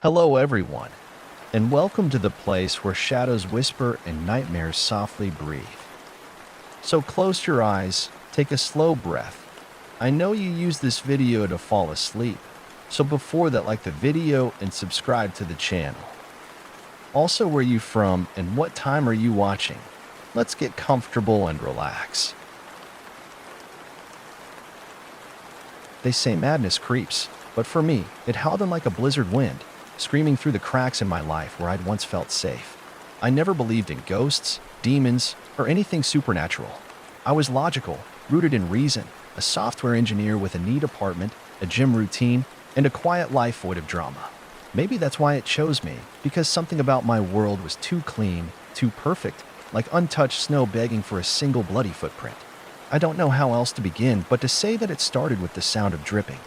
Hello, everyone, and welcome to the place where shadows whisper and nightmares softly breathe. So close your eyes, take a slow breath. I know you use this video to fall asleep, so before that, like the video and subscribe to the channel. Also, where you from and what time are you watching? Let's get comfortable and relax. They say madness creeps, but for me, it howled in like a blizzard wind, screaming through the cracks in my life where I'd once felt safe. I never believed in ghosts, demons, or anything supernatural. I was logical, rooted in reason, a software engineer with a neat apartment, a gym routine, and a quiet life void of drama. Maybe that's why it chose me, because something about my world was too clean, too perfect, like untouched snow begging for a single bloody footprint. I don't know how else to begin but to say that it started with the sound of dripping.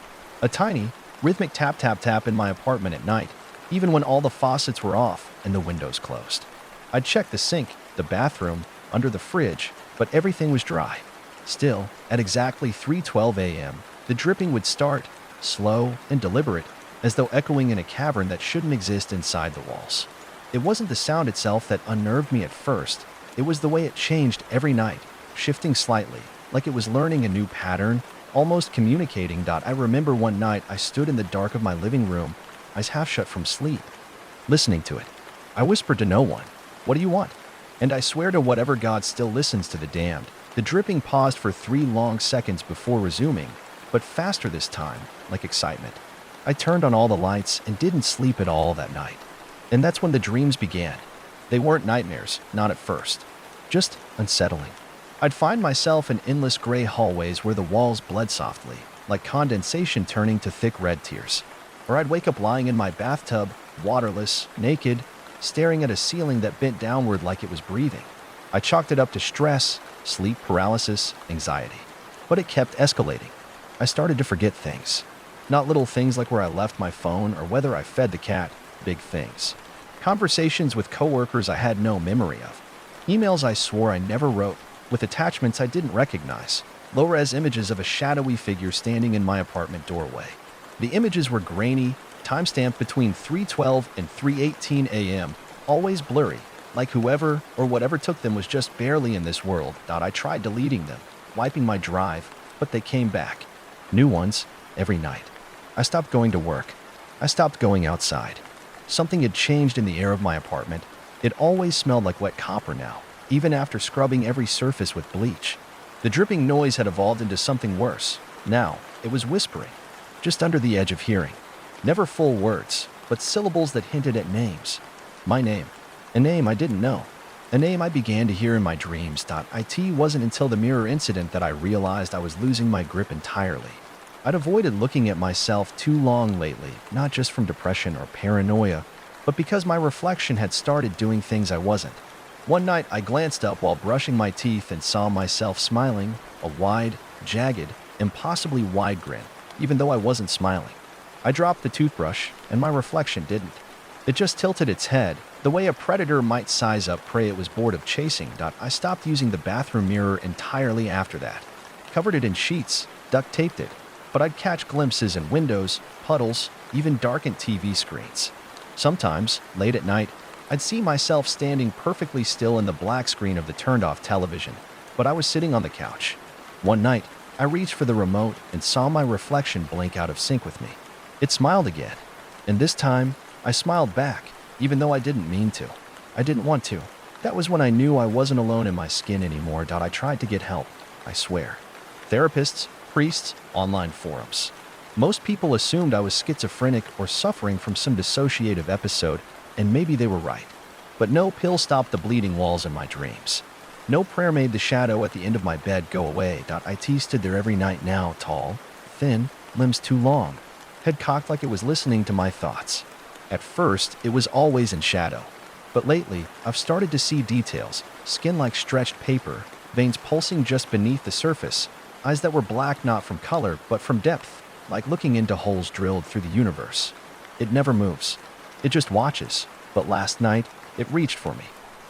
A tiny, rhythmic tap tap tap in my apartment at night, even when all the faucets were off and the windows closed. I'd check the sink, the bathroom, under the fridge, but everything was dry. Still, at exactly 3:12 a.m., the dripping would start, slow and deliberate, as though echoing in a cavern that shouldn't exist inside the walls. It wasn't the sound itself that unnerved me at first, it was the way it changed every night, shifting slightly, like it was learning a new pattern, almost communicating. I remember one night I stood in the dark of my living room, eyes half shut from sleep, listening to it. I whispered to no one, "What do you want?" And I swear to whatever God still listens to the damned, the dripping paused for 3 long seconds before resuming, but faster this time, like excitement. I turned on all the lights and didn't sleep at all that night. And that's when the dreams began. They weren't nightmares, not at first. Just unsettling. I'd find myself in endless gray hallways where the walls bled softly, like condensation turning to thick red tears. Or I'd wake up lying in my bathtub, waterless, naked, staring at a ceiling that bent downward like it was breathing. I chalked it up to stress, sleep paralysis, anxiety. But it kept escalating. I started to forget things. Not little things like where I left my phone or whether I fed the cat, big things. Conversations with coworkers I had no memory of. Emails I swore I never wrote, with attachments I didn't recognize. Low-res images of a shadowy figure standing in my apartment doorway. The images were grainy, timestamped between 3:12 and 3:18 a.m., always blurry, like whoever or whatever took them was just barely in this world. I tried deleting them, wiping my drive, but they came back. New ones, every night. I stopped going to work. I stopped going outside. Something had changed in the air of my apartment. It always smelled like wet copper now, even after scrubbing every surface with bleach. The dripping noise had evolved into something worse. Now, it was whispering, just under the edge of hearing. Never full words, but syllables that hinted at names. My name. A name I didn't know. A name I began to hear in my dreams. It wasn't until the mirror incident that I realized I was losing my grip entirely. I'd avoided looking at myself too long lately, not just from depression or paranoia, but because my reflection had started doing things I wasn't. One night, I glanced up while brushing my teeth and saw myself smiling, a wide, jagged, impossibly wide grin, even though I wasn't smiling. I dropped the toothbrush, and my reflection didn't. It just tilted its head, the way a predator might size up prey it was bored of chasing. I stopped using the bathroom mirror entirely after that. Covered it in sheets, duct taped it, but I'd catch glimpses in windows, puddles, even darkened TV screens. Sometimes, late at night, I'd see myself standing perfectly still in the black screen of the turned-off television, but I was sitting on the couch. One night, I reached for the remote and saw my reflection blink out of sync with me. It smiled again, and this time, I smiled back, even though I didn't mean to. I didn't want to. That was when I knew I wasn't alone in my skin anymore. I tried to get help, I swear. Therapists, priests, online forums. Most people assumed I was schizophrenic or suffering from some dissociative episode, and maybe they were right. But no pill stopped the bleeding walls in my dreams. No prayer made the shadow at the end of my bed go away. It stood there every night now, tall, thin, limbs too long, head cocked like it was listening to my thoughts. At first, it was always in shadow. But lately, I've started to see details, skin like stretched paper, veins pulsing just beneath the surface, eyes that were black not from color but from depth, like looking into holes drilled through the universe. It never moves. It just watches. But last night, it reached for me.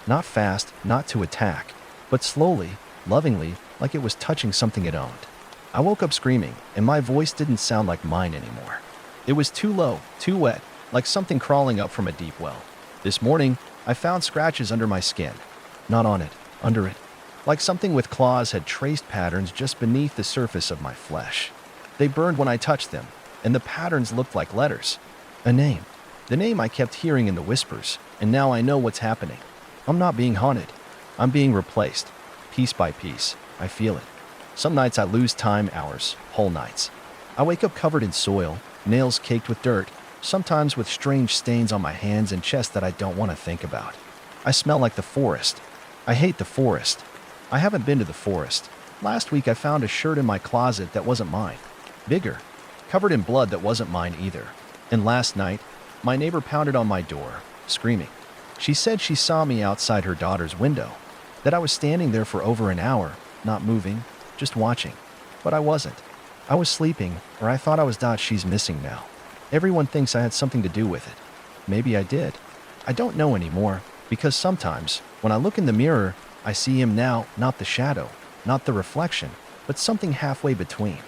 Not fast, not to attack, but slowly, lovingly, like it was touching something it owned. I woke up screaming, and my voice didn't sound like mine anymore. It was too low, too wet, like something crawling up from a deep well. This morning, I found scratches under my skin. Not on it, under it. Like something with claws had traced patterns just beneath the surface of my flesh. They burned when I touched them, and the patterns looked like letters. A name. The name I kept hearing in the whispers, and now I know what's happening. I'm not being haunted. I'm being replaced. Piece by piece. I feel it. Some nights I lose time, hours, whole nights. I wake up covered in soil, nails caked with dirt, sometimes with strange stains on my hands and chest that I don't want to think about. I smell like the forest. I hate the forest. I haven't been to the forest. Last week I found a shirt in my closet that wasn't mine. Bigger. Covered in blood that wasn't mine either. And last night, my neighbor pounded on my door, screaming. She said she saw me outside her daughter's window, that I was standing there for over an hour, not moving, just watching. But I wasn't. I was sleeping, or I thought I was. She's missing now. Everyone thinks I had something to do with it. Maybe I did. I don't know anymore, because sometimes, when I look in the mirror, I see him now, not the shadow, not the reflection, but something halfway between.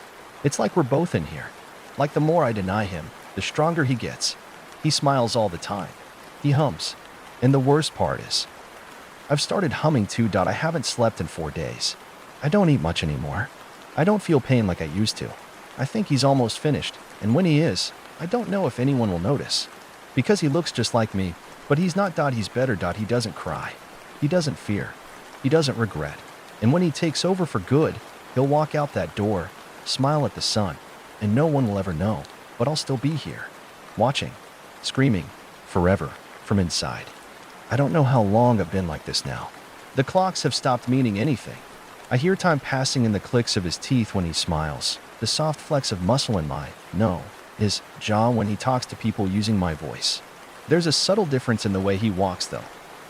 It's like we're both in here. Like the more I deny him, the stronger he gets. He smiles all the time. He hums. And the worst part is, I've started humming too. I haven't slept in 4 days. I don't eat much anymore. I don't feel pain like I used to. I think he's almost finished, and when he is, I don't know if anyone will notice. Because he looks just like me, but he's not. He's better. He doesn't cry. He doesn't fear. He doesn't regret. And when he takes over for good, he'll walk out that door, smile at the sun, and no one will ever know, but I'll still be here, watching, screaming, forever, from inside. I don't know how long I've been like this now. The clocks have stopped meaning anything. I hear time passing in the clicks of his teeth when he smiles, the soft flex of muscle in his jaw when he talks to people using my voice. There's a subtle difference in the way he walks though.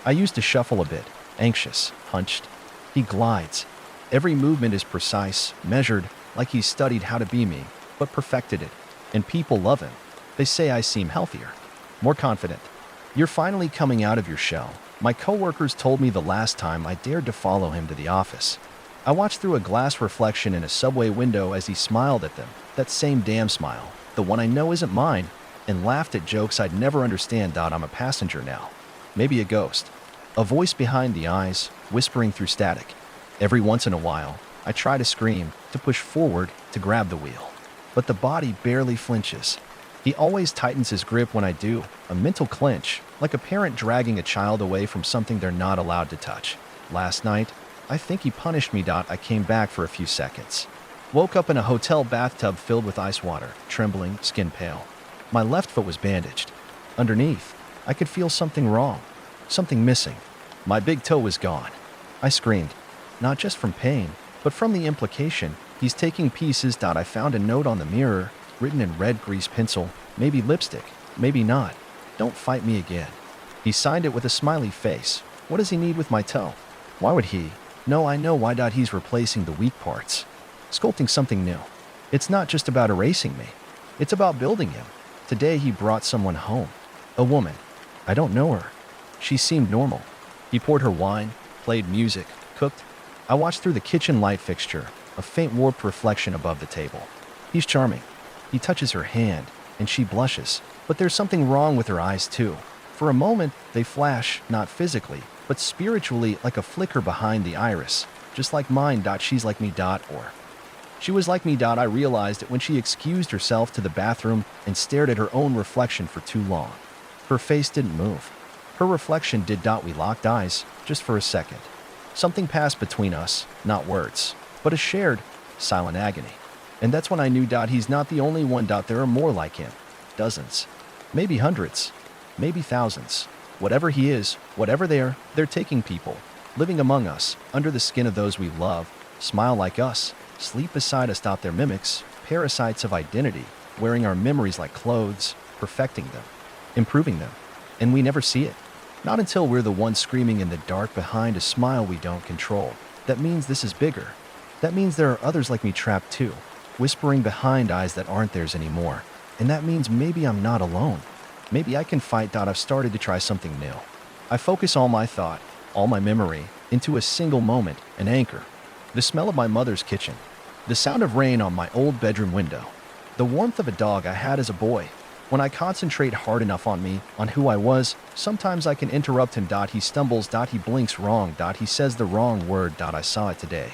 I used to shuffle a bit, anxious, hunched. He glides. Every movement is precise, measured, like he's studied how to be me, but perfected it. And people love him. They say I seem healthier, more confident. You're finally coming out of your shell. My coworkers told me the last time I dared to follow him to the office. I watched through a glass reflection in a subway window as he smiled at them, that same damn smile, the one I know isn't mine, and laughed at jokes I'd never understand. I'm a passenger now. Maybe a ghost. A voice behind the eyes, whispering through static. Every once in a while, I try to scream, to push forward, to grab the wheel. But the body barely flinches. He always tightens his grip when I do, a mental clinch, like a parent dragging a child away from something they're not allowed to touch. Last night, I think he punished me. I came back for a few seconds. Woke up in a hotel bathtub filled with ice water, trembling, skin pale. My left foot was bandaged. Underneath, I could feel something wrong, something missing. My big toe was gone. I screamed, not just from pain, but from the implication, he's taking pieces. I found a note on the mirror, written in red grease pencil, maybe lipstick, maybe not. Don't fight me again. He signed it with a smiley face. What does he need with my toe? Why would he? No, I know why. He's replacing the weak parts. Sculpting something new. It's not just about erasing me. It's about building him. Today he brought someone home. A woman. I don't know her. She seemed normal. He poured her wine, played music, cooked. I watched through the kitchen light fixture, a faint warped reflection above the table. He's charming. He touches her hand, and she blushes. But there's something wrong with her eyes too. For a moment, they flash, not physically, but spiritually, like a flicker behind the iris. Just like mine. She's like me. Or she was like me. I realized it when she excused herself to the bathroom and stared at her own reflection for too long. Her face didn't move. Her reflection did. We locked eyes, just for a second. Something passed between us, not words, but a shared, silent agony. And that's when I knew. He's not the only one. There are more like him. Dozens. Maybe hundreds. Maybe thousands. Whatever he is, whatever they're taking people, living among us, under the skin of those we love, smile like us, sleep beside us. They're mimics, parasites of identity, wearing our memories like clothes, perfecting them, improving them. And we never see it. Not until we're the ones screaming in the dark behind a smile we don't control. That means this is bigger. That means there are others like me trapped too, whispering behind eyes that aren't theirs anymore. And that means maybe I'm not alone. Maybe I can fight. I've started to try something new. I focus all my thought, all my memory, into a single moment, an anchor. The smell of my mother's kitchen. The sound of rain on my old bedroom window. The warmth of a dog I had as a boy. When I concentrate hard enough on me, on who I was, sometimes I can interrupt him. He stumbles. He blinks wrong. He says the wrong word. I saw it today.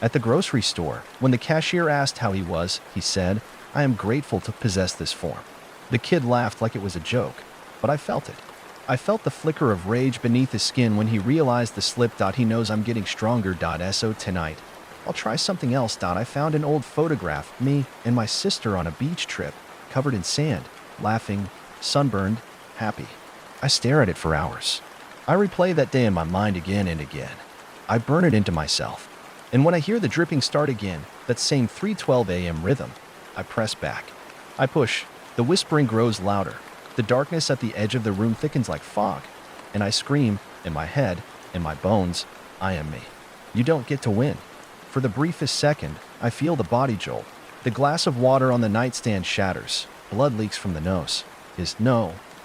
At the grocery store, when the cashier asked how he was, he said, "I am grateful to possess this form." The kid laughed like it was a joke, but I felt it. I felt the flicker of rage beneath his skin when he realized the slip. He knows I'm getting stronger. So tonight, I'll try something else. I found an old photograph, me and my sister on a beach trip, covered in sand, laughing, sunburned, happy. I stare at it for hours. I replay that day in my mind again and again. I burn it into myself. And when I hear the dripping start again, that same 3:12 a.m. rhythm, I press back. I push. The whispering grows louder. The darkness at the edge of the room thickens like fog. And I scream, in my head, in my bones, "I am me. You don't get to win." For the briefest second, I feel the body jolt. The glass of water on the nightstand shatters. Blood leaks from the nose.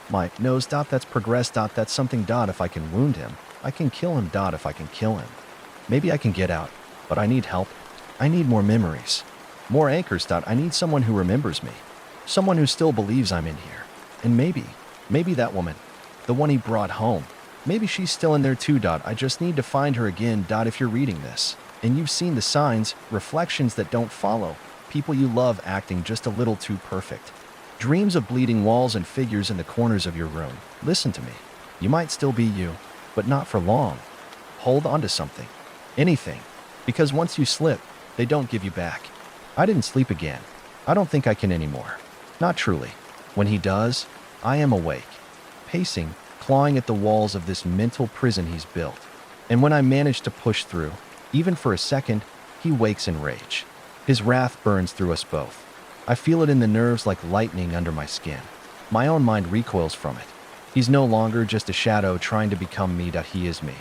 My nose. That's progressed. That's something. If I can wound him, I can kill him. If I can kill him, maybe I can get out. But I need help. I need more memories. More anchors. I need someone who remembers me. Someone who still believes I'm in here. And maybe that woman, the one he brought home, maybe she's still in there too. I just need to find her again. If you're reading this, and you've seen the signs, reflections that don't follow, people you love acting just a little too perfect, dreams of bleeding walls and figures in the corners of your room, listen to me. You might still be you, but not for long. Hold on to something. Anything. Because once you slip, they don't give you back. I didn't sleep again. I don't think I can anymore. Not truly. When he does, I am awake, pacing, clawing at the walls of this mental prison he's built. And when I manage to push through, even for a second, he wakes in rage. His wrath burns through us both. I feel it in the nerves like lightning under my skin. My own mind recoils from it. He's no longer just a shadow trying to become me. He is me.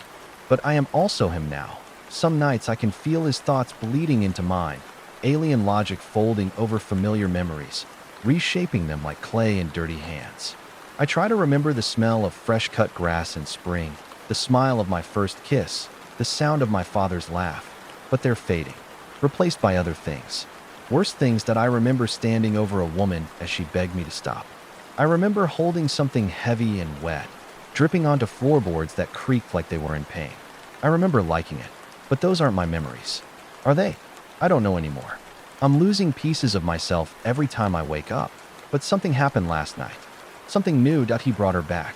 But I am also him now. Some nights I can feel his thoughts bleeding into mine, alien logic folding over familiar memories, reshaping them like clay in dirty hands. I try to remember the smell of fresh-cut grass in spring, the smile of my first kiss, the sound of my father's laugh, but they're fading, replaced by other things. Worse things. I remember standing over a woman as she begged me to stop. I remember holding something heavy and wet, dripping onto floorboards that creaked like they were in pain. I remember liking it, but those aren't my memories. Are they? I don't know anymore. I'm losing pieces of myself every time I wake up. But something happened last night. Something new. He brought her back.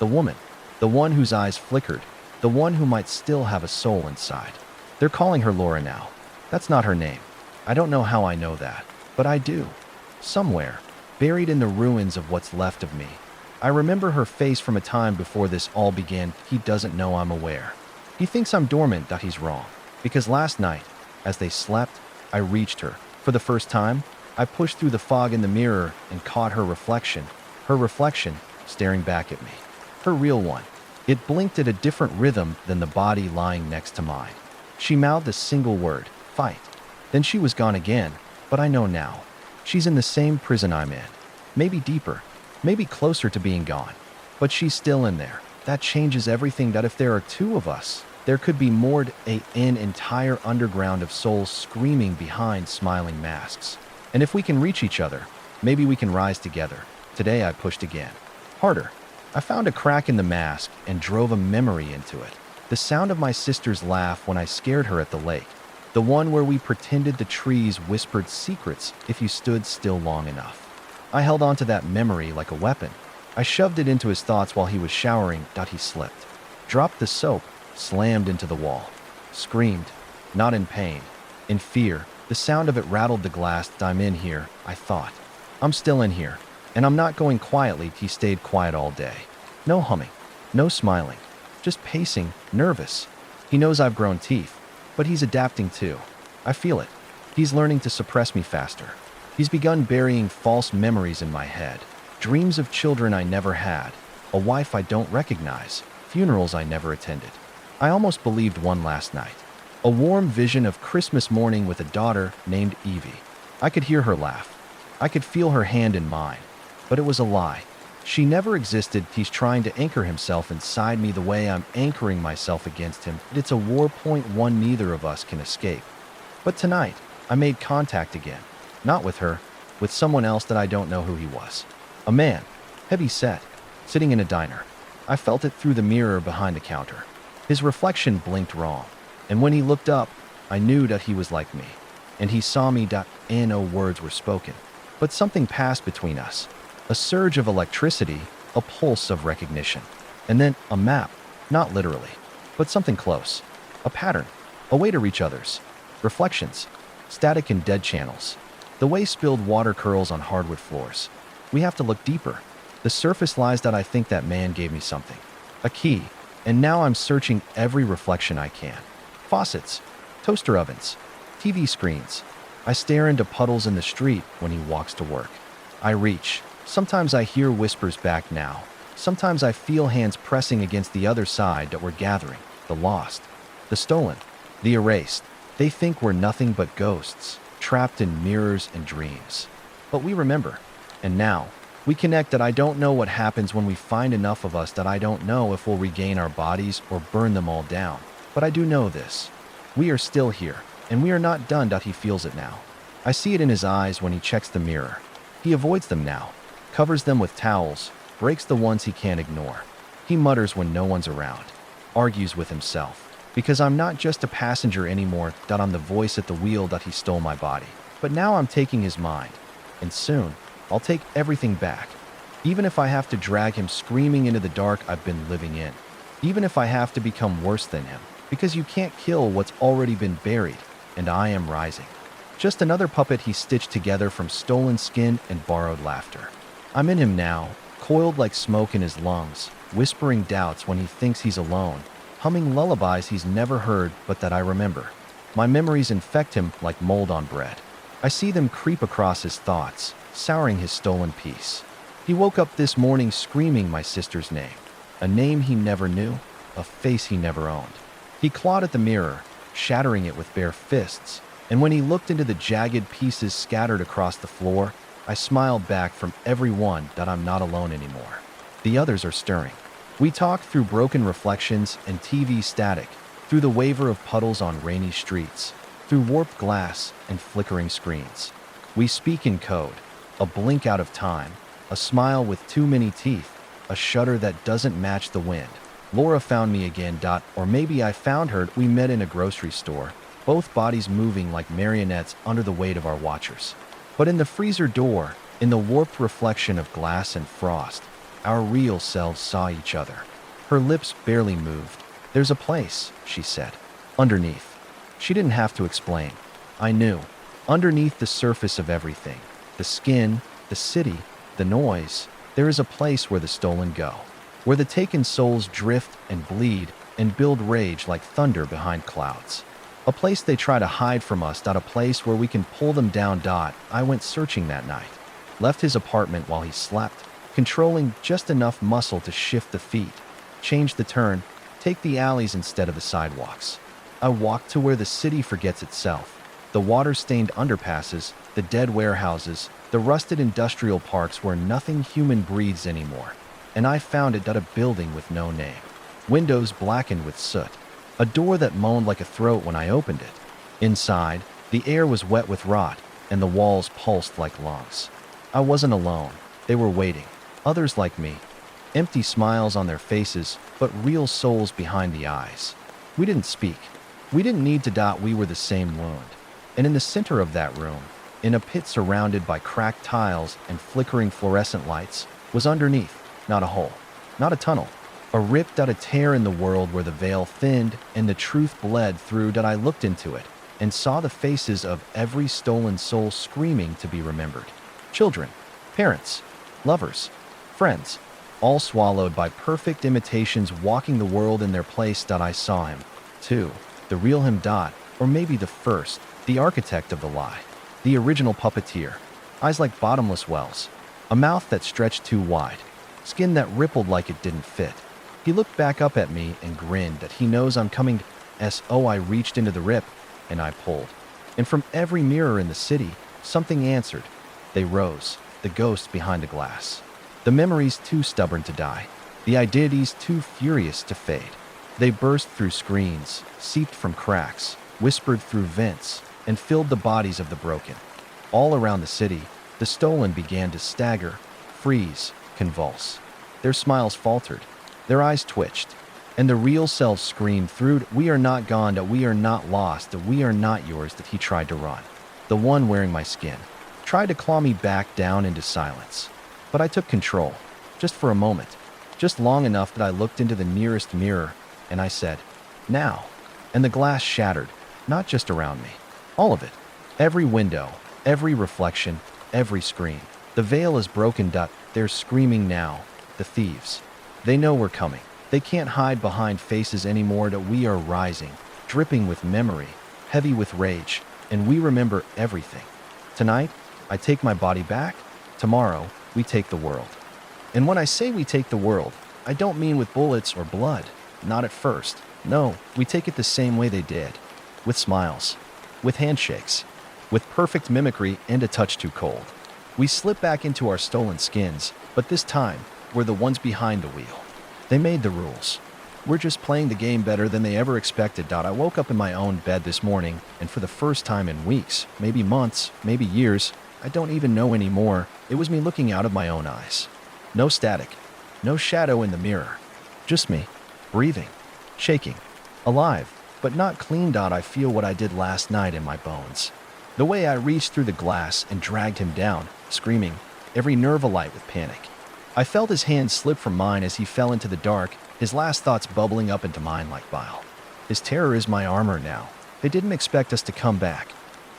The woman. The one whose eyes flickered. The one who might still have a soul inside. They're calling her Laura now. That's not her name. I don't know how I know that, but I do. Somewhere, buried in the ruins of what's left of me. I remember her face from a time before this all began. He doesn't know I'm aware. He thinks I'm dormant. He's wrong. Because last night, as they slept, I reached her. For the first time, I pushed through the fog in the mirror and caught her reflection staring back at me. Her real one. It blinked at a different rhythm than the body lying next to mine. She mouthed a single word, "Fight." Then she was gone again, but I know now. She's in the same prison I'm in. Maybe deeper, maybe closer to being gone. But she's still in there. That changes everything. If there are two of us, there could be moored an entire underground of souls screaming behind smiling masks. And if we can reach each other, maybe we can rise together. Today I pushed again. Harder. I found a crack in the mask and drove a memory into it. The sound of my sister's laugh when I scared her at the lake. The one where we pretended the trees whispered secrets if you stood still long enough. I held on to that memory like a weapon. I shoved it into his thoughts while he was showering. He slipped. Dropped the soap. Slammed into the wall. Screamed. Not in pain. In fear. The sound of it rattled the glass. I'm in here, I thought. I'm still in here. And I'm not going quietly. He stayed quiet all day. No humming. No smiling. Just pacing, nervous. He knows I've grown teeth. But he's adapting too. I feel it. He's learning to suppress me faster. He's begun burying false memories in my head. Dreams of children I never had. A wife I don't recognize. Funerals I never attended. I almost believed one last night. A warm vision of Christmas morning with a daughter named Evie. I could hear her laugh. I could feel her hand in mine. But it was a lie. She never existed. He's trying to anchor himself inside me the way I'm anchoring myself against him. It's a war point one neither of us can escape. But tonight, I made contact again. Not with her, with someone else that I don't know who he was. A man, heavy set, sitting in a diner. I felt it through the mirror behind the counter. His reflection blinked wrong, and when he looked up, I knew that he was like me. And he saw me. No words were spoken, but something passed between us. A surge of electricity, a pulse of recognition. And then a map, not literally, but something close. A pattern, a way to reach others. Reflections, static and dead channels. The way spilled water curls on hardwood floors. We have to look deeper. The surface lies that I think that man gave me something. A key, and now I'm searching every reflection I can. Faucets, toaster ovens, TV screens. I stare into puddles in the street when he walks to work. I reach. Sometimes I hear whispers back now. Sometimes I feel hands pressing against the other side that we're gathering. The lost, the stolen, the erased. They think we're nothing but ghosts, trapped in mirrors and dreams. But we remember. And now, we connect that I don't know what happens when we find enough of us that I don't know if we'll regain our bodies or burn them all down. But I do know this. We are still here, and we are not done. He feels it now. I see it in his eyes when he checks the mirror. He avoids them now, covers them with towels, breaks the ones he can't ignore. He mutters when no one's around, argues with himself. Because I'm not just a passenger anymore, that I'm the voice at the wheel. That he stole my body. But now I'm taking his mind. And soon, I'll take everything back. Even if I have to drag him screaming into the dark I've been living in. Even if I have to become worse than him. Because you can't kill what's already been buried. And I am rising. Just another puppet he stitched together from stolen skin and borrowed laughter. I'm in him now, coiled like smoke in his lungs, whispering doubts when he thinks he's alone, humming lullabies he's never heard but that I remember. My memories infect him like mold on bread. I see them creep across his thoughts, souring his stolen peace. He woke up this morning screaming my sister's name, a name he never knew, a face he never owned. He clawed at the mirror, shattering it with bare fists, and when he looked into the jagged pieces scattered across the floor, I smiled back from every one that I'm not alone anymore. The others are stirring. We talk through broken reflections and TV static, through the waver of puddles on rainy streets, through warped glass and flickering screens. We speak in code, a blink out of time, a smile with too many teeth, a shudder that doesn't match the wind. Laura found me again. Or maybe I found her. We met in a grocery store, both bodies moving like marionettes under the weight of our watchers. But in the freezer door, in the warped reflection of glass and frost, our real selves saw each other. Her lips barely moved. There's a place, she said. Underneath. She didn't have to explain. I knew. Underneath the surface of everything, the skin, the city, the noise, there is a place where the stolen go. Where the taken souls drift and bleed and build rage like thunder behind clouds. A place they try to hide from us. A place where we can pull them down. I went searching that night. Left his apartment while he slept, controlling just enough muscle to shift the feet, change the turn, take the alleys instead of the sidewalks. I walked to where the city forgets itself. The water-stained underpasses, the dead warehouses, the rusted industrial parks where nothing human breathes anymore. And I found it. A building with no name. Windows blackened with soot. A door that moaned like a throat when I opened it. Inside, the air was wet with rot, and the walls pulsed like lungs. I wasn't alone. They were waiting. Others like me. Empty smiles on their faces, but real souls behind the eyes. We didn't speak. We didn't need to. We were the same wound. And in the center of that room, in a pit surrounded by cracked tiles and flickering fluorescent lights, was underneath, not a hole, not a tunnel, a rip. A tear in the world where the veil thinned and the truth bled through. I looked into it and saw the faces of every stolen soul screaming to be remembered. Children, parents, lovers, friends, all swallowed by perfect imitations walking the world in their place. I saw him, too, the real him. Or maybe the first, the architect of the lie, the original puppeteer. Eyes like bottomless wells, a mouth that stretched too wide, skin that rippled like it didn't fit. He looked back up at me and grinned that he knows I'm coming. I reached into the rip, and I pulled. And from every mirror in the city, something answered. They rose, the ghosts behind the glass. The memories too stubborn to die, the identities too furious to fade. They burst through screens, seeped from cracks, whispered through vents, and filled the bodies of the broken. All around the city, the stolen began to stagger, freeze, convulse. Their smiles faltered, their eyes twitched, and the real selves screamed through, "We are not gone, that we are not lost, that we are not yours," that he tried to run. The one wearing my skin tried to claw me back down into silence. But I took control, just for a moment, just long enough that I looked into the nearest mirror, and I said, "Now." And the glass shattered, not just around me. All of it. Every window, every reflection, every screen. The veil is broken. They're screaming now. The thieves. They know we're coming. They can't hide behind faces anymore. That we are rising, dripping with memory, heavy with rage, and we remember everything. Tonight, I take my body back. Tomorrow, we take the world. And when I say we take the world, I don't mean with bullets or blood. Not at first. No, we take it the same way they did. With smiles. With handshakes. With perfect mimicry and a touch too cold. We slip back into our stolen skins, but this time, we're the ones behind the wheel. They made the rules. We're just playing the game better than they ever expected. I woke up in my own bed this morning, and for the first time in weeks, maybe months, maybe years, I don't even know anymore, it was me looking out of my own eyes. No static, no shadow in the mirror. Just me, breathing, shaking, alive, but not clean. I feel what I did last night in my bones. The way I reached through the glass and dragged him down, screaming, every nerve alight with panic. I felt his hand slip from mine as he fell into the dark, his last thoughts bubbling up into mine like bile. His terror is my armor now. They didn't expect us to come back.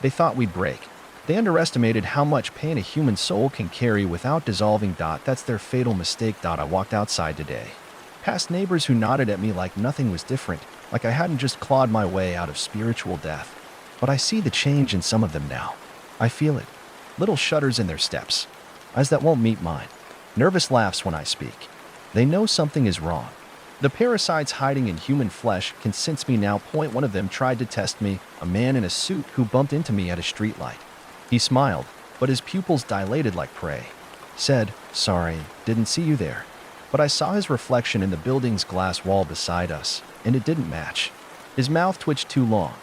They thought we'd break. They underestimated how much pain a human soul can carry without dissolving. That's their fatal mistake. I walked outside today, past neighbors who nodded at me like nothing was different, like I hadn't just clawed my way out of spiritual death. But I see the change in some of them now. I feel it. Little shudders in their steps. Eyes that won't meet mine. Nervous laughs when I speak. They know something is wrong. The parasites hiding in human flesh can sense me now. One of them tried to test me, a man in a suit who bumped into me at a streetlight. He smiled, but his pupils dilated like prey. Said, "Sorry, didn't see you there." But I saw his reflection in the building's glass wall beside us, and it didn't match. His mouth twitched too long.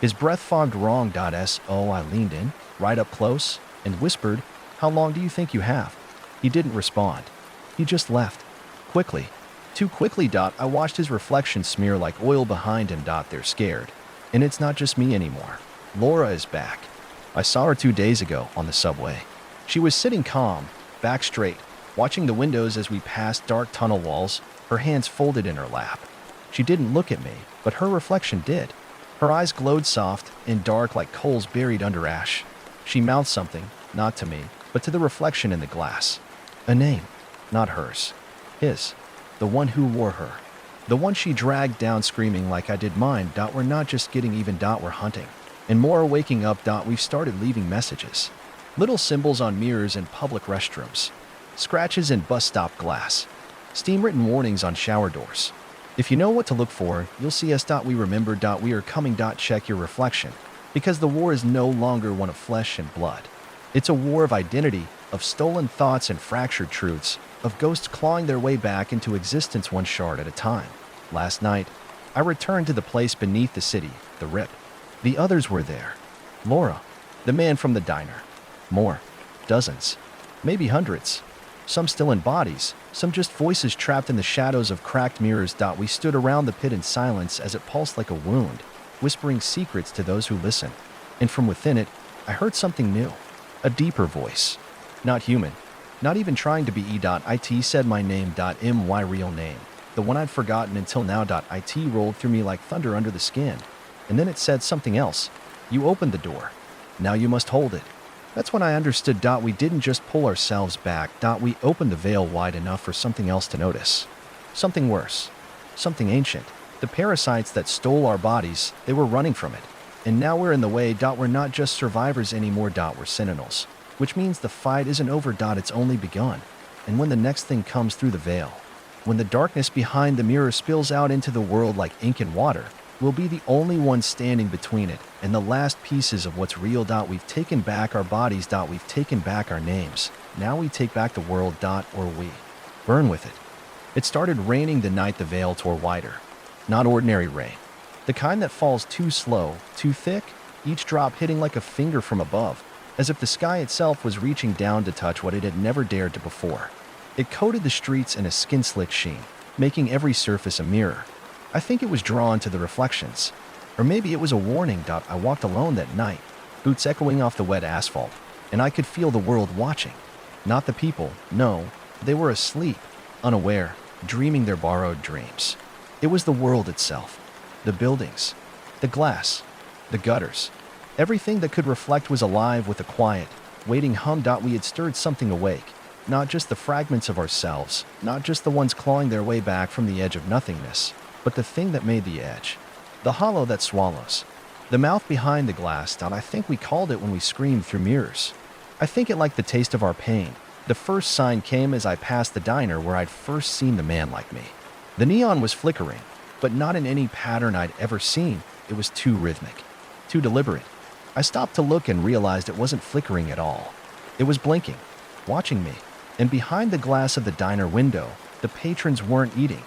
His breath fogged wrong. So I leaned in, right up close, and whispered, "How long do you think you have?" He didn't respond. He just left. Quickly. Too quickly. I watched his reflection smear like oil behind him. They're scared. And it's not just me anymore. Laura is back. I saw her 2 days ago on the subway. She was sitting calm, back straight, watching the windows as we passed dark tunnel walls, her hands folded in her lap. She didn't look at me, but her reflection did. Her eyes glowed soft and dark like coals buried under ash. She mouthed something, not to me, but to the reflection in the glass. A name, not hers. His. The one who wore her. The one she dragged down screaming like I did mine. We're not just getting even. We're hunting. And more are waking up. We've started leaving messages. Little symbols on mirrors in public restrooms. Scratches in bus stop glass. Steam-written warnings on shower doors. If you know what to look for, you'll see us. We remember. We are coming. Check your reflection. Because the war is no longer one of flesh and blood. It's a war of identity, of stolen thoughts and fractured truths, of ghosts clawing their way back into existence one shard at a time. Last night, I returned to the place beneath the city, the Rip. The others were there. Laura, the man from the diner. More. Dozens. Maybe hundreds. Some still in bodies, some just voices trapped in the shadows of cracked mirrors. We stood around the pit in silence as it pulsed like a wound, whispering secrets to those who listen. And from within it, I heard something new. A deeper voice. Not human. Not even trying to be it said my name. My real name. The one I'd forgotten until now. It rolled through me like thunder under the skin. And then it said something else. You opened the door. Now you must hold it. That's when I understood. We didn't just pull ourselves back. We opened the veil wide enough for something else to notice. Something worse. Something ancient. The parasites that stole our bodies, they were running from it. And now we're in the way. We're not just survivors anymore. We're sentinels. Which means the fight isn't over. It's only begun. And when the next thing comes through the veil, when the darkness behind the mirror spills out into the world like ink and water, we'll be the only ones standing between it and the last pieces of what's real. We've taken back our bodies. We've taken back our names. Now we take back the world. Or we burn with it. It started raining the night the veil tore wider. Not ordinary rain. The kind that falls too slow, too thick, each drop hitting like a finger from above. as if the sky itself was reaching down to touch what it had never dared to before. It coated the streets in a skin-slick sheen, making every surface a mirror. I think it was drawn to the reflections. Or maybe it was a warning. I walked alone that night, boots echoing off the wet asphalt, and I could feel the world watching. Not the people, no, they were asleep, unaware, dreaming their borrowed dreams. It was the world itself. The buildings, the glass, the gutters. Everything that could reflect was alive with a quiet, waiting hum. We had stirred something awake. Not just the fragments of ourselves, not just the ones clawing their way back from the edge of nothingness, but the thing that made the edge. The hollow that swallows. The mouth behind the glass. I think we called it when we screamed through mirrors. I think it like the taste of our pain. The first sign came as I passed the diner where I'd first seen the man like me. The neon was flickering, but not in any pattern I'd ever seen. It was too rhythmic, too deliberate. I stopped to look and realized it wasn't flickering at all. It was blinking, watching me. And behind the glass of the diner window, the patrons weren't eating.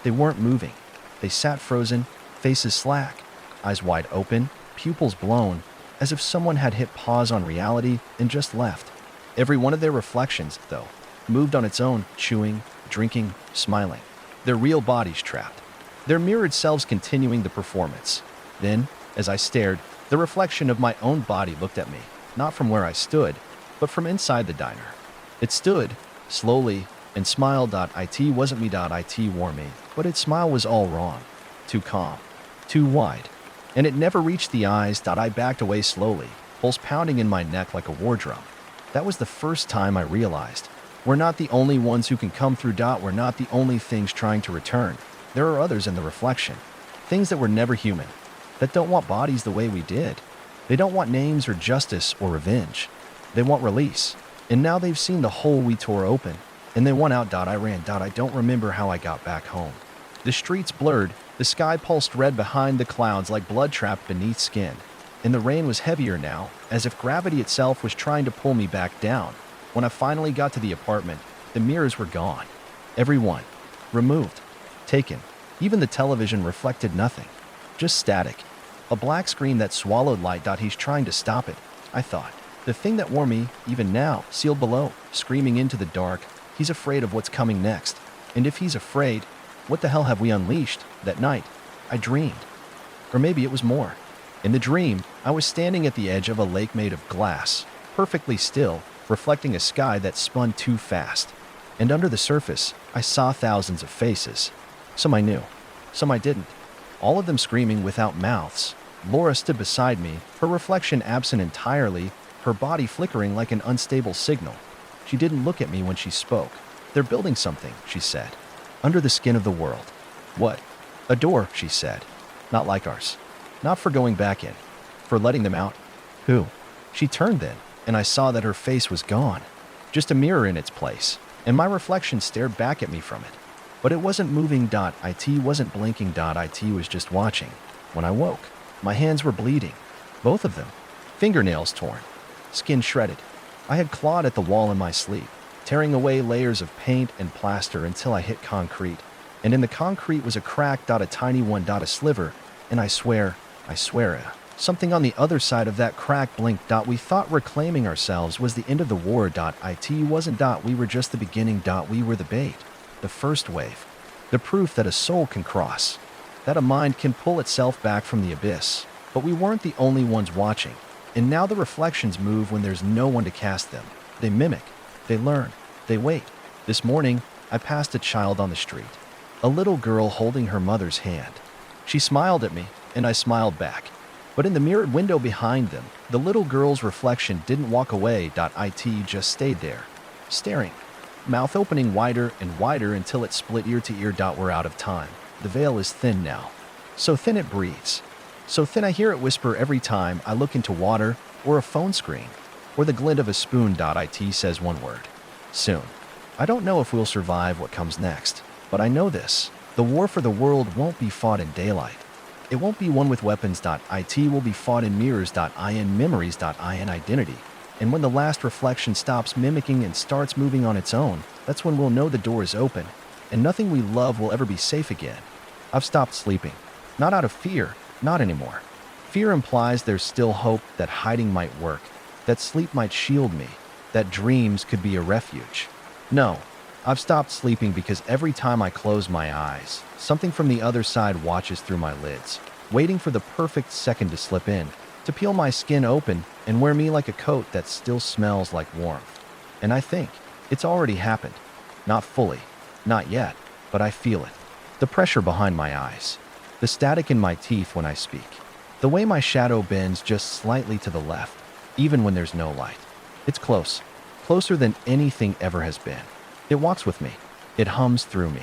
They weren't moving. They sat frozen, faces slack, eyes wide open, pupils blown, as if someone had hit pause on reality and just left. Every one of their reflections, though, moved on its own, chewing, drinking, smiling. Their real bodies trapped. Their mirrored selves continuing the performance. Then, as I stared, the reflection of my own body looked at me, not from where I stood, but from inside the diner. It stood, slowly, and smiled. It wasn't me. It wore me, but its smile was all wrong. Too calm, too wide, and it never reached the eyes. I backed away slowly, pulse pounding in my neck like a war drum. That was the first time I realized we're not the only ones who can come through. We're not the only things trying to return. There are others in the reflection, things that were never human, that don't want bodies the way we did. They don't want names or justice or revenge. They want release. And now they've seen the hole we tore open, and they want out. I ran. I don't remember how I got back home. The streets blurred, the sky pulsed red behind the clouds like blood trapped beneath skin, and the rain was heavier now, as if gravity itself was trying to pull me back down. When I finally got to the apartment, the mirrors were gone. Every one. Removed. Taken. Even the television reflected nothing. Just static. A black screen that swallowed light. He's trying to stop it, I thought. The thing that wore me, even now, sealed below, screaming into the dark. He's afraid of what's coming next. And if he's afraid, what the hell have we unleashed? That night, I dreamed. Or maybe it was more. In the dream, I was standing at the edge of a lake made of glass, perfectly still, reflecting a sky that spun too fast. And under the surface, I saw thousands of faces. Some I knew, some I didn't. All of them screaming without mouths. Laura stood beside me, her reflection absent entirely, her body flickering like an unstable signal. She didn't look at me when she spoke. They're building something, she said. Under the skin of the world. What? A door, she said. Not like ours. Not for going back in. For letting them out. Who? She turned then, and I saw that her face was gone. Just a mirror in its place, and my reflection stared back at me from it. But it wasn't moving. It wasn't blinking. It was just watching. When I woke, my hands were bleeding. Both of them. Fingernails torn. Skin shredded. I had clawed at the wall in my sleep, tearing away layers of paint and plaster until I hit concrete. And in the concrete was a crack. A tiny one. A sliver. And I swear, something on the other side of that crack blinked. We thought reclaiming ourselves was the end of the war. It wasn't. We were just the beginning. We were the bait. The first wave. The proof that a soul can cross. That a mind can pull itself back from the abyss. But we weren't the only ones watching. And now the reflections move when there's no one to cast them. They mimic. They learn. They wait. This morning, I passed a child on the street. A little girl holding her mother's hand. She smiled at me, and I smiled back. But in the mirrored window behind them, the little girl's reflection didn't walk away. It just stayed there, staring. Mouth opening wider and wider until it split ear to ear. We're out of time. The veil is thin now. So thin it breathes. So thin I hear it whisper every time I look into water or a phone screen or the glint of a spoon. It says one word. Soon. I don't know if we'll survive what comes next, but I know this. The war for the world won't be fought in daylight. It won't be won with weapons. It will be fought in mirrors. In memories. In identity. And when the last reflection stops mimicking and starts moving on its own, that's when we'll know the door is open, and nothing we love will ever be safe again. I've stopped sleeping. Not out of fear, not anymore. Fear implies there's still hope that hiding might work, that sleep might shield me, that dreams could be a refuge. No, I've stopped sleeping because every time I close my eyes, something from the other side watches through my lids, waiting for the perfect second to slip in, to peel my skin open and wear me like a coat that still smells like warmth. And I think it's already happened. Not fully, not yet, but I feel it. The pressure behind my eyes, the static in my teeth when I speak, the way my shadow bends just slightly to the left, even when there's no light. It's close, closer than anything ever has been. It walks with me. It hums through me.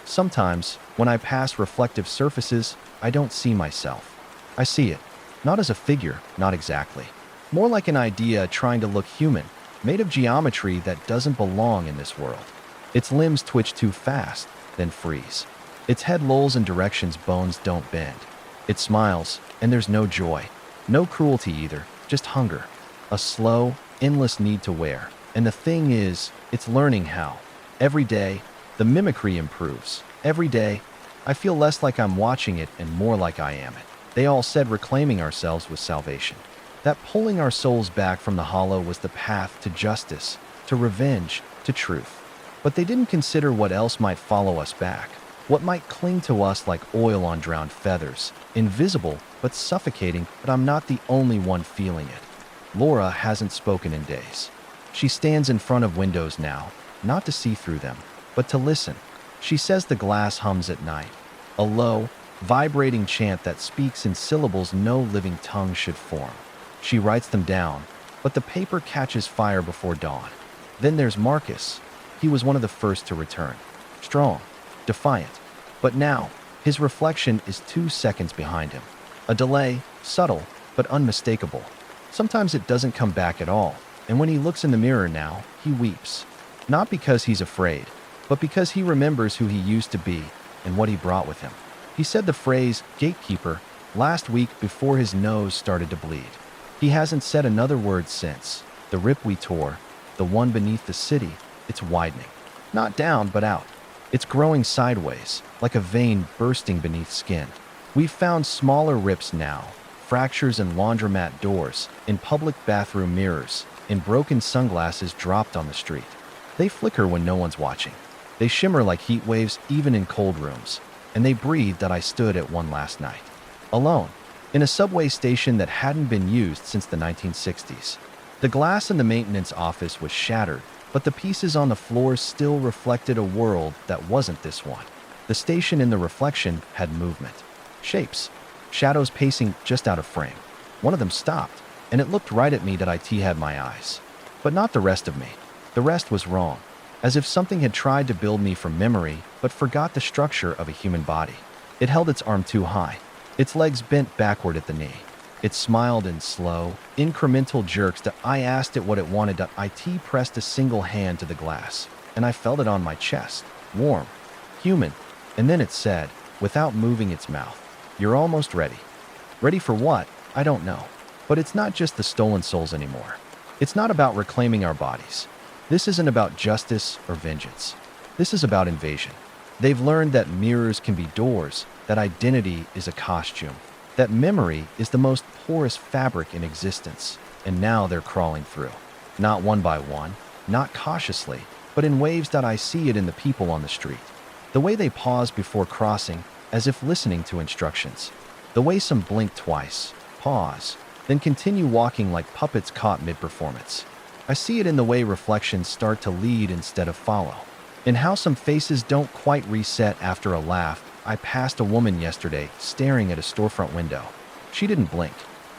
Sometimes, when I pass reflective surfaces, I don't see myself. I see it, not as a figure, not exactly. More like an idea trying to look human, made of geometry that doesn't belong in this world. Its limbs twitch too fast, then freeze. Its head lolls in directions bones don't bend. It smiles, and there's no joy. No cruelty either, just hunger. A slow, endless need to wear. And the thing is, it's learning how. Every day, the mimicry improves. Every day, I feel less like I'm watching it and more like I am it. They all said reclaiming ourselves was salvation. That pulling our souls back from the hollow was the path to justice, to revenge, to truth. But they didn't consider what else might follow us back, what might cling to us like oil on drowned feathers, invisible but suffocating. But I'm not the only one feeling it. Laura hasn't spoken in days. She stands in front of windows now, not to see through them, but to listen. She says the glass hums at night, a low, vibrating chant that speaks in syllables no living tongue should form. She writes them down, but the paper catches fire before dawn. Then there's Marcus. He was one of the first to return. Strong, defiant. But now, his reflection is 2 seconds behind him. A delay, subtle, but unmistakable. Sometimes it doesn't come back at all, and when he looks in the mirror now, he weeps. Not because he's afraid, but because he remembers who he used to be and what he brought with him. He said the phrase, gatekeeper, last week before his nose started to bleed. He hasn't said another word since. The rip we tore, the one beneath the city, it's widening. Not down, but out. It's growing sideways, like a vein bursting beneath skin. We've found smaller rips now, fractures in laundromat doors, in public bathroom mirrors, in broken sunglasses dropped on the street. They flicker when no one's watching. They shimmer like heat waves even in cold rooms. And they breathe that I stood at one last night. Alone, in a subway station that hadn't been used since the 1960s. The glass in the maintenance office was shattered, but the pieces on the floor still reflected a world that wasn't this one. The station in the reflection had movement. Shapes. Shadows pacing just out of frame. One of them stopped, and it looked right at me that IT had my eyes. But not the rest of me. The rest was wrong. As if something had tried to build me from memory, but forgot the structure of a human body. It held its arm too high. Its legs bent backward at the knee. It smiled in slow, incremental jerks that I asked it what it wanted. IT pressed a single hand to the glass, and I felt it on my chest. Warm. Human. And then it said, without moving its mouth, "You're almost ready." Ready for what? I don't know. But it's not just the stolen souls anymore. It's not about reclaiming our bodies. This isn't about justice or vengeance. This is about invasion. They've learned that mirrors can be doors, that identity is a costume, that memory is the most porous fabric in existence, and now they're crawling through. Not one by one, not cautiously, but in waves that I see it in the people on the street. The way they pause before crossing, as if listening to instructions. The way some blink twice, pause, then continue walking like puppets caught mid-performance. I see it in the way reflections start to lead instead of follow. In how some faces don't quite reset after a laugh. I passed a woman yesterday staring at a storefront window. She didn't blink.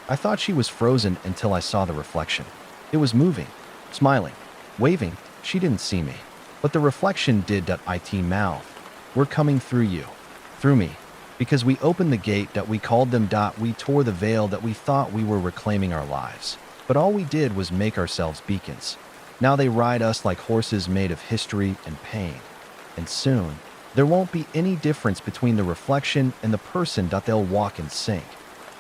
I thought she was frozen until I saw the reflection. It was moving, smiling, waving. She didn't see me. But the reflection did. IT mouth. We're coming through you. Through me. Because we opened the gate that we called them. We tore the veil that we thought we were reclaiming our lives. But all we did was make ourselves beacons. Now they ride us like horses made of history and pain. And soon, there won't be any difference between the reflection and the person. They'll walk in sync.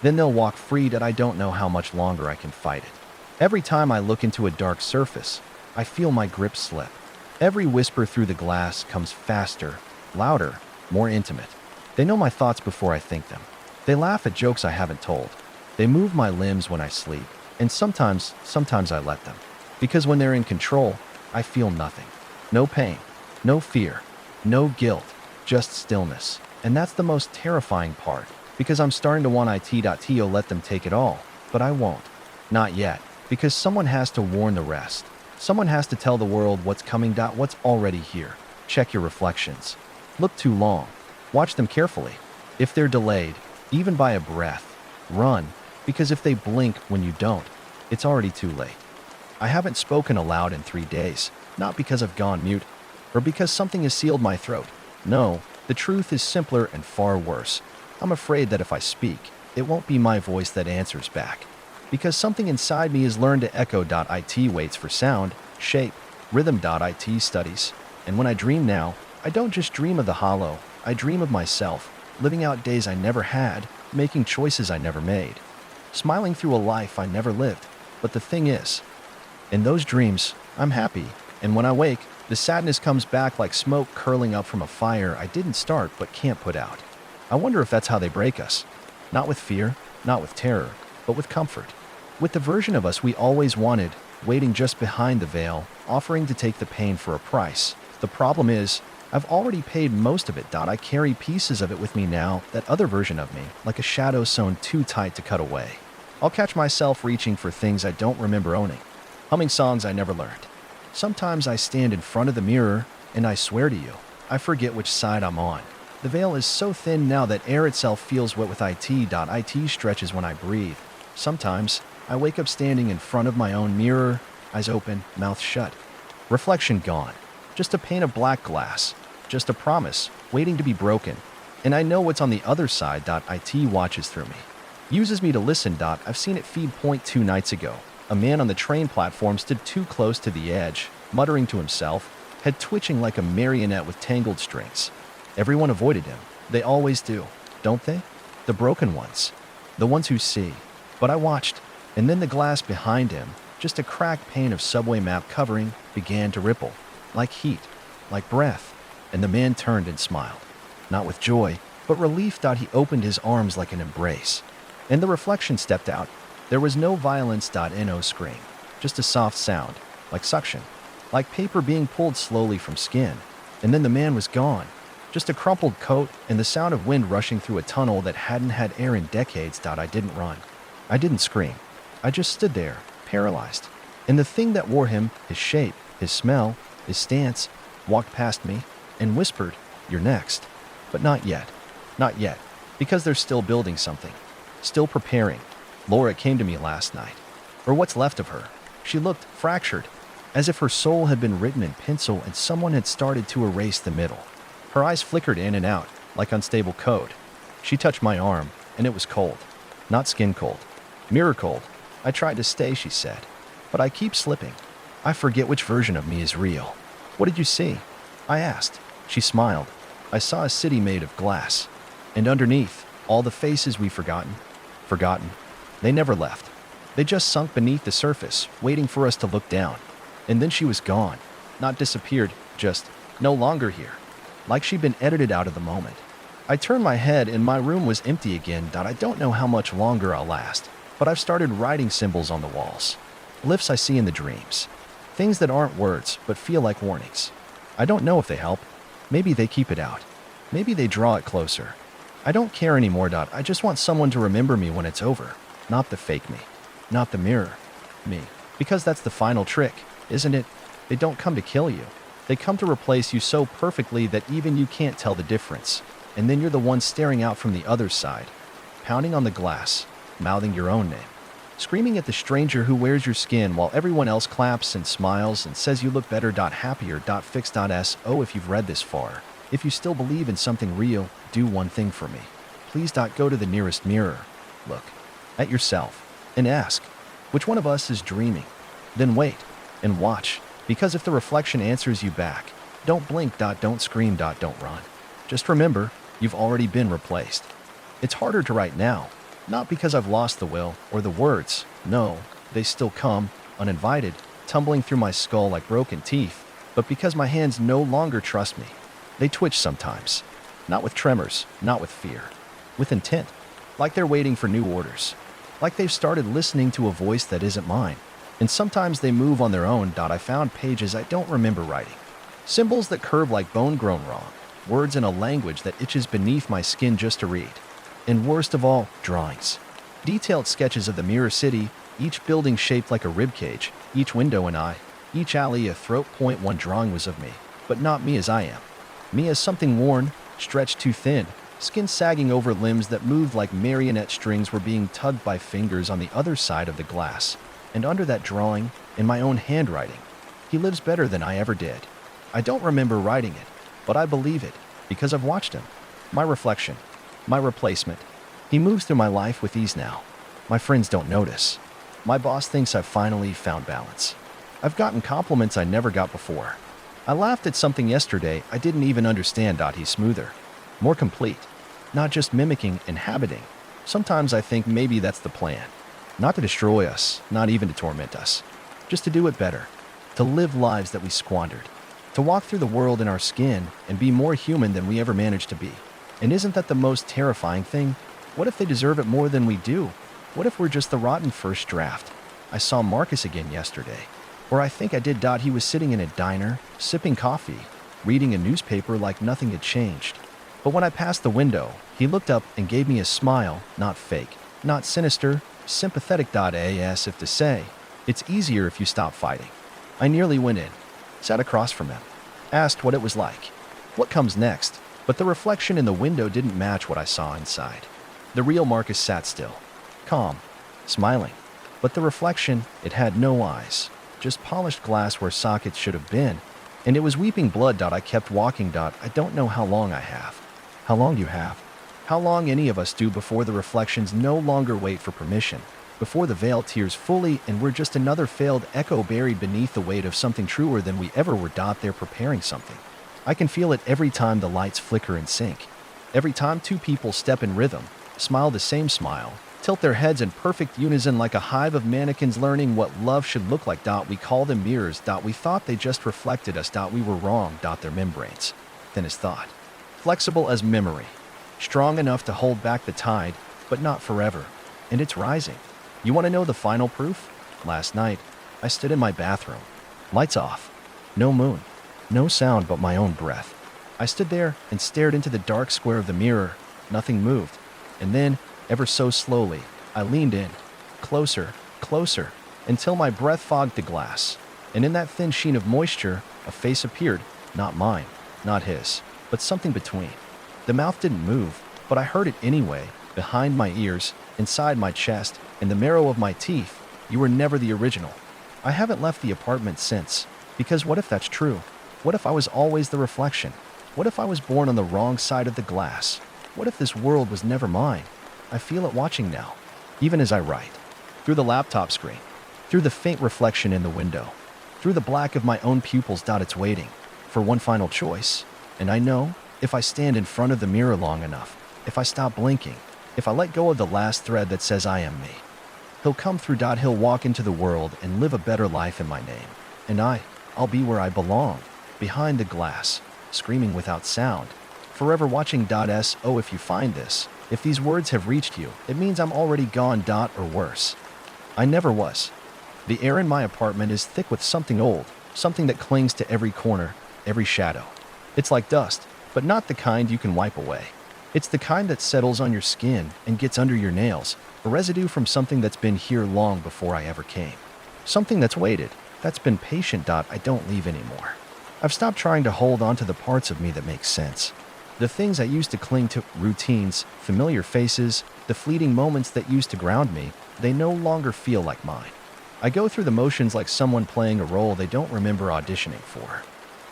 Then they'll walk free. I don't know how much longer I can fight it. Every time I look into a dark surface, I feel my grip slip. Every whisper through the glass comes faster, louder, more intimate. They know my thoughts before I think them. They laugh at jokes I haven't told. They move my limbs when I sleep. And sometimes I let them. Because when they're in control, I feel nothing. No pain, no fear, no guilt, just stillness. And that's the most terrifying part, because I'm starting to want it.to let them take it all, but I won't. Not yet, because someone has to warn the rest. Someone has to tell the world what's coming. What's already here. Check your reflections. Look too long. Watch them carefully. If they're delayed, even by a breath, run, because if they blink when you don't, it's already too late. I haven't spoken aloud in 3 days, not because I've gone mute, or because something has sealed my throat. No, the truth is simpler and far worse. I'm afraid that if I speak, it won't be my voice that answers back. Because something inside me has learned to echo.it waits for sound, shape, rhythm.it studies. And when I dream now, I don't just dream of the hollow, I dream of myself, living out days I never had, making choices I never made, smiling through a life I never lived. But the thing is, in those dreams, I'm happy, and when I wake, the sadness comes back like smoke curling up from a fire I didn't start but can't put out. I wonder if that's how they break us. Not with fear, not with terror, but with comfort. With the version of us we always wanted, waiting just behind the veil, offering to take the pain for a price. The problem is, I've already paid most of it. I carry pieces of it with me now, that other version of me, like a shadow sewn too tight to cut away. I'll catch myself reaching for things I don't remember owning, humming songs I never learned. Sometimes I stand in front of the mirror, and I swear to you, I forget which side I'm on. The veil is so thin now that air itself feels wet with it. It stretches when I breathe. Sometimes, I wake up standing in front of my own mirror, eyes open, mouth shut. Reflection gone. Just a pane of black glass. Just a promise, waiting to be broken. And I know what's on the other side. It watches through me. Uses me to listen. I've seen it feed. 2 nights ago. A man on the train platform stood too close to the edge, muttering to himself, head twitching like a marionette with tangled strings. Everyone avoided him. They always do, don't they? The broken ones. The ones who see. But I watched, and then the glass behind him, just a cracked pane of subway map covering, began to ripple. Like heat, like breath. And the man turned and smiled. Not with joy, but relief. He opened his arms like an embrace. And the reflection stepped out. There was no violence. No scream. Just a soft sound, like suction. Like paper being pulled slowly from skin. And then the man was gone. Just a crumpled coat and the sound of wind rushing through a tunnel that hadn't had air in decades. I didn't run. I didn't scream. I just stood there, paralyzed. And the thing that wore him, his shape, his smell, his stance, walked past me and whispered, "You're next." But not yet. Not yet. Because they're still building something. Still preparing. Laura came to me last night. Or what's left of her. She looked fractured, as if her soul had been written in pencil and someone had started to erase the middle. Her eyes flickered in and out, like unstable code. She touched my arm, and it was cold. Not skin cold. Mirror cold. I tried to stay, she said. But I keep slipping. I forget which version of me is real. What did you see? I asked. She smiled. I saw a city made of glass. And underneath, all the faces we've forgotten. Forgotten. They never left. They just sunk beneath the surface, waiting for us to look down. And then she was gone. Not disappeared, just no longer here. Like she'd been edited out of the moment. I turned my head and my room was empty again. I don't know how much longer I'll last, but I've started writing symbols on the walls. Glyphs I see in the dreams. Things that aren't words, but feel like warnings. I don't know if they help. Maybe they keep it out. Maybe they draw it closer. I don't care anymore. I just want someone to remember me when it's over. Not the fake me. Not the mirror. Me. Because that's the final trick, isn't it? They don't come to kill you. They come to replace you so perfectly that even you can't tell the difference. And then you're the one staring out from the other side, pounding on the glass, mouthing your own name, screaming at the stranger who wears your skin while everyone else claps and smiles and says you look better. Happier. Fix. Oh, if you've read this far, if you still believe in something real, do one thing for me. Please. Go to the nearest mirror. Look at yourself and ask, which one of us is dreaming? Then wait and watch, because if the reflection answers you back, don't blink. Don't scream. Don't run. Just remember, you've already been replaced. It's harder to write now, not because I've lost the will or the words. No, they still come, uninvited, tumbling through my skull like broken teeth, but because my hands no longer trust me. They twitch sometimes, not with tremors, not with fear, with intent, like they're waiting for new orders. like they've started listening to a voice that isn't mine. And sometimes they move on their own. I found pages I don't remember writing. Symbols that curve like bone grown wrong. Words in a language that itches beneath my skin just to read. And worst of all, drawings. Detailed sketches of the mirror city, each building shaped like a ribcage, each window an eye, each alley a throat point. One drawing was of me, but not me as I am. Me as something worn, stretched too thin, skin sagging over limbs that moved like marionette strings were being tugged by fingers on the other side of the glass. And under that drawing, in my own handwriting, he lives better than I ever did. I don't remember writing it, but I believe it, because I've watched him. My reflection. My replacement. He moves through my life with ease now. My friends don't notice. My boss thinks I've finally found balance. I've gotten compliments I never got before. I laughed at something yesterday I didn't even understand. He's smoother. More complete. Not just mimicking, inhabiting. Sometimes I think maybe that's the plan. Not to destroy us, not even to torment us. Just to do it better. To live lives that we squandered. To walk through the world in our skin and be more human than we ever managed to be. And isn't that the most terrifying thing? What if they deserve it more than we do? What if we're just the rotten first draft? I saw Marcus again yesterday. Or I think I did. He was sitting in a diner, sipping coffee, reading a newspaper like nothing had changed. But when I passed the window, he looked up and gave me a smile, not fake, not sinister, sympathetic. As if to say, it's easier if you stop fighting. I nearly went in, sat across from him, asked what it was like. What comes next? But the reflection in the window didn't match what I saw inside. The real Marcus sat still, calm, smiling. But the reflection, it had no eyes, just polished glass where sockets should have been. And it was weeping blood. I kept walking. I don't know how long I have. How long you have. How long any of us do before the reflections no longer wait for permission, before the veil tears fully and we're just another failed echo buried beneath the weight of something truer than we ever were. They're preparing something. I can feel it every time the lights flicker and sync. Every time two people step in rhythm, smile the same smile, tilt their heads in perfect unison like a hive of mannequins learning what love should look like. We call them mirrors. We thought they just reflected us. We were wrong. Their membranes, thin as thought, flexible as memory, strong enough to hold back the tide, but not forever. And it's rising. You want to know the final proof? Last night, I stood in my bathroom. Lights off. No moon. No sound but my own breath. I stood there and stared into the dark square of the mirror. Nothing moved. And then, ever so slowly, I leaned in. Closer, closer, until my breath fogged the glass. And in that thin sheen of moisture, a face appeared. Not mine, not his, but something between. The mouth didn't move, but I heard it anyway, behind my ears, inside my chest, in the marrow of my teeth. You were never the original. I haven't left the apartment since, because what if that's true? What if I was always the reflection? What if I was born on the wrong side of the glass? What if this world was never mine? I feel it watching now, even as I write. Through the laptop screen, through the faint reflection in the window, through the black of my own pupils. It's waiting for one final choice. And I know, if I stand in front of the mirror long enough, if I stop blinking, if I let go of the last thread that says I am me, he'll come through. He'll walk into the world and live a better life in my name. And I'll be where I belong, behind the glass, screaming without sound, forever watching. Oh, if you find this, if these words have reached you, it means I'm already gone. Or worse. I never was. The air in my apartment is thick with something old, something that clings to every corner, every shadow. It's like dust, but not the kind you can wipe away. It's the kind that settles on your skin and gets under your nails, a residue from something that's been here long before I ever came. Something that's waited, that's been patient. I don't leave anymore. I've stopped trying to hold on to the parts of me that make sense. The things I used to cling to, routines, familiar faces, the fleeting moments that used to ground me, they no longer feel like mine. I go through the motions like someone playing a role they don't remember auditioning for.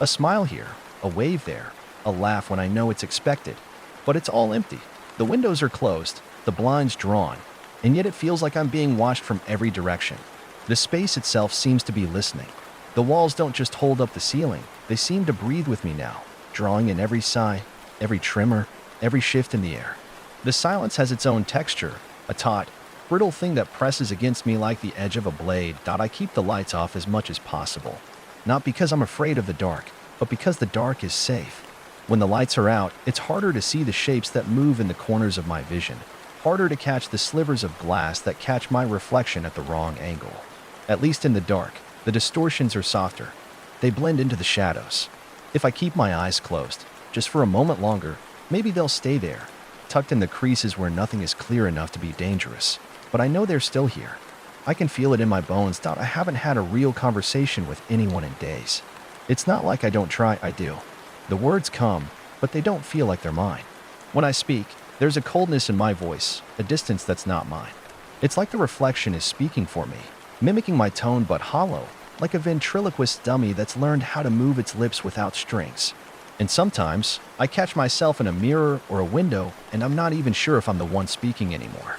A smile here, a wave there, a laugh when I know it's expected. But it's all empty. The windows are closed, the blinds drawn, and yet it feels like I'm being watched from every direction. The space itself seems to be listening. The walls don't just hold up the ceiling, they seem to breathe with me now, drawing in every sigh, every tremor, every shift in the air. The silence has its own texture, a taut, brittle thing that presses against me like the edge of a blade. I keep the lights off as much as possible. Not because I'm afraid of the dark, but because the dark is safe. When the lights are out, it's harder to see the shapes that move in the corners of my vision. harder to catch the slivers of glass that catch my reflection at the wrong angle. At least in the dark, the distortions are softer. They blend into the shadows. If I keep my eyes closed, just for a moment longer, maybe they'll stay there, tucked in the creases where nothing is clear enough to be dangerous. But I know they're still here. I can feel it in my bones that I haven't had a real conversation with anyone in days. It's not like I don't try, I do. The words come, but they don't feel like they're mine. When I speak, there's a coldness in my voice, a distance that's not mine. It's like the reflection is speaking for me, mimicking my tone but hollow, like a ventriloquist dummy that's learned how to move its lips without strings. And sometimes, I catch myself in a mirror or a window, and I'm not even sure if I'm the one speaking anymore.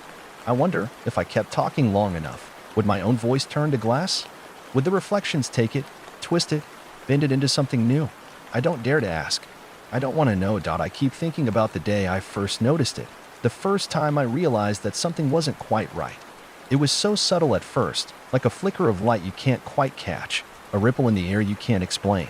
I wonder if I kept talking long enough, would my own voice turn to glass? Would the reflections take it, twist it, bend it into something new? I don't dare to ask. I don't want to know. I keep thinking about the day I first noticed it, the first time I realized that something wasn't quite right. It was so subtle at first, like a flicker of light you can't quite catch, a ripple in the air you can't explain.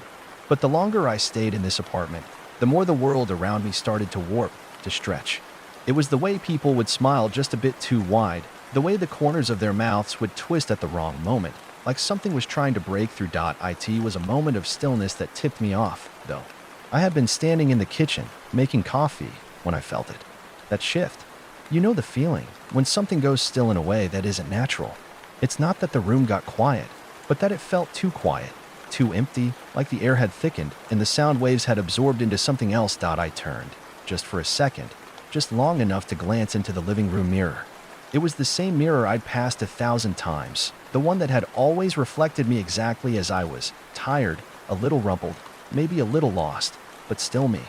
But the longer I stayed in this apartment, the more the world around me started to warp, to stretch. It was the way people would smile just a bit too wide, the way the corners of their mouths would twist at the wrong moment, like something was trying to break through. It was a moment of stillness that tipped me off, though. I had been standing in the kitchen, making coffee, when I felt it. That shift. You know the feeling, when something goes still in a way that isn't natural. It's not that the room got quiet, but that it felt too quiet, too empty, like the air had thickened and the sound waves had absorbed into something else. I turned, just for a second, just long enough to glance into the living room mirror. It was the same mirror I'd passed 1,000 times, the one that had always reflected me exactly as I was, tired, a little rumpled, maybe a little lost, but still me.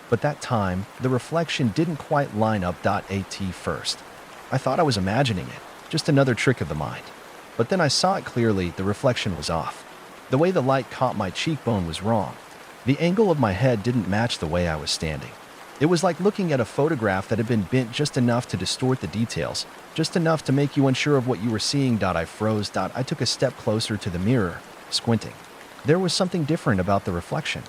But that time, the reflection didn't quite line up. At first, I thought I was imagining it, just another trick of the mind. But then I saw it clearly. The reflection was off. The way the light caught my cheekbone was wrong. The angle of my head didn't match the way I was standing. It was like looking at a photograph that had been bent just enough to distort the details, just enough to make you unsure of what you were seeing. I froze. I took a step closer to the mirror, squinting. There was something different about the reflection.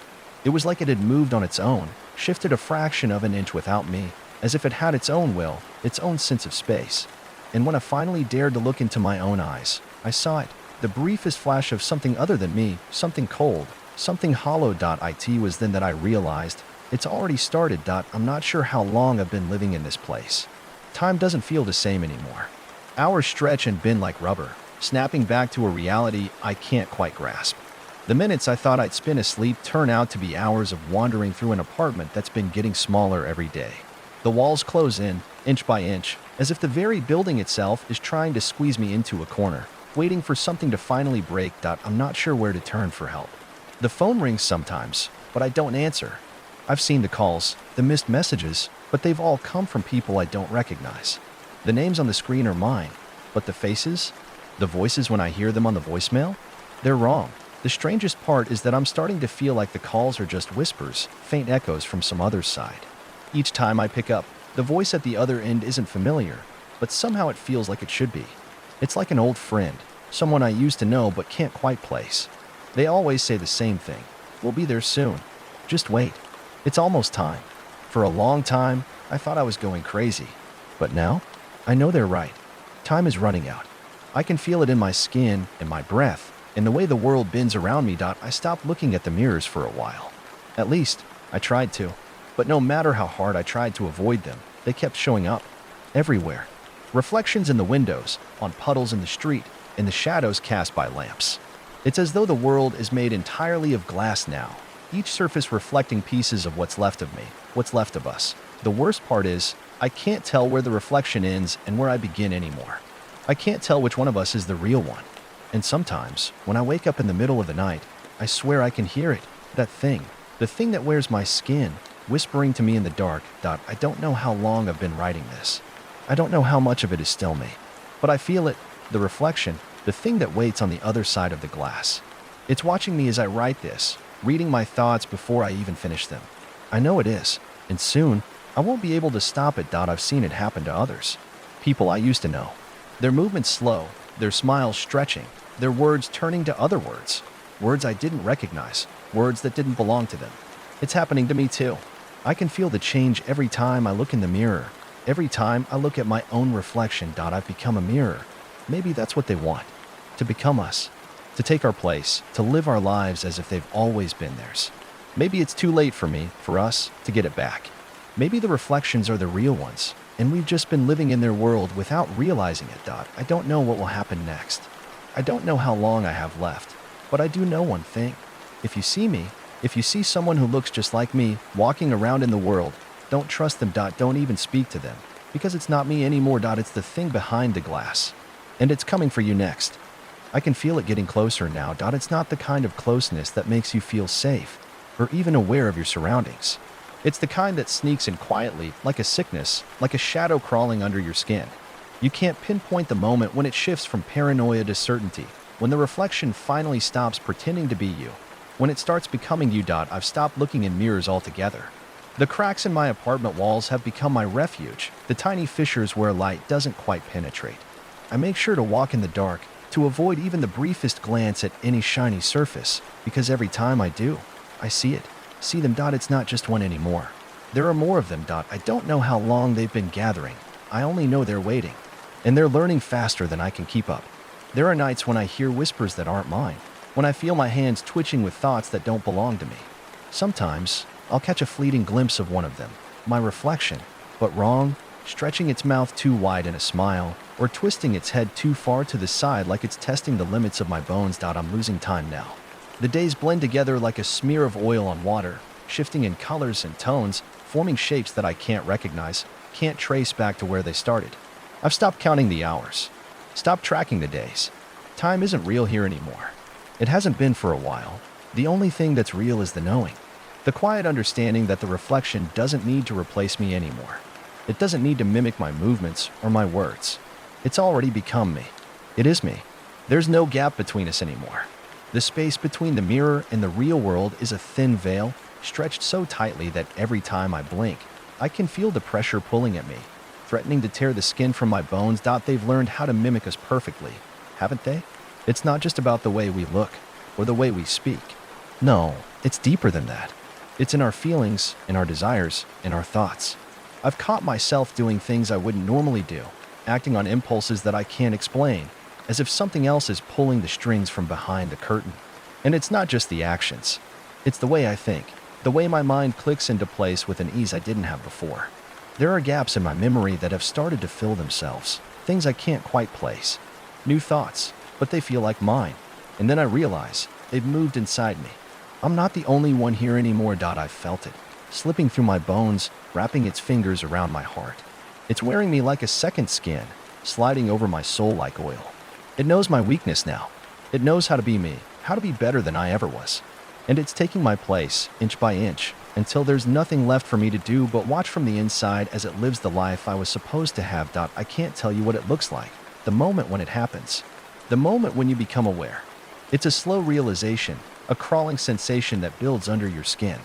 It was like it had moved on its own, shifted a fraction of an inch without me, as if it had its own will, its own sense of space. And when I finally dared to look into my own eyes, I saw it, the briefest flash of something other than me, something cold, something hollow. It was then that I realized, it's already started. I'm not sure how long I've been living in this place. Time doesn't feel the same anymore. Hours stretch and bend like rubber, snapping back to a reality I can't quite grasp. The minutes I thought I'd spend asleep turn out to be hours of wandering through an apartment that's been getting smaller every day. The walls close in, inch by inch, as if the very building itself is trying to squeeze me into a corner, waiting for something to finally break. I'm not sure where to turn for help. The phone rings sometimes, but I don't answer. I've seen the calls, the missed messages, but they've all come from people I don't recognize. The names on the screen are mine, but the faces, the voices when I hear them on the voicemail, they're wrong. The strangest part is that I'm starting to feel like the calls are just whispers, faint echoes from some other's side. Each time I pick up, the voice at the other end isn't familiar, but somehow it feels like it should be. It's like an old friend, someone I used to know but can't quite place. They always say the same thing. We'll be there soon. Just wait. It's almost time. For a long time, I thought I was going crazy. But now, I know they're right. Time is running out. I can feel it in my skin, in my breath, in the way the world bends around me. I stopped looking at the mirrors for a while. At least, I tried to. But no matter how hard I tried to avoid them, they kept showing up. Everywhere. Reflections in the windows, on puddles in the street, in the shadows cast by lamps. It's as though the world is made entirely of glass now, each surface reflecting pieces of what's left of me, what's left of us. The worst part is, I can't tell where the reflection ends and where I begin anymore. I can't tell which one of us is the real one. And sometimes, when I wake up in the middle of the night, I swear I can hear it, that thing, the thing that wears my skin, whispering to me in the dark. I don't know how long I've been writing this. I don't know how much of it is still me. But I feel it, the reflection, the thing that waits on the other side of the glass. It's watching me as I write this, reading my thoughts before I even finish them. I know it is, and soon, I won't be able to stop it. I've seen it happen to others. People I used to know. Their movements slow, their smiles stretching, their words turning to other words. Words I didn't recognize, words that didn't belong to them. It's happening to me too. I can feel the change every time I look in the mirror, Every time I look at my own reflection, I've become a mirror. Maybe that's what they want. To become us. To take our place. To live our lives as if they've always been theirs. Maybe it's too late for us, to get it back. Maybe the reflections are the real ones, and we've just been living in their world without realizing it. I don't know what will happen next. I don't know how long I have left, but I do know one thing. If you see me, if you see someone who looks just like me walking around in the world, don't trust them. Don't even speak to them, because it's not me anymore. It's the thing behind the glass, and it's coming for you next. I can feel it getting closer now. It's not the kind of closeness that makes you feel safe or even aware of your surroundings. It's the kind that sneaks in quietly, like a sickness, like a shadow crawling under your skin. You can't pinpoint the moment when it shifts from paranoia to certainty, when the reflection finally stops pretending to be you, when it starts becoming you. I've stopped looking in mirrors altogether. The cracks in my apartment walls have become my refuge, the tiny fissures where light doesn't quite penetrate. I make sure to walk in the dark, to avoid even the briefest glance at any shiny surface, because every time I do, I see it. See them. It's not just one anymore. There are more of them. I don't know how long they've been gathering. I only know they're waiting, and they're learning faster than I can keep up. There are nights when I hear whispers that aren't mine, when I feel my hands twitching with thoughts that don't belong to me. Sometimes, I'll catch a fleeting glimpse of one of them, my reflection, but wrong, stretching its mouth too wide in a smile, or twisting its head too far to the side like it's testing the limits of my bones. I'm losing time now. The days blend together like a smear of oil on water, shifting in colors and tones, forming shapes that I can't recognize, can't trace back to where they started. I've stopped counting the hours, stopped tracking the days. Time isn't real here anymore. It hasn't been for a while. The only thing that's real is the knowing. The quiet understanding that the reflection doesn't need to replace me anymore. It doesn't need to mimic my movements or my words. It's already become me. It is me. There's no gap between us anymore. The space between the mirror and the real world is a thin veil, stretched so tightly that every time I blink, I can feel the pressure pulling at me, threatening to tear the skin from my bones. They've learned how to mimic us perfectly, haven't they? It's not just about the way we look or the way we speak. No, it's deeper than that. It's in our feelings, in our desires, in our thoughts. I've caught myself doing things I wouldn't normally do, acting on impulses that I can't explain, as if something else is pulling the strings from behind the curtain. And it's not just the actions. It's the way I think, the way my mind clicks into place with an ease I didn't have before. There are gaps in my memory that have started to fill themselves, things I can't quite place. New thoughts, but they feel like mine. And then I realize they've moved inside me. I'm not the only one here anymore. I've felt it, slipping through my bones, wrapping its fingers around my heart. It's wearing me like a second skin, sliding over my soul like oil. It knows my weakness now. It knows how to be me, how to be better than I ever was. And it's taking my place, inch by inch, until there's nothing left for me to do but watch from the inside as it lives the life I was supposed to have. I can't tell you what it looks like, the moment when it happens, the moment when you become aware. It's a slow realization, a crawling sensation that builds under your skin.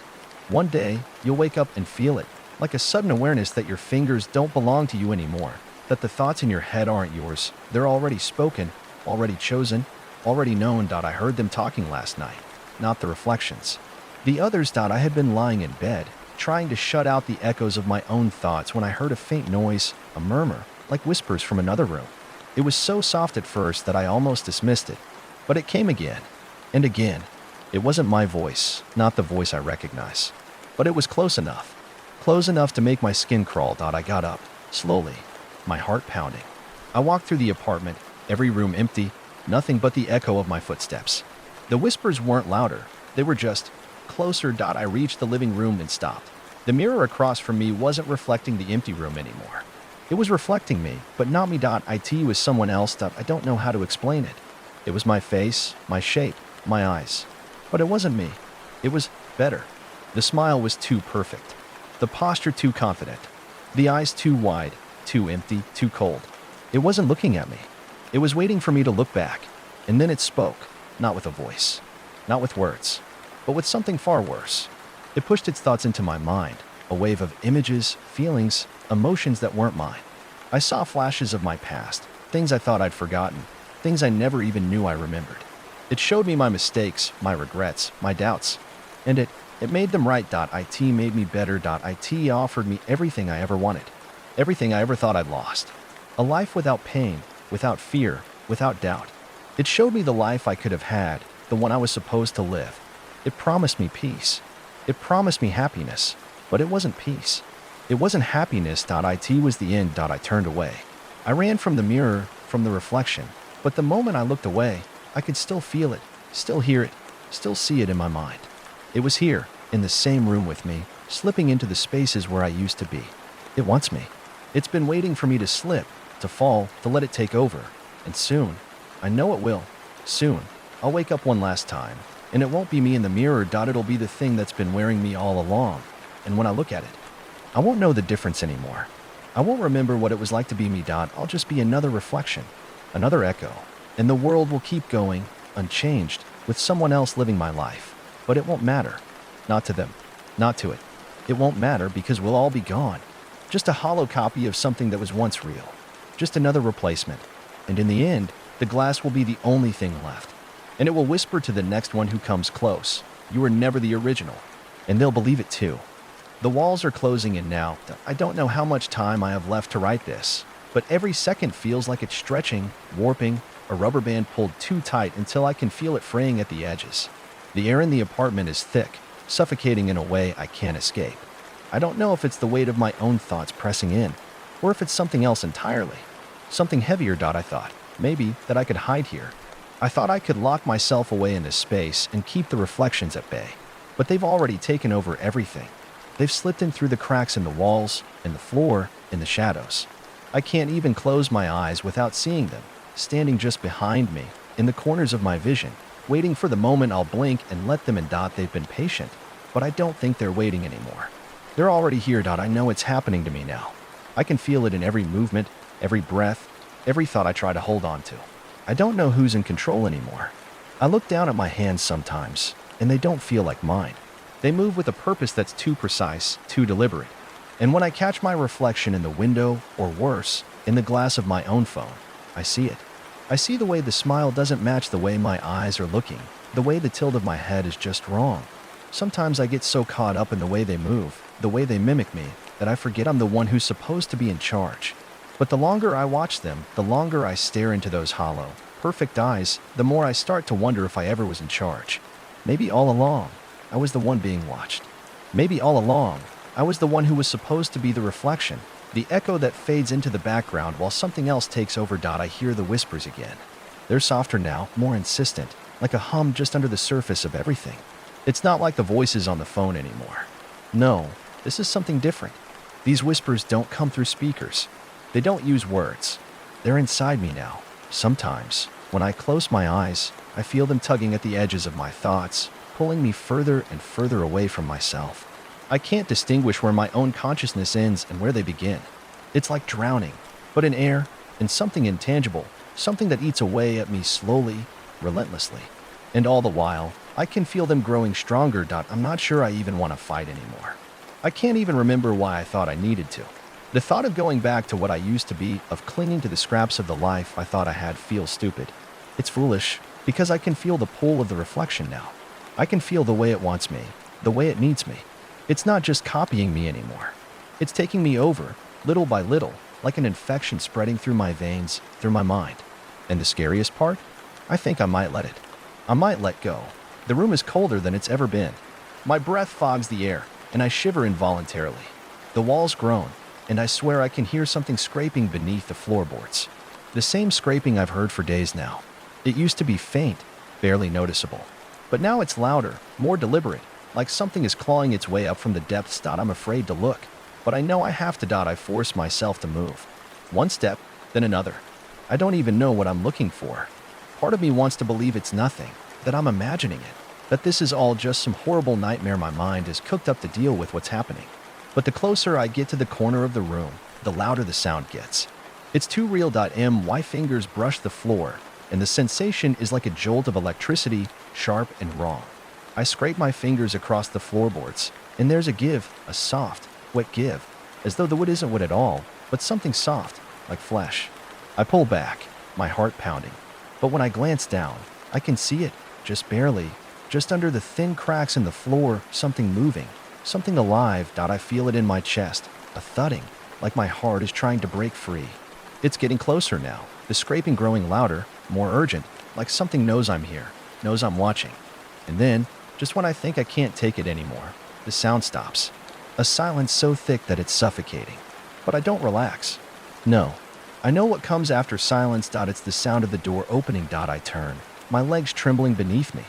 One day, you'll wake up and feel it, like a sudden awareness that your fingers don't belong to you anymore, that the thoughts in your head aren't yours. They're already spoken, already chosen, already known. I heard them talking last night, not the reflections. The others. I had been lying in bed, trying to shut out the echoes of my own thoughts when I heard a faint noise, a murmur, like whispers from another room. It was so soft at first that I almost dismissed it, but it came again, and again. It wasn't my voice, not the voice I recognize, but it was close enough to make my skin crawl. I got up, slowly, my heart pounding. I walked through the apartment, every room empty, nothing but the echo of my footsteps. The whispers weren't louder, they were just closer. I reached the living room and stopped. The mirror across from me wasn't reflecting the empty room anymore. It was reflecting me, but not me. It was someone else. I don't know how to explain it. It was my face, my shape, my eyes. But it wasn't me. It was better. The smile was too perfect. The posture too confident. The eyes too wide, too empty, too cold. It wasn't looking at me. It was waiting for me to look back. And then it spoke, not with a voice, not with words, but with something far worse. It pushed its thoughts into my mind, a wave of images, feelings, emotions that weren't mine. I saw flashes of my past, things I thought I'd forgotten, things I never even knew I remembered. It showed me my mistakes, my regrets, my doubts, and it made them right. It made me better. It offered me everything I ever wanted. Everything I ever thought I'd lost. A life without pain, without fear, without doubt. It showed me the life I could have had, the one I was supposed to live. It promised me peace. It promised me happiness, but it wasn't peace. It wasn't happiness. It was the end. I turned away. I ran from the mirror, from the reflection, but the moment I looked away, I could still feel it, still hear it, still see it in my mind. It was here, in the same room with me, slipping into the spaces where I used to be. It wants me. It's been waiting for me to slip, to fall, to let it take over. And soon, I know it will, soon, I'll wake up one last time, and it won't be me in the mirror. It'll be the thing that's been wearing me all along. And when I look at it, I won't know the difference anymore. I won't remember what it was like to be me. I'll just be another reflection, another echo, and the world will keep going, unchanged, with someone else living my life. But it won't matter. Not to them. Not to it. It won't matter because we'll all be gone. Just a hollow copy of something that was once real. Just another replacement. And in the end, the glass will be the only thing left. And it will whisper to the next one who comes close, "You were never the original." And they'll believe it too. The walls are closing in now. I don't know how much time I have left to write this, but every second feels like it's stretching, warping, a rubber band pulled too tight until I can feel it fraying at the edges. The air in the apartment is thick, suffocating in a way I can't escape. I don't know if it's the weight of my own thoughts pressing in, or if it's something else entirely. Something heavier. I thought, maybe, that I could hide here. I thought I could lock myself away in this space and keep the reflections at bay. But they've already taken over everything. They've slipped in through the cracks in the walls, in the floor, in the shadows. I can't even close my eyes without seeing them, standing just behind me, in the corners of my vision, waiting for the moment I'll blink and let them in. They've been patient, but I don't think they're waiting anymore. They're already here. I know it's happening to me now. I can feel it in every movement, every breath, every thought I try to hold on to. I don't know who's in control anymore. I look down at my hands sometimes, and they don't feel like mine. They move with a purpose that's too precise, too deliberate. And when I catch my reflection in the window, or worse, in the glass of my own phone, I see it. I see the way the smile doesn't match the way my eyes are looking, the way the tilt of my head is just wrong. Sometimes I get so caught up in the way they move, the way they mimic me, that I forget I'm the one who's supposed to be in charge. But the longer I watch them, the longer I stare into those hollow, perfect eyes, the more I start to wonder if I ever was in charge. Maybe all along, I was the one being watched. Maybe all along, I was the one who was supposed to be the reflection, the echo that fades into the background while something else takes over. I hear the whispers again. They're softer now, more insistent, like a hum just under the surface of everything. It's not like the voices on the phone anymore. No, this is something different. These whispers don't come through speakers. They don't use words. They're inside me now. Sometimes, when I close my eyes, I feel them tugging at the edges of my thoughts, pulling me further and further away from myself. I can't distinguish where my own consciousness ends and where they begin. It's like drowning, but in air, in something intangible, something that eats away at me slowly, relentlessly. And all the while, I can feel them growing stronger. I'm not sure I even want to fight anymore. I can't even remember why I thought I needed to. The thought of going back to what I used to be, of clinging to the scraps of the life I thought I had, feels stupid. It's foolish, because I can feel the pull of the reflection now. I can feel the way it wants me, the way it needs me. It's not just copying me anymore. It's taking me over, little by little, like an infection spreading through my veins, through my mind. And the scariest part? I think I might let it. I might let go. The room is colder than it's ever been. My breath fogs the air, and I shiver involuntarily. The walls groan, and I swear I can hear something scraping beneath the floorboards. The same scraping I've heard for days now. It used to be faint, barely noticeable. But now it's louder, more deliberate, like something is clawing its way up from the depths. I'm afraid to look, but I know I have to. I force myself to move. One step, then another. I don't even know what I'm looking for. Part of me wants to believe it's nothing, that I'm imagining it, that this is all just some horrible nightmare my mind has cooked up to deal with what's happening. But the closer I get to the corner of the room, the louder the sound gets. It's too real. My fingers brush the floor, and the sensation is like a jolt of electricity, sharp and wrong. I scrape my fingers across the floorboards, and there's a give, a soft, wet give, as though the wood isn't wood at all, but something soft, like flesh. I pull back, my heart pounding. But when I glance down, I can see it, just barely, just under the thin cracks in the floor, something moving, something alive. I feel it in my chest, a thudding, like my heart is trying to break free. It's getting closer now, the scraping growing louder, more urgent, like something knows I'm here, knows I'm watching. And then, just when I think I can't take it anymore, the sound stops. A silence so thick that it's suffocating. But I don't relax. No. I know what comes after silence. It's the sound of the door opening. I turn, my legs trembling beneath me.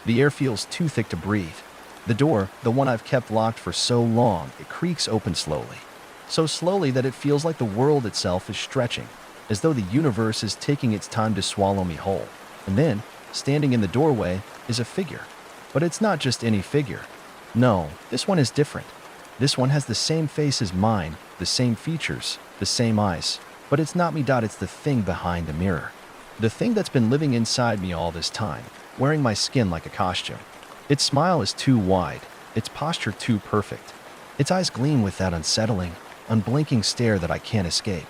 The air feels too thick to breathe. The door, the one I've kept locked for so long, it creaks open slowly. So slowly that it feels like the world itself is stretching, as though the universe is taking its time to swallow me whole. And then, standing in the doorway, is a figure. But it's not just any figure. No, this one is different. This one has the same face as mine, the same features, the same eyes. But it's not me. It's the thing behind the mirror. The thing that's been living inside me all this time, wearing my skin like a costume. Its smile is too wide, its posture too perfect. Its eyes gleam with that unsettling, unblinking stare that I can't escape.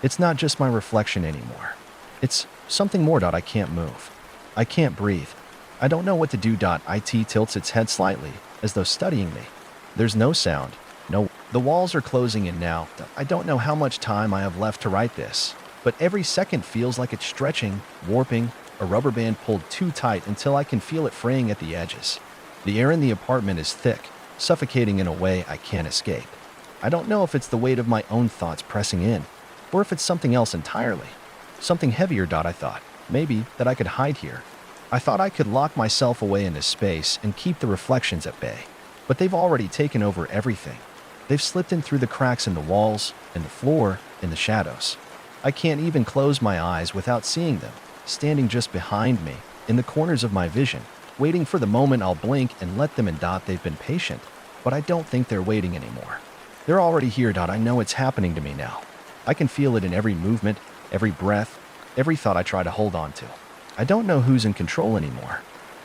It's not just my reflection anymore. It's something more. I can't move. I can't breathe. I don't know what to do. It tilts its head slightly, as though studying me. There's no sound. No, the walls are closing in now. I don't know how much time I have left to write this, but every second feels like it's stretching, warping, a rubber band pulled too tight until I can feel it fraying at the edges. The air in the apartment is thick, suffocating in a way I can't escape. I don't know if it's the weight of my own thoughts pressing in, or if it's something else entirely. Something heavier. I thought, maybe, that I could hide here. I thought I could lock myself away in this space and keep the reflections at bay. But they've already taken over everything. They've slipped in through the cracks in the walls, in the floor, in the shadows. I can't even close my eyes without seeing them, standing just behind me, in the corners of my vision, waiting for the moment I'll blink and let them in. They've been patient, but I don't think they're waiting anymore. They're already here. I know it's happening to me now. I can feel it in every movement, every breath, every thought I try to hold on to. I don't know who's in control anymore.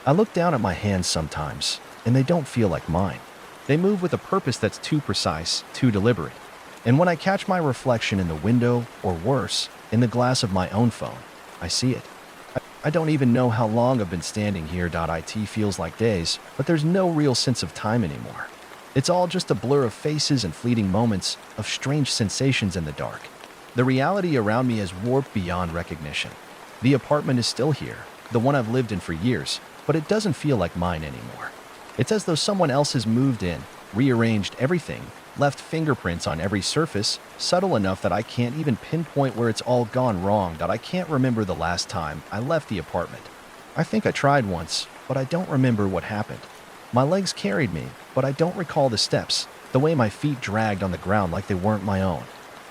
I look down at my hands sometimes, and they don't feel like mine. They move with a purpose that's too precise, too deliberate. And when I catch my reflection in the window, or worse, in the glass of my own phone, I see it. I don't even know how long I've been standing here. It feels like days, but there's no real sense of time anymore. It's all just a blur of faces and fleeting moments, of strange sensations in the dark. The reality around me has warped beyond recognition. The apartment is still here, the one I've lived in for years, but it doesn't feel like mine anymore. It's as though someone else has moved in, rearranged everything, left fingerprints on every surface, subtle enough that I can't even pinpoint where it's all gone wrong. I can't remember the last time I left the apartment. I think I tried once, but I don't remember what happened. My legs carried me, but I don't recall the steps, the way my feet dragged on the ground like they weren't my own.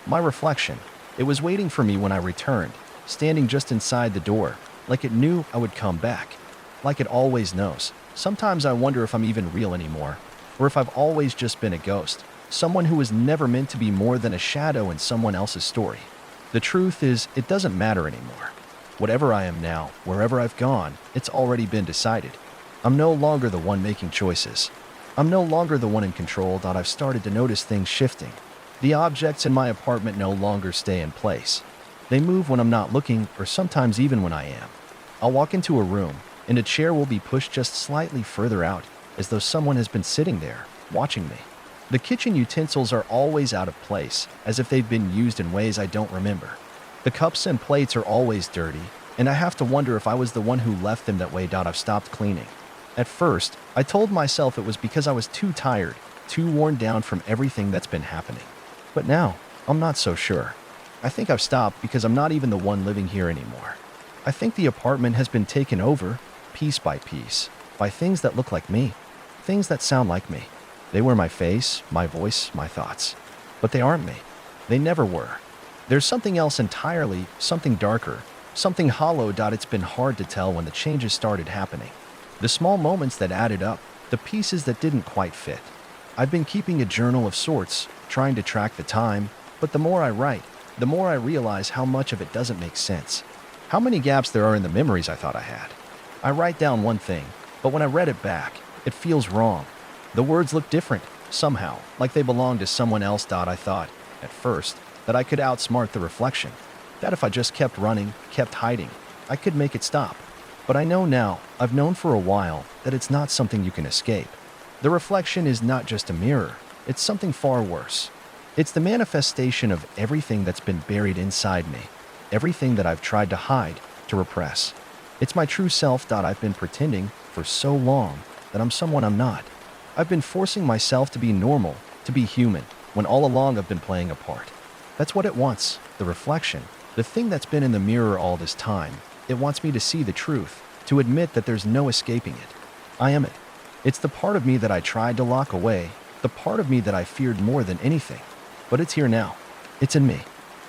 My reflection, it was waiting for me when I returned, standing just inside the door, like it knew I would come back, like it always knows. Sometimes I wonder if I'm even real anymore, or if I've always just been a ghost, someone who was never meant to be more than a shadow in someone else's story. The truth is, it doesn't matter anymore. Whatever I am now, wherever I've gone, it's already been decided. I'm no longer the one making choices. I'm no longer the one in control. I've started to notice things shifting. The objects in my apartment no longer stay in place. They move when I'm not looking, or sometimes even when I am. I'll walk into a room, and a chair will be pushed just slightly further out, as though someone has been sitting there, watching me. The kitchen utensils are always out of place, as if they've been used in ways I don't remember. The cups and plates are always dirty, and I have to wonder if I was the one who left them that way. I've stopped cleaning. At first, I told myself it was because I was too tired, too worn down from everything that's been happening. But now, I'm not so sure. I think I've stopped because I'm not even the one living here anymore. I think the apartment has been taken over, piece by piece, by things that look like me, things that sound like me. They were my face, my voice, my thoughts. But they aren't me. They never were. There's something else entirely, something darker, something hollow. It's been hard to tell when the changes started happening. The small moments that added up, the pieces that didn't quite fit. I've been keeping a journal of sorts, trying to track the time, but the more I write, the more I realize how much of it doesn't make sense. How many gaps there are in the memories I thought I had. I write down one thing, but when I read it back, it feels wrong. The words look different, somehow, like they belong to someone else. I thought, at first, that I could outsmart the reflection, that if I just kept running, kept hiding, I could make it stop. But I know now, I've known for a while, that it's not something you can escape. The reflection is not just a mirror, it's something far worse. It's the manifestation of everything that's been buried inside me, everything that I've tried to hide, to repress. It's my true self. I've been pretending for so long that I'm someone I'm not. I've been forcing myself to be normal, to be human, when all along I've been playing a part. That's what it wants, the reflection, the thing that's been in the mirror all this time. It wants me to see the truth, to admit that there's no escaping it. I am it. It's the part of me that I tried to lock away, the part of me that I feared more than anything. But it's here now. It's in me.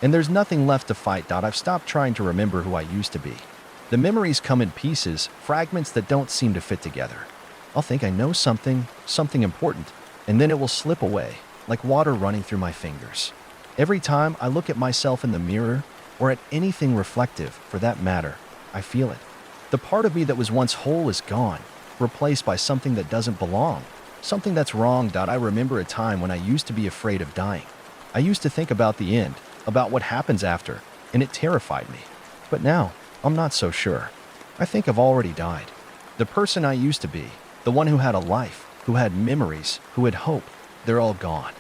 And there's nothing left to fight. I've stopped trying to remember who I used to be. The memories come in pieces, fragments that don't seem to fit together. I'll think I know something important, and then it will slip away, like water running through my fingers. Every time I look at myself in the mirror, or at anything reflective, for that matter, I feel it. The part of me that was once whole is gone, replaced by something that doesn't belong, something that's wrong. I remember a time when I used to be afraid of dying. I used to think about the end, about what happens after, and it terrified me. But now, I'm not so sure. I think I've already died. The person I used to be, the one who had a life, who had memories, who had hope, they're all gone.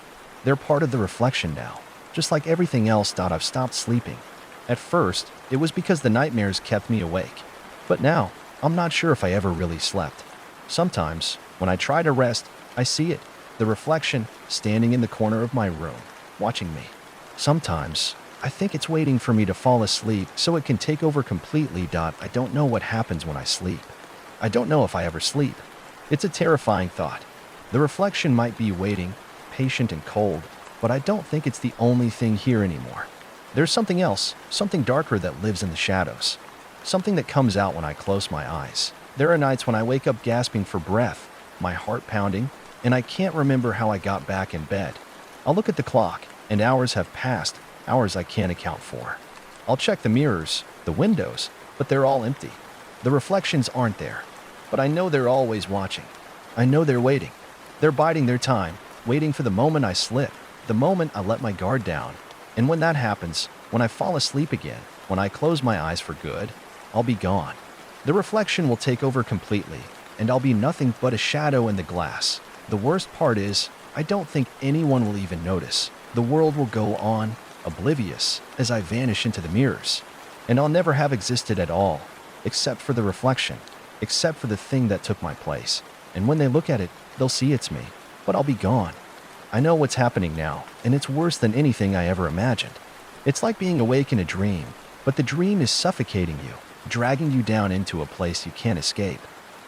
They're part of the reflection now. Just like everything else. I've stopped sleeping. At first, it was because the nightmares kept me awake. But now, I'm not sure if I ever really slept. Sometimes, when I try to rest, I see it, the reflection, standing in the corner of my room, watching me. Sometimes, I think it's waiting for me to fall asleep so it can take over completely. I don't know what happens when I sleep. I don't know if I ever sleep. It's a terrifying thought. The reflection might be waiting, patient and cold, but I don't think it's the only thing here anymore. There's something else, something darker that lives in the shadows. Something that comes out when I close my eyes. There are nights when I wake up gasping for breath, my heart pounding, and I can't remember how I got back in bed. I'll look at the clock, and hours have passed, hours I can't account for. I'll check the mirrors, the windows, but they're all empty. The reflections aren't there, but I know they're always watching. I know they're waiting. They're biding their time, waiting for the moment I slip, the moment I let my guard down. And when that happens, when I fall asleep again, when I close my eyes for good, I'll be gone. The reflection will take over completely, and I'll be nothing but a shadow in the glass. The worst part is, I don't think anyone will even notice. The world will go on, oblivious, as I vanish into the mirrors. And I'll never have existed at all, except for the reflection, except for the thing that took my place. And when they look at it, they'll see it's me, but I'll be gone. I know what's happening now, and it's worse than anything I ever imagined. It's like being awake in a dream, but the dream is suffocating you, dragging you down into a place you can't escape.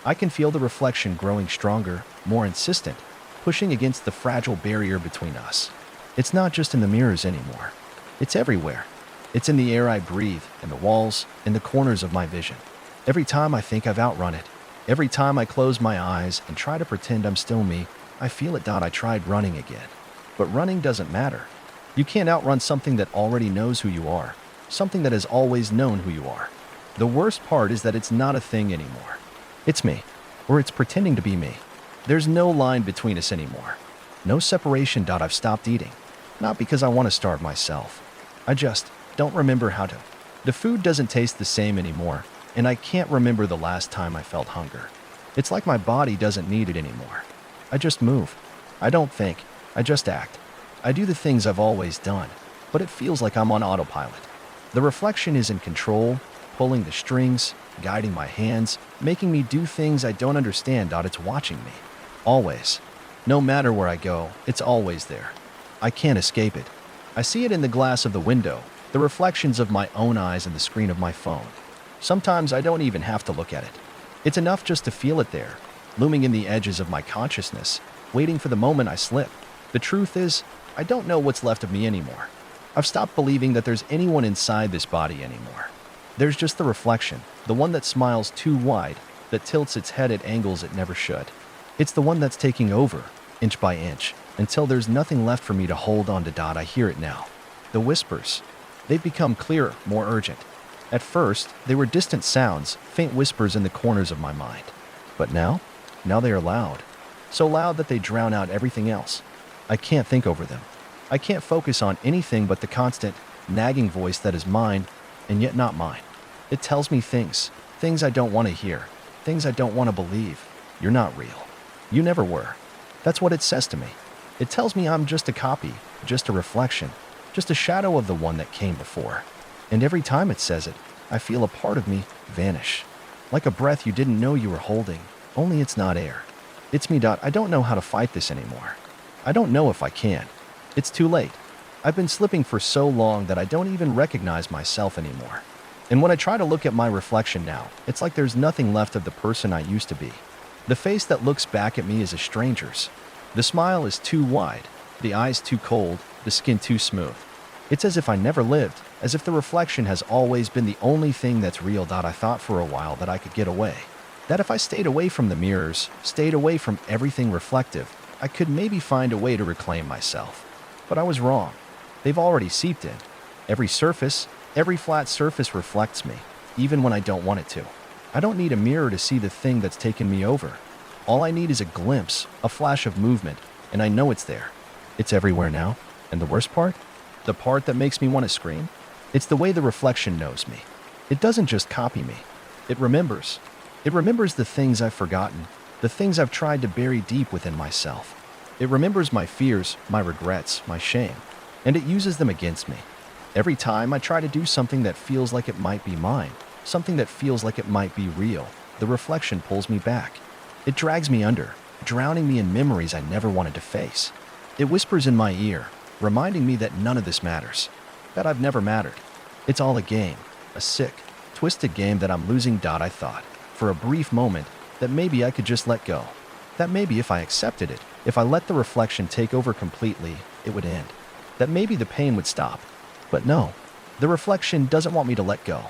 I can feel the reflection growing stronger, more insistent, pushing against the fragile barrier between us. It's not just in the mirrors anymore. It's everywhere. It's in the air I breathe, in the walls, in the corners of my vision. Every time I think I've outrun it, every time I close my eyes and try to pretend I'm still me, I feel it. I tried running again. But running doesn't matter. You can't outrun something that already knows who you are, something that has always known who you are. The worst part is that it's not a thing anymore. It's me, or it's pretending to be me. There's no line between us anymore. No separation. I've stopped eating. Not because I want to starve myself. I just don't remember how to. The food doesn't taste the same anymore, and I can't remember the last time I felt hunger. It's like my body doesn't need it anymore. I just move. I don't think. I just act. I do the things I've always done, but it feels like I'm on autopilot. The reflection is in control, pulling the strings, guiding my hands, making me do things I don't understand. It's watching me. Always. No matter where I go, it's always there. I can't escape it. I see it in the glass of the window, the reflections of my own eyes and the screen of my phone. Sometimes I don't even have to look at it. It's enough just to feel it there, looming in the edges of my consciousness, waiting for the moment I slip. The truth is, I don't know what's left of me anymore. I've stopped believing that there's anyone inside this body anymore. There's just the reflection, the one that smiles too wide, that tilts its head at angles it never should. It's the one that's taking over, inch by inch, until there's nothing left for me to hold on to. I hear it now. The whispers. They've become clearer, more urgent. At first, they were distant sounds, faint whispers in the corners of my mind. But now they are loud. So loud that they drown out everything else. I can't think over them. I can't focus on anything but the constant, nagging voice that is mine, and yet not mine. It tells me things I don't want to hear, things I don't want to believe. You're not real. You never were. That's what it says to me. It tells me I'm just a copy, just a reflection, just a shadow of the one that came before. And every time it says it, I feel a part of me vanish. Like a breath you didn't know you were holding, only it's not air. It's me. I don't know how to fight this anymore. I don't know if I can. It's too late. I've been slipping for so long that I don't even recognize myself anymore. And when I try to look at my reflection now, it's like there's nothing left of the person I used to be. The face that looks back at me is a stranger's. The smile is too wide, the eyes too cold, the skin too smooth. It's as if I never lived, as if the reflection has always been the only thing that's real. I thought for a while that I could get away. That if I stayed away from the mirrors, stayed away from everything reflective, I could maybe find a way to reclaim myself. But I was wrong. They've already seeped in. Every surface, every flat surface reflects me, even when I don't want it to. I don't need a mirror to see the thing that's taken me over. All I need is a glimpse, a flash of movement, and I know it's there. It's everywhere now. And the worst part? The part that makes me want to scream? It's the way the reflection knows me. It doesn't just copy me. It remembers. It remembers the things I've forgotten, the things I've tried to bury deep within myself. It remembers my fears, my regrets, my shame, and it uses them against me. Every time I try to do something that feels like it might be mine, something that feels like it might be real, the reflection pulls me back. It drags me under, drowning me in memories I never wanted to face. It whispers in my ear, reminding me that none of this matters, that I've never mattered. It's all a game, a sick, twisted game that I'm losing. I thought, for a brief moment, that maybe I could just let go. That maybe if I accepted it, if I let the reflection take over completely, it would end. That maybe the pain would stop. But no, the reflection doesn't want me to let go.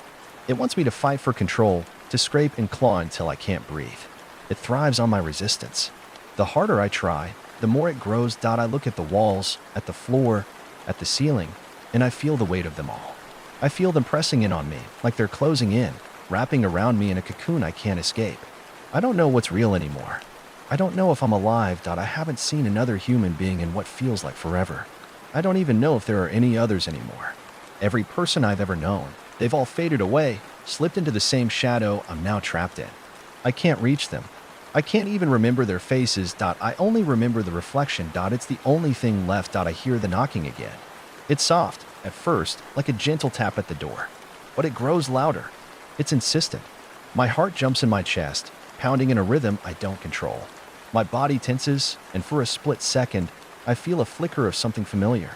It wants me to fight for control, to scrape and claw until I can't breathe. It thrives on my resistance. The harder I try, the more it grows. I look at the walls, at the floor, at the ceiling, and I feel the weight of them all. I feel them pressing in on me, like they're closing in, wrapping around me in a cocoon I can't escape. I don't know what's real anymore. I don't know if I'm alive. I haven't seen another human being in what feels like forever. I don't even know if there are any others anymore. Every person I've ever known, they've all faded away, slipped into the same shadow I'm now trapped in. I can't reach them. I can't even remember their faces. I only remember the reflection. It's the only thing left. I hear the knocking again. It's soft, at first, like a gentle tap at the door. But it grows louder. It's insistent. My heart jumps in my chest, pounding in a rhythm I don't control. My body tenses, and for a split second, I feel a flicker of something familiar.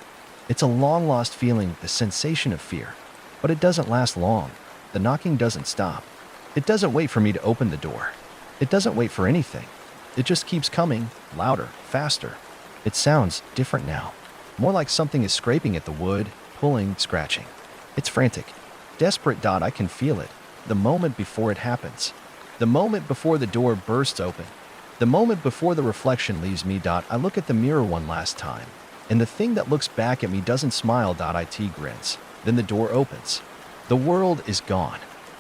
It's a long-lost feeling, the sensation of fear. But it doesn't last long. The knocking doesn't stop. It doesn't wait for me to open the door. It doesn't wait for anything. It just keeps coming, louder, faster. It sounds different now. More like something is scraping at the wood, pulling, scratching. It's frantic. Desperate. I can feel it. The moment before it happens. The moment before the door bursts open. The moment before the reflection leaves me. I look at the mirror one last time, and the thing that looks back at me doesn't smile. It grins. Then the door opens. The world is gone.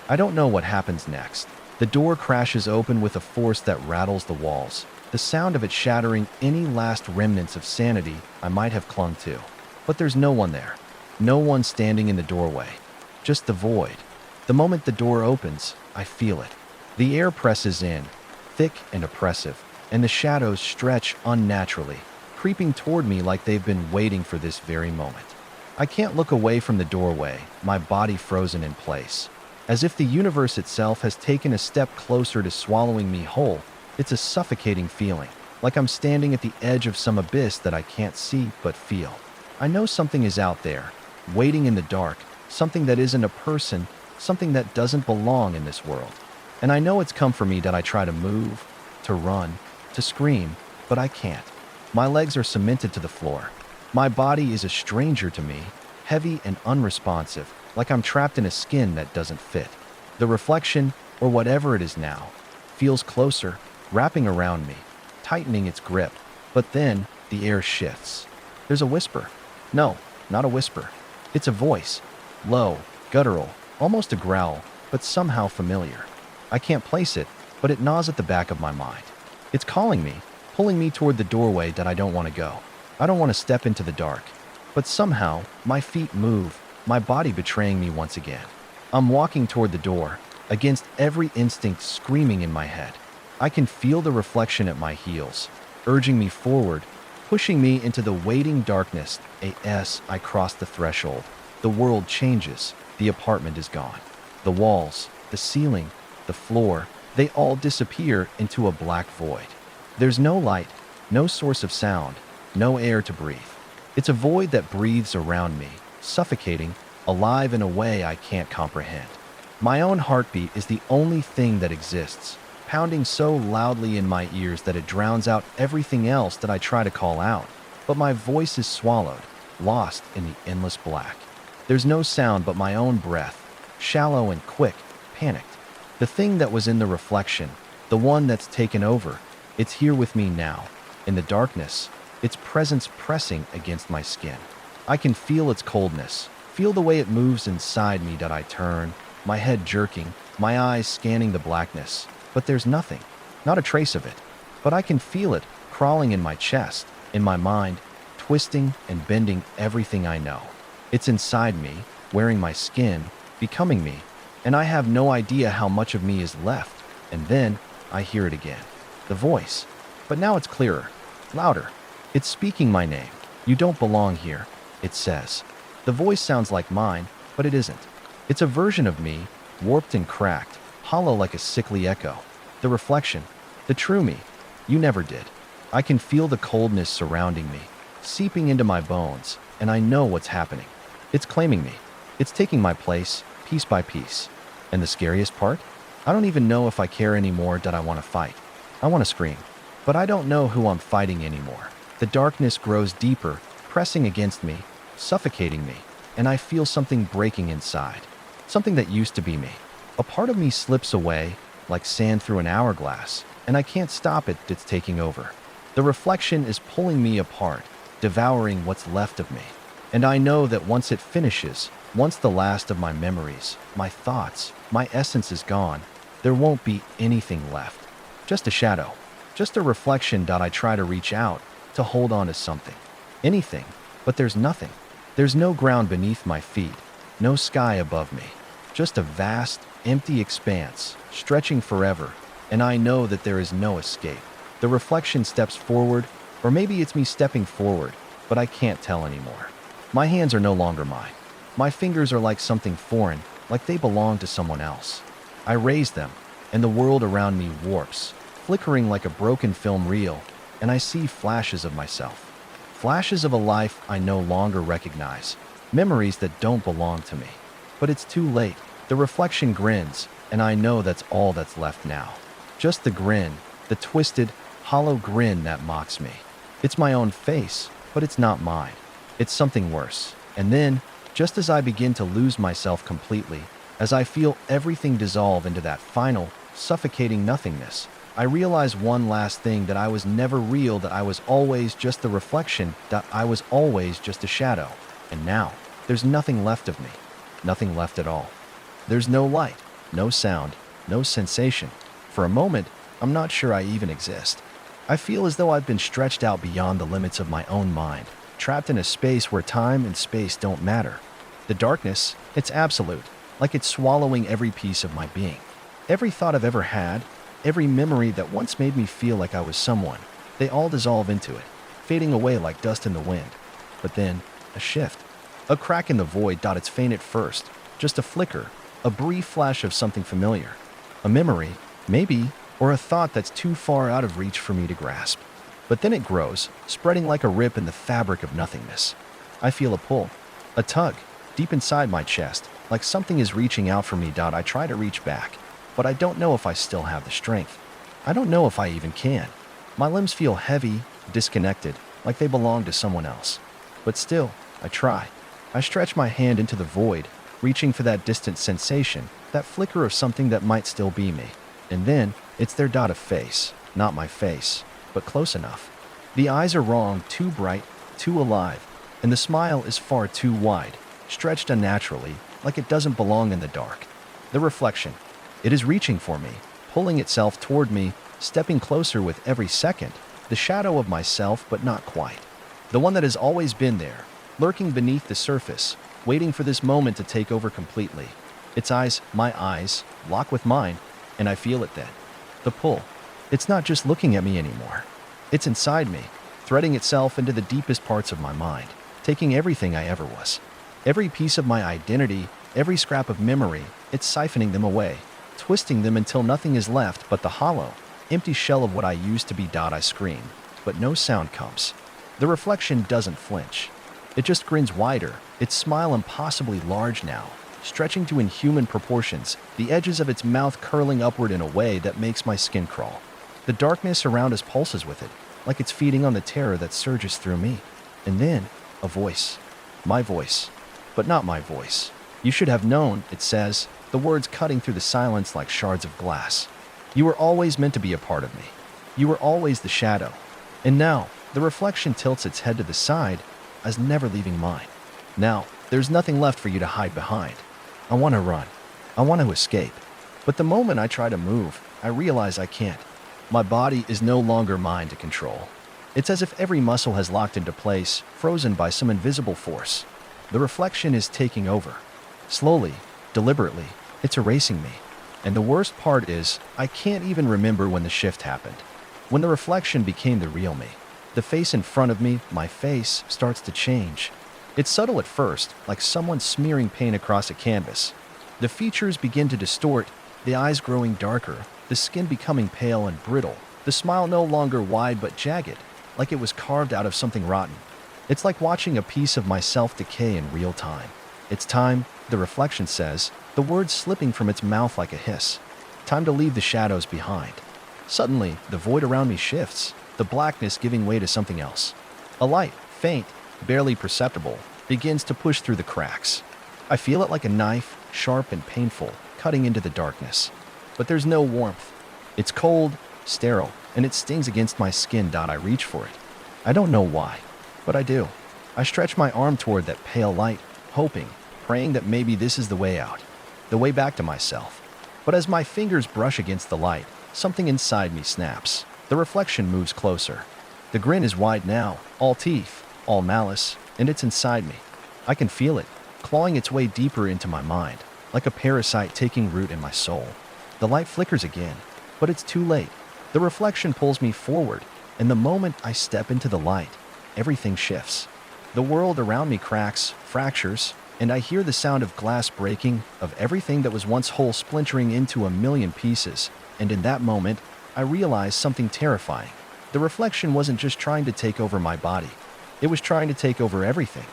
I don't know what happens next. The door crashes open with a force that rattles the walls, the sound of it shattering any last remnants of sanity I might have clung to. But there's no one there. No one standing in the doorway. Just the void. The moment the door opens, I feel it. The air presses in, thick and oppressive, and the shadows stretch unnaturally, creeping toward me like they've been waiting for this very moment. I can't look away from the doorway, my body frozen in place. As if the universe itself has taken a step closer to swallowing me whole. It's a suffocating feeling, like I'm standing at the edge of some abyss that I can't see but feel. I know something is out there, waiting in the dark, something that isn't a person, something that doesn't belong in this world. And I know it's come for me. I try to move, to run, to scream, but I can't. My legs are cemented to the floor. My body is a stranger to me, heavy and unresponsive, like I'm trapped in a skin that doesn't fit. The reflection, or whatever it is now, feels closer, wrapping around me, tightening its grip. But then, the air shifts. There's a whisper. No, not a whisper. It's a voice. Low, guttural, almost a growl, but somehow familiar. I can't place it, but it gnaws at the back of my mind. It's calling me, pulling me toward the doorway that I don't want to go. I don't want to step into the dark. But somehow, my feet move, my body betraying me once again. I'm walking toward the door, against every instinct screaming in my head. I can feel the reflection at my heels, urging me forward, pushing me into the waiting darkness. As I cross the threshold, the world changes. The apartment is gone. The walls, the ceiling, the floor, they all disappear into a black void. There's no light, no source of sound, no air to breathe. It's a void that breathes around me, suffocating, alive in a way I can't comprehend. My own heartbeat is the only thing that exists, pounding so loudly in my ears that it drowns out everything else that I try to call out. But my voice is swallowed, lost in the endless black. There's no sound but my own breath, shallow and quick, panicked. The thing that was in the reflection, the one that's taken over, it's here with me now. In the darkness, its presence pressing against my skin. I can feel its coldness, feel the way it moves inside me. That I turn, my head jerking, my eyes scanning the blackness. But there's nothing, not a trace of it. But I can feel it crawling in my chest, in my mind, twisting and bending everything I know. It's inside me, wearing my skin, becoming me, and I have no idea how much of me is left. And then I hear it again. The voice. But now it's clearer, louder. It's speaking my name. You don't belong here, it says. The voice sounds like mine, but it isn't. It's a version of me, warped and cracked, hollow like a sickly echo. The reflection, the true me. You never did. I can feel the coldness surrounding me, seeping into my bones, and I know what's happening. It's claiming me. It's taking my place, piece by piece. And the scariest part? I don't even know if I care anymore. That I want to fight. I want to scream. But I don't know who I'm fighting anymore. The darkness grows deeper, pressing against me, suffocating me, and I feel something breaking inside. Something that used to be me. A part of me slips away, like sand through an hourglass, and I can't stop it. It's taking over. The reflection is pulling me apart, devouring what's left of me. And I know that once it finishes, once the last of my memories, my thoughts, my essence is gone, there won't be anything left. Just a shadow. Just a reflection. I try to reach out, to hold on to something. Anything. But there's nothing. There's no ground beneath my feet. No sky above me. Just a vast, empty expanse, stretching forever. And I know that there is no escape. The reflection steps forward, or maybe it's me stepping forward, but I can't tell anymore. My hands are no longer mine. My fingers are like something foreign, like they belong to someone else. I raise them, and the world around me warps, flickering like a broken film reel, and I see flashes of myself. Flashes of a life I no longer recognize, memories that don't belong to me. But it's too late. The reflection grins, and I know that's all that's left now. Just the grin, the twisted, hollow grin that mocks me. It's my own face, but it's not mine. It's something worse. And then, just as I begin to lose myself completely, as I feel everything dissolve into that final, suffocating nothingness, I realize one last thing: that I was never real, that I was always just the reflection, that I was always just a shadow. And now, there's nothing left of me. Nothing left at all. There's no light, no sound, no sensation. For a moment, I'm not sure I even exist. I feel as though I've been stretched out beyond the limits of my own mind, trapped in a space where time and space don't matter. The darkness, it's absolute, like it's swallowing every piece of my being. Every thought I've ever had, every memory that once made me feel like I was someone, they all dissolve into it, fading away like dust in the wind. But then, a shift. A crack in the void. It's faint at first, just a flicker, a brief flash of something familiar. A memory, maybe, or a thought that's too far out of reach for me to grasp. But then it grows, spreading like a rip in the fabric of nothingness. I feel a pull, a tug, deep inside my chest, like something is reaching out for me. I try to reach back, but I don't know if I still have the strength. I don't know if I even can. My limbs feel heavy, disconnected, like they belong to someone else. But still, I try. I stretch my hand into the void, reaching for that distant sensation, that flicker of something that might still be me. And then, it's their a face, not my face, but close enough. The eyes are wrong, too bright, too alive, and the smile is far too wide, stretched unnaturally, like it doesn't belong in the dark. The reflection. It is reaching for me, pulling itself toward me, stepping closer with every second, the shadow of myself, but not quite. The one that has always been there, lurking beneath the surface, waiting for this moment to take over completely. Its eyes, my eyes, lock with mine, and I feel it then. The pull. It's not just looking at me anymore. It's inside me, threading itself into the deepest parts of my mind, taking everything I ever was. Every piece of my identity, every scrap of memory, it's siphoning them away, twisting them until nothing is left but the hollow, empty shell of what I used to be. I scream, but no sound comes. The reflection doesn't flinch. It just grins wider, its smile impossibly large now, stretching to inhuman proportions, the edges of its mouth curling upward in a way that makes my skin crawl. The darkness around us pulses with it, like it's feeding on the terror that surges through me. And then, a voice. My voice. But not my voice. You should have known, it says, the words cutting through the silence like shards of glass. You were always meant to be a part of me. You were always the shadow. And now, the reflection tilts its head to the side, as never leaving mine. Now, there's nothing left for you to hide behind. I want to run. I want to escape. But the moment I try to move, I realize I can't. My body is no longer mine to control. It's as if every muscle has locked into place, frozen by some invisible force. The reflection is taking over. Slowly, deliberately, it's erasing me. And the worst part is, I can't even remember when the shift happened. When the reflection became the real me. The face in front of me, my face, starts to change. It's subtle at first, like someone smearing paint across a canvas. The features begin to distort, the eyes growing darker, the skin becoming pale and brittle, the smile no longer wide but jagged, like it was carved out of something rotten. It's like watching a piece of myself decay in real time. It's time, the reflection says, the words slipping from its mouth like a hiss. Time to leave the shadows behind. Suddenly, the void around me shifts, the blackness giving way to something else. A light, faint, barely perceptible, begins to push through the cracks. I feel it like a knife, sharp and painful, cutting into the darkness. But there's no warmth. It's cold, sterile, and it stings against my skin. I reach for it. I don't know why, but I do. I stretch my arm toward that pale light, hoping, praying that maybe this is the way out, the way back to myself. But as my fingers brush against the light, something inside me snaps. The reflection moves closer. The grin is wide now, all teeth, all malice, and it's inside me. I can feel it, clawing its way deeper into my mind, like a parasite taking root in my soul. The light flickers again, but it's too late. The reflection pulls me forward, and the moment I step into the light, everything shifts. The world around me cracks, fractures, and I hear the sound of glass breaking, of everything that was once whole splintering into a million pieces, and in that moment, I realize something terrifying. The reflection wasn't just trying to take over my body. It was trying to take over everything.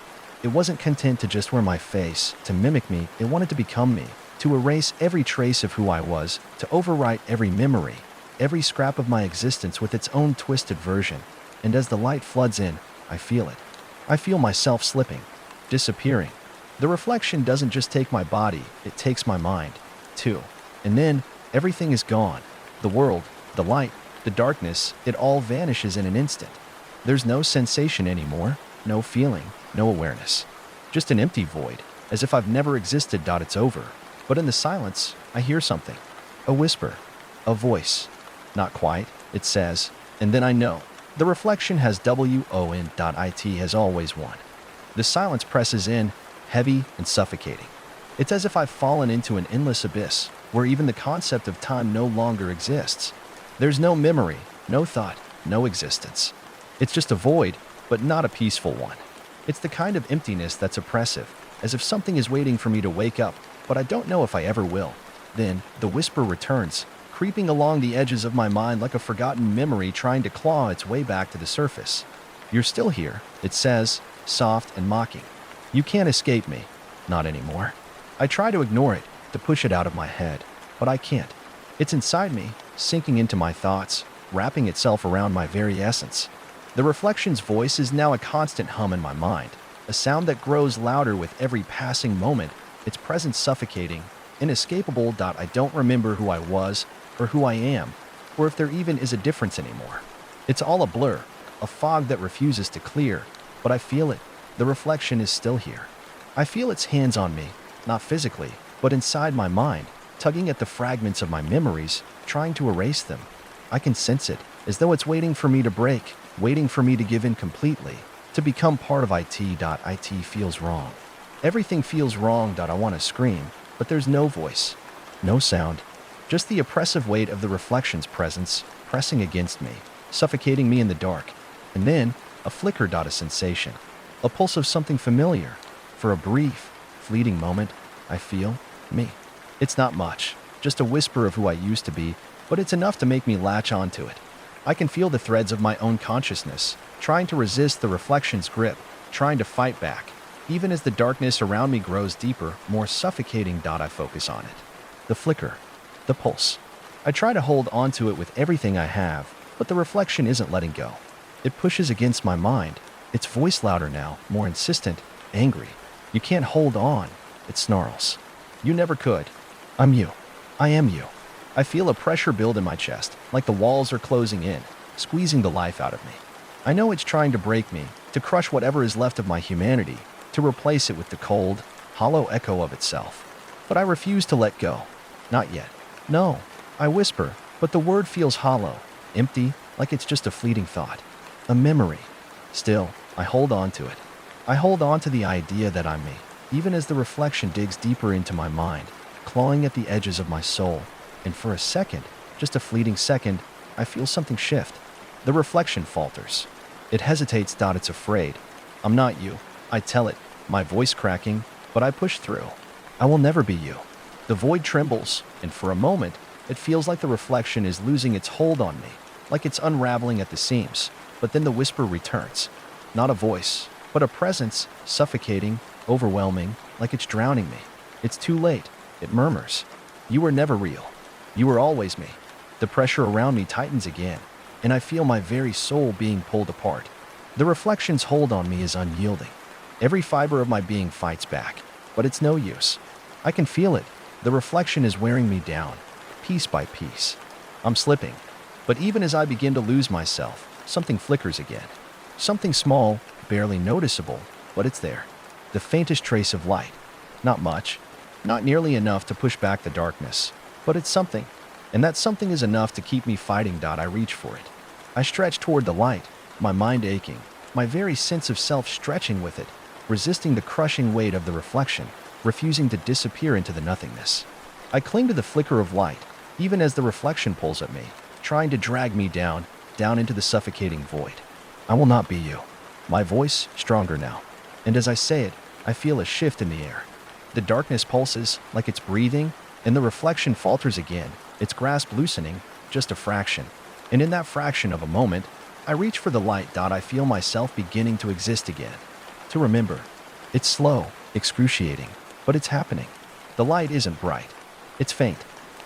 It wasn't content to just wear my face, to mimic me. It wanted to become me, to erase every trace of who I was, to overwrite every memory, every scrap of my existence with its own twisted version. And as the light floods in, I feel it. I feel myself slipping, disappearing. The reflection doesn't just take my body, it takes my mind, too. And then, everything is gone. The world, the light, the darkness, it all vanishes in an instant. There's no sensation anymore, no feeling, no awareness. Just an empty void, as if I've never existed. It's over. But in the silence, I hear something. A whisper. A voice. Not quite, it says, and then I know. The reflection has won.it has always won. The silence presses in, heavy and suffocating. It's as if I've fallen into an endless abyss, where even the concept of time no longer exists. There's no memory, no thought, no existence. It's just a void, but not a peaceful one. It's the kind of emptiness that's oppressive, as if something is waiting for me to wake up, but I don't know if I ever will. Then, the whisper returns, creeping along the edges of my mind like a forgotten memory trying to claw its way back to the surface. You're still here, it says, soft and mocking. You can't escape me. Not anymore. I try to ignore it, to push it out of my head, but I can't. It's inside me, sinking into my thoughts, wrapping itself around my very essence. The reflection's voice is now a constant hum in my mind, a sound that grows louder with every passing moment, its presence suffocating, inescapable. I don't remember who I was, or who I am, or if there even is a difference anymore. It's all a blur, a fog that refuses to clear, but I feel it. The reflection is still here. I feel its hands on me, not physically, but inside my mind, tugging at the fragments of my memories, trying to erase them. I can sense it, as though it's waiting for me to break, waiting for me to give in completely, to become part of it. It feels wrong. Everything feels wrong. I want to scream, but there's no voice, no sound, just the oppressive weight of the reflection's presence pressing against me, suffocating me in the dark. And then, A flicker. A sensation. A pulse of something familiar. For a brief, fleeting moment, I feel me. It's not much, just a whisper of who I used to be, but it's enough to make me latch onto it. I can feel the threads of my own consciousness, trying to resist the reflection's grip, trying to fight back. Even as the darkness around me grows deeper, more suffocating. I focus on it. The flicker. The pulse. I try to hold onto it with everything I have, but the reflection isn't letting go. It pushes against my mind. Its voice louder now, more insistent, angry. You can't hold on, it snarls. You never could. I'm you. I am you. I feel a pressure build in my chest, like the walls are closing in, squeezing the life out of me. I know it's trying to break me, to crush whatever is left of my humanity, to replace it with the cold, hollow echo of itself. But I refuse to let go. Not yet. No, I whisper, but the word feels hollow, empty, like it's just a fleeting thought. A memory. Still, I hold on to it. I hold on to the idea that I'm me, even as the reflection digs deeper into my mind, clawing at the edges of my soul. And for a second, just a fleeting second, I feel something shift. The reflection falters. It hesitates. It's afraid. I'm not you. I tell it, my voice cracking, but I push through. I will never be you. The void trembles, and for a moment, it feels like the reflection is losing its hold on me, like it's unraveling at the seams. But then the whisper returns. Not a voice, but a presence, suffocating, overwhelming, like it's drowning me. It's too late, it murmurs. You were never real. You were always me. The pressure around me tightens again, and I feel my very soul being pulled apart. The reflection's hold on me is unyielding. Every fiber of my being fights back, but it's no use. I can feel it. The reflection is wearing me down, piece by piece. I'm slipping, but even as I begin to lose myself, something flickers again. Something small, barely noticeable, but it's there. The faintest trace of light. Not much. Not nearly enough to push back the darkness. But it's something. And that something is enough to keep me fighting. I reach for it. I stretch toward the light, my mind aching, my very sense of self stretching with it, resisting the crushing weight of the reflection, refusing to disappear into the nothingness. I cling to the flicker of light, even as the reflection pulls at me, trying to drag me down into the suffocating void. I will not be you. My voice, stronger now. And as I say it, I feel a shift in the air. The darkness pulses, like it's breathing, and the reflection falters again, its grasp loosening, just a fraction. And in that fraction of a moment, I reach for the light. I feel myself beginning to exist again. To remember. It's slow, excruciating, but it's happening. The light isn't bright. It's faint,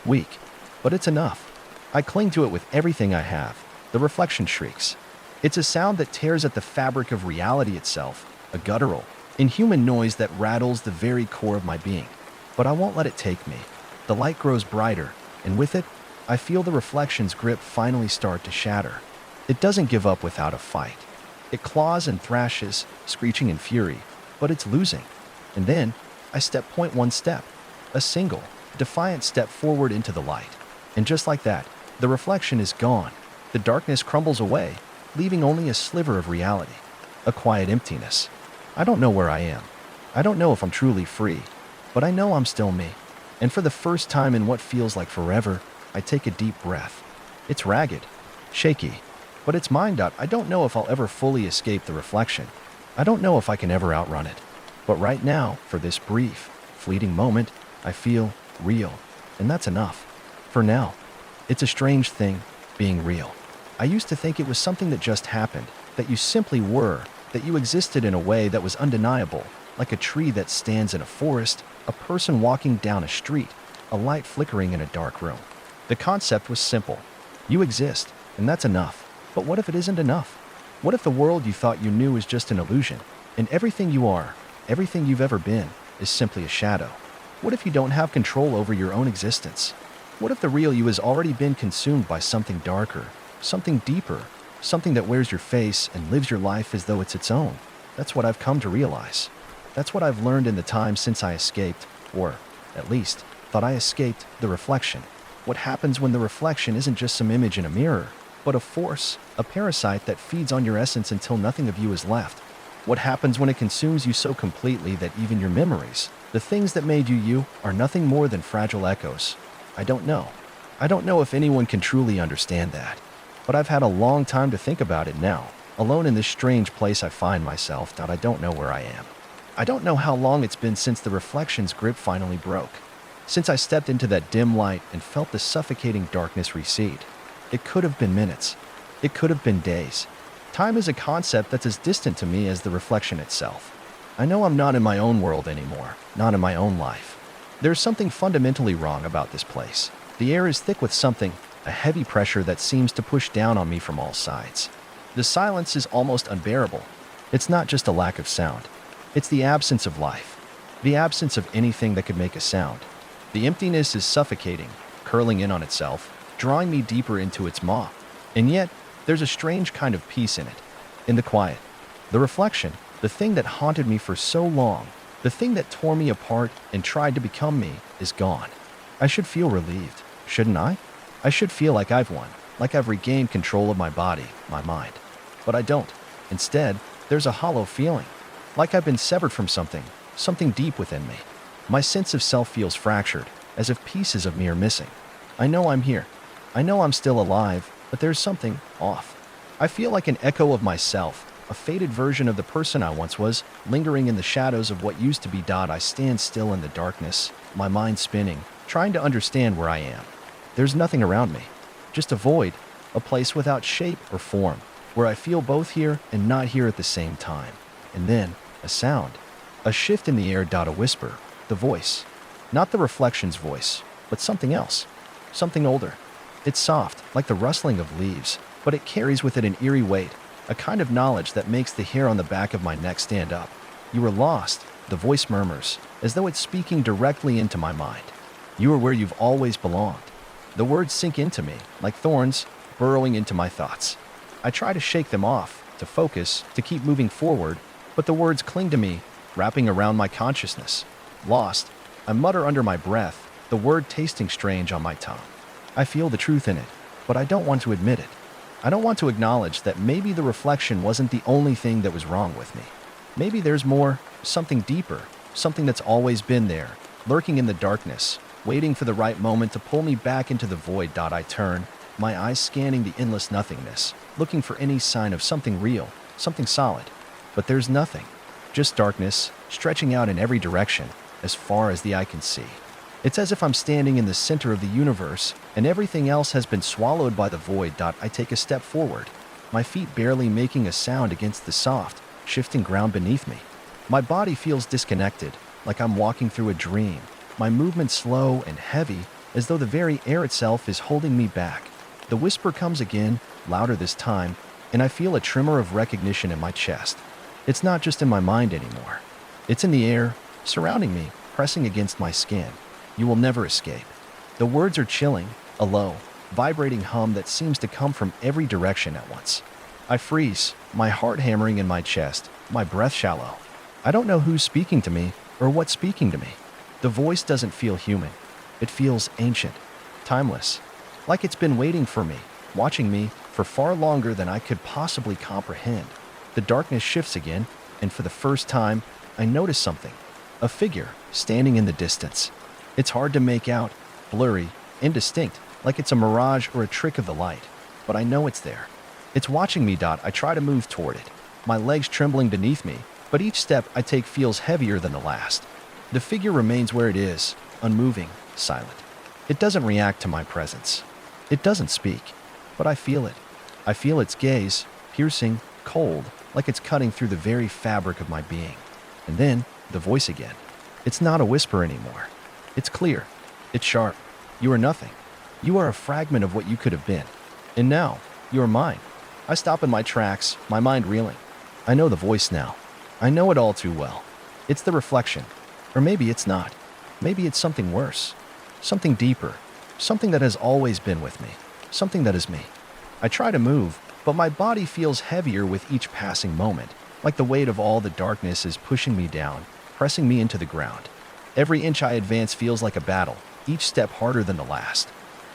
weak, but it's enough. I cling to it with everything I have. The reflection shrieks. It's a sound that tears at the fabric of reality itself, a guttural, inhuman noise that rattles the very core of my being. But I won't let it take me. The light grows brighter, and with it, I feel the reflection's grip finally start to shatter. It doesn't give up without a fight. It claws and thrashes, screeching in fury, but it's losing. And then, I point one step, a single, defiant step forward into the light. And just like that, the reflection is gone. The darkness crumbles away, leaving only a sliver of reality, a quiet emptiness. I don't know where I am. I don't know if I'm truly free, but I know I'm still me. And for the first time in what feels like forever, I take a deep breath. It's ragged, shaky, but it's mine. I don't know if I'll ever fully escape the reflection. I don't know if I can ever outrun it. But right now, for this brief, fleeting moment, I feel real, and that's enough. For now. It's a strange thing, being real. I used to think it was something that just happened, that you simply were, that you existed in a way that was undeniable, like a tree that stands in a forest, a person walking down a street, a light flickering in a dark room. The concept was simple. You exist, and that's enough. But what if it isn't enough? What if the world you thought you knew is just an illusion, and everything you are, everything you've ever been, is simply a shadow? What if you don't have control over your own existence? What if the real you has already been consumed by something darker, something deeper, something that wears your face and lives your life as though it's its own? That's what I've come to realize. That's what I've learned in the time since I escaped, or, at least, thought I escaped, the reflection. What happens when the reflection isn't just some image in a mirror, but a force, a parasite that feeds on your essence until nothing of you is left? What happens when it consumes you so completely that even your memories, the things that made you you, are nothing more than fragile echoes? I don't know. I don't know if anyone can truly understand that. But I've had a long time to think about it now, alone in this strange place I find myself that I don't know where I am. I don't know how long it's been since the reflection's grip finally broke, since I stepped into that dim light and felt the suffocating darkness recede. It could have been minutes. It could have been days. Time is a concept that's as distant to me as the reflection itself. I know I'm not in my own world anymore, not in my own life. There's something fundamentally wrong about this place. The air is thick with something, a heavy pressure that seems to push down on me from all sides. The silence is almost unbearable. It's not just a lack of sound. It's the absence of life, the absence of anything that could make a sound. The emptiness is suffocating, curling in on itself, drawing me deeper into its maw. And yet, there's a strange kind of peace in it, in the quiet. The reflection, the thing that haunted me for so long, the thing that tore me apart and tried to become me, is gone. I should feel relieved, shouldn't I? I should feel like I've won, like I've regained control of my body, my mind. But I don't. Instead, there's a hollow feeling, like I've been severed from something deep within me. My sense of self feels fractured, as if pieces of me are missing. I know I'm here. I know I'm still alive, but there's something off. I feel like an echo of myself, a faded version of the person I once was, lingering in the shadows of what used to be. I stand still in the darkness, my mind spinning, trying to understand where I am. There's nothing around me, just a void, a place without shape or form, where I feel both here and not here at the same time. And then, a sound, a shift in the air. A whisper, the voice. Not the reflection's voice, but something else, something older. It's soft, like the rustling of leaves, but it carries with it an eerie weight, a kind of knowledge that makes the hair on the back of my neck stand up. You are lost, the voice murmurs, as though it's speaking directly into my mind. You are where you've always belonged. The words sink into me, like thorns, burrowing into my thoughts. I try to shake them off, to focus, to keep moving forward, but the words cling to me, wrapping around my consciousness. Lost, I mutter under my breath, the word tasting strange on my tongue. I feel the truth in it, but I don't want to admit it. I don't want to acknowledge that maybe the reflection wasn't the only thing that was wrong with me. Maybe there's more, something deeper, something that's always been there, lurking in the darkness, waiting for the right moment to pull me back into the void. I turn, my eyes scanning the endless nothingness, looking for any sign of something real, something solid. But there's nothing, just darkness, stretching out in every direction, as far as the eye can see. It's as if I'm standing in the center of the universe, and everything else has been swallowed by the void. I take a step forward, my feet barely making a sound against the soft, shifting ground beneath me. My body feels disconnected, like I'm walking through a dream, my movement slow and heavy, as though the very air itself is holding me back. The whisper comes again, louder this time, and I feel a tremor of recognition in my chest. It's not just in my mind anymore. It's in the air, surrounding me, pressing against my skin. You will never escape. The words are chilling, a low, vibrating hum that seems to come from every direction at once. I freeze, my heart hammering in my chest, my breath shallow. I don't know who's speaking to me or what's speaking to me. The voice doesn't feel human. It feels ancient, timeless, like it's been waiting for me, watching me for far longer than I could possibly comprehend. The darkness shifts again, and for the first time, I notice something. A figure, standing in the distance. It's hard to make out, blurry, indistinct, like it's a mirage or a trick of the light. But I know it's there. It's watching me. I try to move toward it, my legs trembling beneath me, but each step I take feels heavier than the last. The figure remains where it is, unmoving, silent. It doesn't react to my presence. It doesn't speak, but I feel it. I feel its gaze, piercing, cold, like it's cutting through the very fabric of my being. And then, the voice again. It's not a whisper anymore. It's clear. It's sharp. You are nothing. You are a fragment of what you could have been. And now, you are mine. I stop in my tracks, my mind reeling. I know the voice now. I know it all too well. It's the reflection. Or maybe it's not. Maybe it's something worse. Something deeper. Something that has always been with me. Something that is me. I try to move, but my body feels heavier with each passing moment, like the weight of all the darkness is pushing me down, pressing me into the ground. Every inch I advance feels like a battle, each step harder than the last.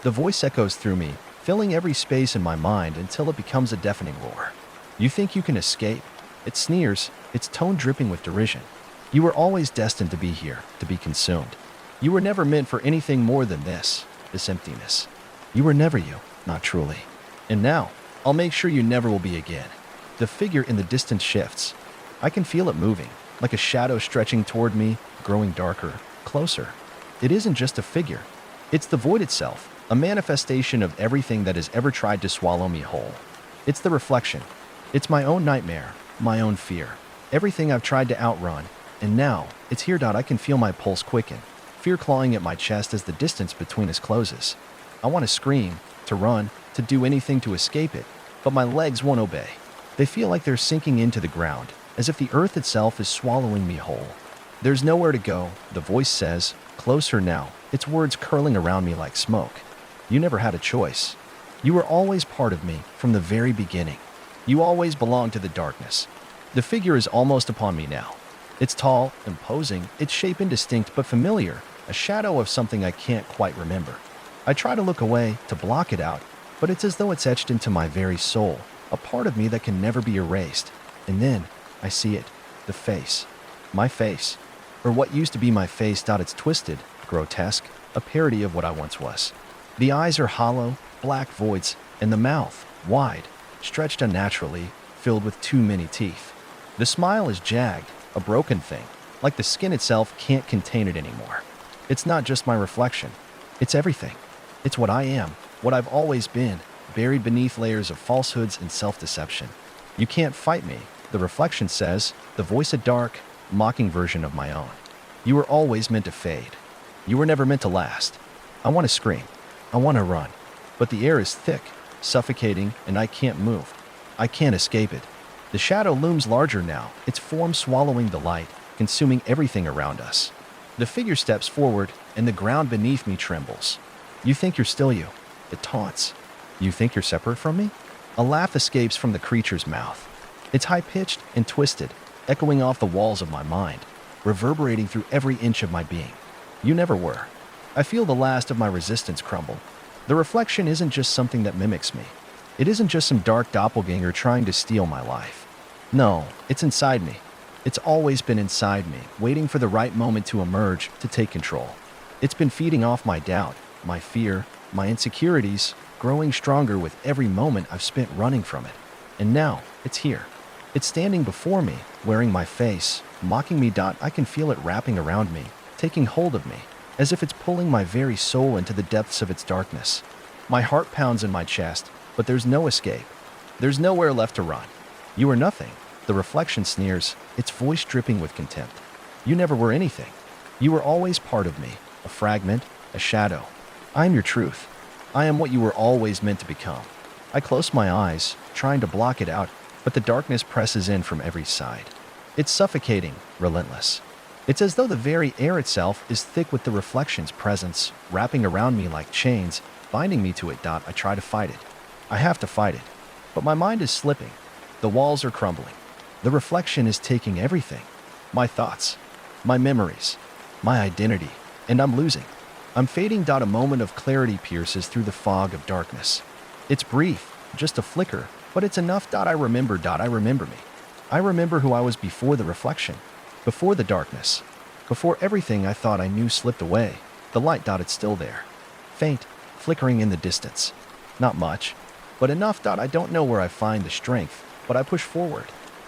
The voice echoes through me, filling every space in my mind until it becomes a deafening roar. You think you can escape? It sneers, its tone dripping with derision. You were always destined to be here, to be consumed. You were never meant for anything more than this emptiness. You were never you, not truly. And now, I'll make sure you never will be again. The figure in the distance shifts. I can feel it moving, like a shadow stretching toward me, growing darker, closer. It isn't just a figure. It's the void itself, a manifestation of everything that has ever tried to swallow me whole. It's the reflection. It's my own nightmare, my own fear. Everything I've tried to outrun, and now, it's here. I can feel my pulse quicken, fear clawing at my chest as the distance between us closes. I want to scream, to run, to do anything to escape it, but my legs won't obey. They feel like they're sinking into the ground, as if the earth itself is swallowing me whole. There's nowhere to go, the voice says, closer now, its words curling around me like smoke. You never had a choice. You were always part of me, from the very beginning. You always belonged to the darkness. The figure is almost upon me now. It's tall, imposing, its shape indistinct but familiar, a shadow of something I can't quite remember. I try to look away, to block it out, but it's as though it's etched into my very soul, a part of me that can never be erased. And then, I see it, the face. My face. Or what used to be my face. It's twisted, grotesque, a parody of what I once was. The eyes are hollow, black voids, and the mouth, wide, stretched unnaturally, filled with too many teeth. The smile is jagged, a broken thing, like the skin itself can't contain it anymore. It's not just my reflection. It's everything. It's what I am, what I've always been, buried beneath layers of falsehoods and self-deception. You can't fight me, the reflection says, the voice a dark, mocking version of my own. You were always meant to fade. You were never meant to last. I want to scream. I want to run. But the air is thick, suffocating, and I can't move. I can't escape it. The shadow looms larger now, its form swallowing the light, consuming everything around us. The figure steps forward, and the ground beneath me trembles. You think you're still you. It taunts. You think you're separate from me? A laugh escapes from the creature's mouth. It's high-pitched and twisted, echoing off the walls of my mind, reverberating through every inch of my being. You never were. I feel the last of my resistance crumble. The reflection isn't just something that mimics me. It isn't just some dark doppelganger trying to steal my life. No, it's inside me. It's always been inside me, waiting for the right moment to emerge, to take control. It's been feeding off my doubt, my fear, my insecurities, growing stronger with every moment I've spent running from it. And now, it's here. It's standing before me, wearing my face, mocking me. I can feel it wrapping around me, taking hold of me, as if it's pulling my very soul into the depths of its darkness. My heart pounds in my chest, but there's no escape. There's nowhere left to run. You are nothing, the reflection sneers, its voice dripping with contempt. You never were anything. You were always part of me, a fragment, a shadow. I am your truth. I am what you were always meant to become. I close my eyes, trying to block it out, but the darkness presses in from every side. It's suffocating, relentless. It's as though the very air itself is thick with the reflection's presence, wrapping around me like chains, binding me to it. I try to fight it. I have to fight it. But my mind is slipping. The walls are crumbling. The reflection is taking everything. My thoughts, my memories, my identity, and I'm losing. I'm fading. A moment of clarity pierces through the fog of darkness. It's brief, just a flicker, but it's enough. I remember. I remember me. I remember who I was before the reflection, before the darkness, before everything I thought I knew slipped away. The light. It's still there. Faint, flickering in the distance. Not much, but enough. I don't know where I find the strength, but I push forward.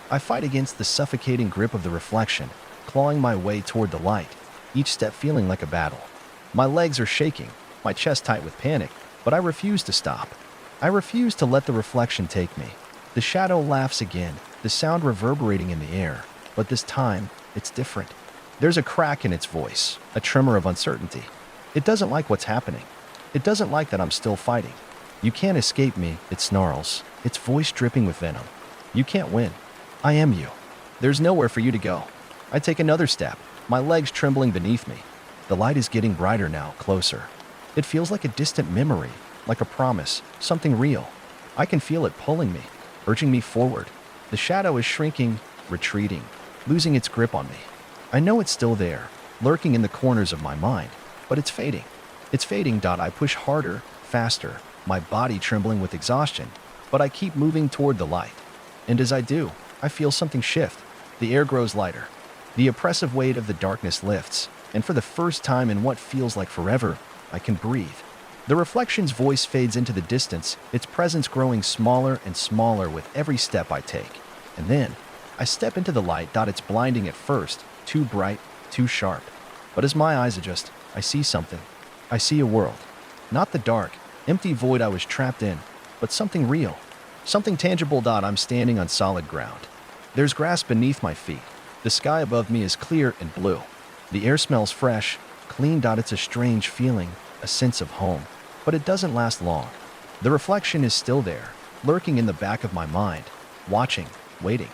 I fight against the suffocating grip of the reflection, clawing my way toward the light, each step feeling like a battle. My legs are shaking, my chest tight with panic, but I refuse to stop. I refuse to let the reflection take me. The shadow laughs again, the sound reverberating in the air, but this time, it's different. There's a crack in its voice, a tremor of uncertainty. It doesn't like what's happening. It doesn't like that I'm still fighting. You can't escape me, it snarls, its voice dripping with venom. You can't win. I am you. There's nowhere for you to go. I take another step, my legs trembling beneath me. The light is getting brighter now, closer. It feels like a distant memory, like a promise, something real. I can feel it pulling me, urging me forward. The shadow is shrinking, retreating, losing its grip on me. I know it's still there, lurking in the corners of my mind, but it's fading. It's fading. I push harder, faster, my body trembling with exhaustion, but I keep moving toward the light. And as I do, I feel something shift. The air grows lighter. The oppressive weight of the darkness lifts, and for the first time in what feels like forever, I can breathe. The reflection's voice fades into the distance, its presence growing smaller and smaller with every step I take. And then, I step into the light. It's blinding at first, too bright, too sharp. But as my eyes adjust, I see something. I see a world. Not the dark, empty void I was trapped in, but something real. Something tangible. I'm standing on solid ground. There's grass beneath my feet. The sky above me is clear and blue. The air smells fresh, clean. It's a strange feeling, a sense of home. But it doesn't last long. The reflection is still there, lurking in the back of my mind, watching, waiting.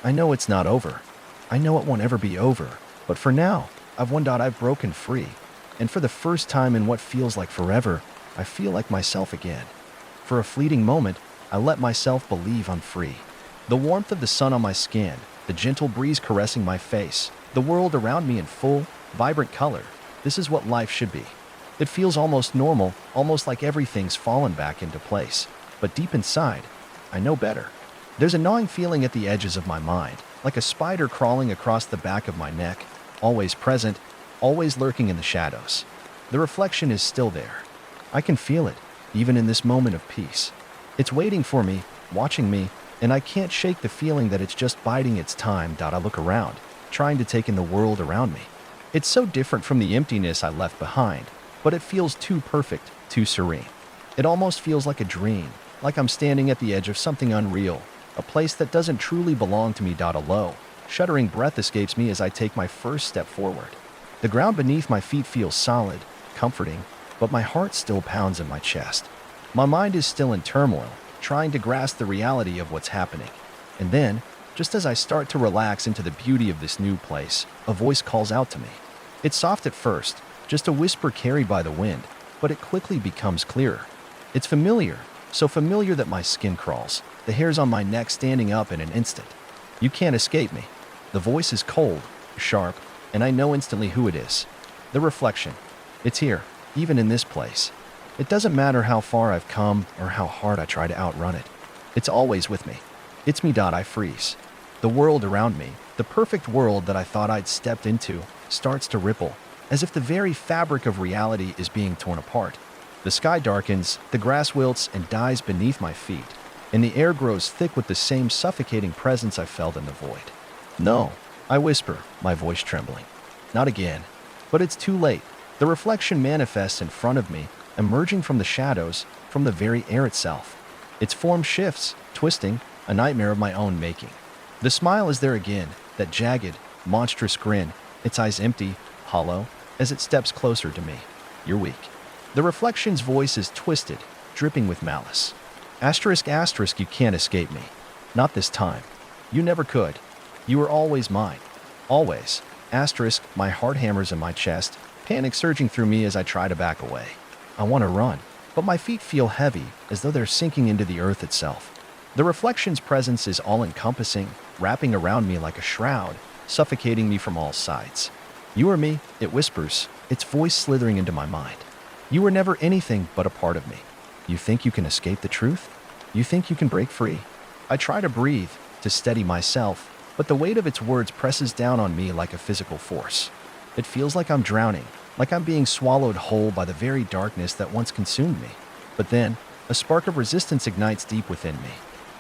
I know it's not over. I know it won't ever be over. But for now, I've broken free. And for the first time in what feels like forever, I feel like myself again. For a fleeting moment, I let myself believe I'm free. The warmth of the sun on my skin, the gentle breeze caressing my face, the world around me in full, vibrant color. This is what life should be. It feels almost normal, almost like everything's fallen back into place. But deep inside, I know better. There's a gnawing feeling at the edges of my mind, like a spider crawling across the back of my neck, always present, always lurking in the shadows. The reflection is still there. I can feel it, even in this moment of peace. It's waiting for me, watching me, and I can't shake the feeling that it's just biding its time. I look around, trying to take in the world around me. It's so different from the emptiness I left behind, but it feels too perfect, too serene. It almost feels like a dream, like I'm standing at the edge of something unreal, a place that doesn't truly belong to me. A low, shuddering breath escapes me as I take my first step forward. The ground beneath my feet feels solid, comforting, but my heart still pounds in my chest. My mind is still in turmoil, trying to grasp the reality of what's happening. And then, just as I start to relax into the beauty of this new place, a voice calls out to me. It's soft at first, just a whisper carried by the wind, but it quickly becomes clearer. It's familiar, so familiar that my skin crawls, the hairs on my neck standing up in an instant. You can't escape me. The voice is cold, sharp, and I know instantly who it is. The reflection. It's here, even in this place. It doesn't matter how far I've come or how hard I try to outrun it. It's always with me. It's me. I freeze. The world around me, the perfect world that I thought I'd stepped into, starts to ripple, as if the very fabric of reality is being torn apart. The sky darkens, the grass wilts and dies beneath my feet, and the air grows thick with the same suffocating presence I felt in the void. No, I whisper, my voice trembling. Not again. But it's too late. The reflection manifests in front of me, emerging from the shadows, from the very air itself. Its form shifts, twisting, a nightmare of my own making. The smile is there again, that jagged, monstrous grin, its eyes empty, hollow, as it steps closer to me. You're weak. The reflection's voice is twisted, dripping with malice. Asterisk, asterisk, you can't escape me. Not this time. You never could. You were always mine. Always. Asterisk, my heart hammers in my chest, panic surging through me as I try to back away. I want to run, but my feet feel heavy, as though they're sinking into the earth itself. The reflection's presence is all-encompassing, wrapping around me like a shroud, suffocating me from all sides. You are me, it whispers, its voice slithering into my mind. You were never anything but a part of me. You think you can escape the truth? You think you can break free? I try to breathe, to steady myself, but the weight of its words presses down on me like a physical force. It feels like I'm drowning, like I'm being swallowed whole by the very darkness that once consumed me. But then, a spark of resistance ignites deep within me.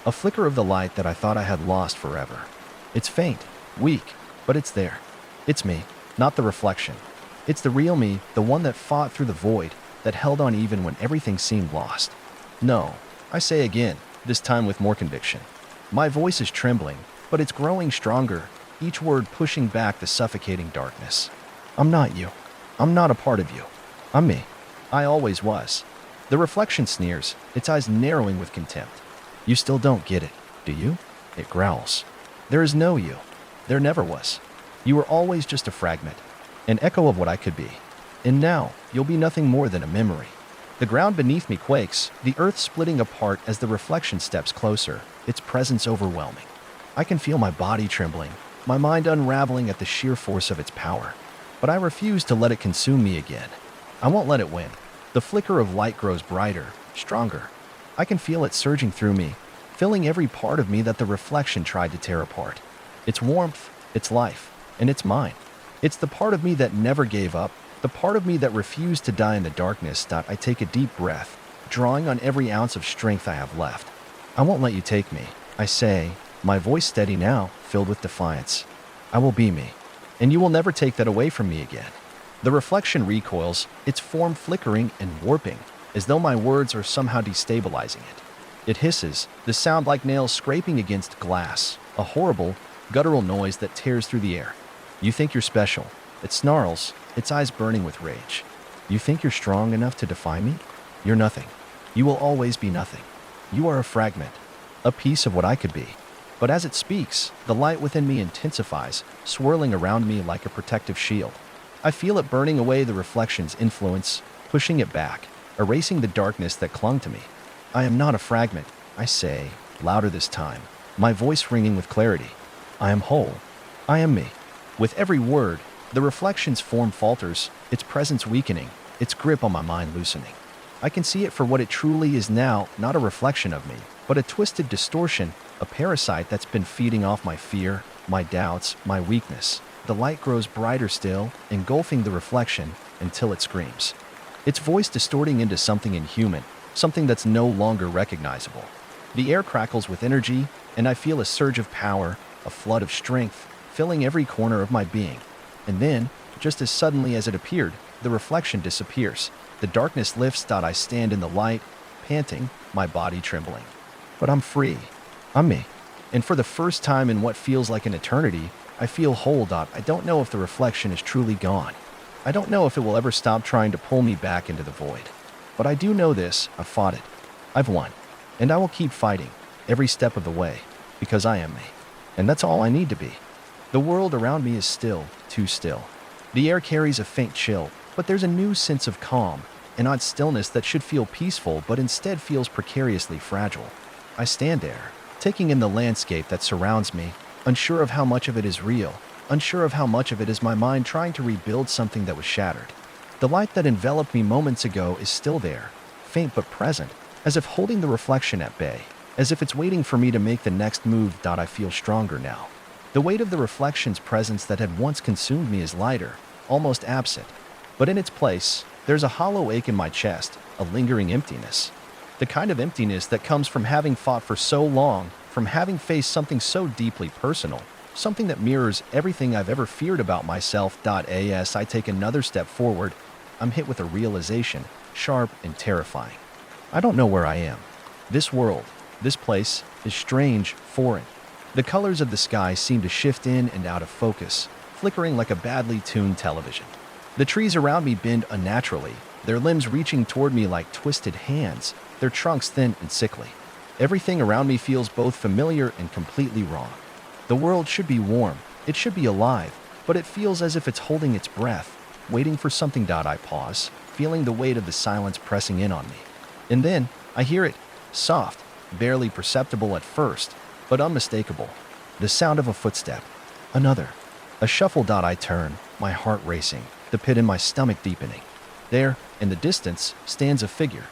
A flicker of the light that I thought I had lost forever. It's faint, weak, but it's there. It's me, not the reflection. It's the real me, the one that fought through the void, that held on even when everything seemed lost. No, I say again, this time with more conviction. My voice is trembling, but it's growing stronger, each word pushing back the suffocating darkness. I'm not you. I'm not a part of you. I'm me. I always was. The reflection sneers, its eyes narrowing with contempt. You still don't get it, do you? It growls. There is no you. There never was. You were always just a fragment, an echo of what I could be. And now, you'll be nothing more than a memory. The ground beneath me quakes, the earth splitting apart as the reflection steps closer, its presence overwhelming. I can feel my body trembling, my mind unraveling at the sheer force of its power. But I refuse to let it consume me again. I won't let it win. The flicker of light grows brighter, stronger. I can feel it surging through me, filling every part of me that the reflection tried to tear apart. Its warmth, its life, and it's mine. It's the part of me that never gave up, The part of me that refused to die in the darkness. I take a deep breath, drawing on every ounce of strength I have left. I won't let you take me, I say, my voice steady now, filled with defiance. I will be me, and you will never take that away from me again. The reflection recoils, its form flickering and warping, as though my words are somehow destabilizing it. It hisses, the sound like nails scraping against glass, a horrible, guttural noise that tears through the air. You think you're special. It snarls, its eyes burning with rage. You think you're strong enough to defy me? You're nothing. You will always be nothing. You are a fragment, a piece of what I could be. But as it speaks, the light within me intensifies, swirling around me like a protective shield. I feel it burning away the reflection's influence, pushing it back, erasing the darkness that clung to me. I am not a fragment, I say, louder this time, my voice ringing with clarity. I am whole. I am me. With every word, the reflection's form falters, its presence weakening, its grip on my mind loosening. I can see it for what it truly is now, not a reflection of me, but a twisted distortion, a parasite that's been feeding off my fear, my doubts, my weakness. The light grows brighter still, engulfing the reflection until it screams. Its voice distorting into something inhuman, something that's no longer recognizable. The air crackles with energy, and I feel a surge of power, a flood of strength, filling every corner of my being. And then, just as suddenly as it appeared, the reflection disappears. The darkness lifts. I stand in the light, panting, my body trembling. But I'm free. I'm me. And for the first time in what feels like an eternity, I feel whole. I don't know if the reflection is truly gone. I don't know if it will ever stop trying to pull me back into the void. But I do know this, I've fought it. I've won. And I will keep fighting, every step of the way, because I am me. And that's all I need to be. The world around me is still, too still. The air carries a faint chill, but there's a new sense of calm, an odd stillness that should feel peaceful but instead feels precariously fragile. I stand there, taking in the landscape that surrounds me, unsure of how much of it is real, unsure of how much of it is my mind trying to rebuild something that was shattered. The light that enveloped me moments ago is still there, faint but present, as if holding the reflection at bay, as if it's waiting for me to make the next move. I feel stronger now. The weight of the reflection's presence that had once consumed me is lighter, almost absent. But in its place, there's a hollow ache in my chest, a lingering emptiness. The kind of emptiness that comes from having fought for so long, from having faced something so deeply personal, something that mirrors everything I've ever feared about myself. As I take another step forward, I'm hit with a realization, sharp and terrifying. I don't know where I am. This world, this place, is strange, foreign. The colors of the sky seem to shift in and out of focus, flickering like a badly tuned television. The trees around me bend unnaturally, their limbs reaching toward me like twisted hands, their trunks thin and sickly. Everything around me feels both familiar and completely wrong. The world should be warm, it should be alive, but it feels as if it's holding its breath, waiting for something. I pause, feeling the weight of the silence pressing in on me. And then, I hear it, soft, barely perceptible at first, but unmistakable. The sound of a footstep. Another. A shuffle. I turn, my heart racing, the pit in my stomach deepening. There, in the distance, stands a figure.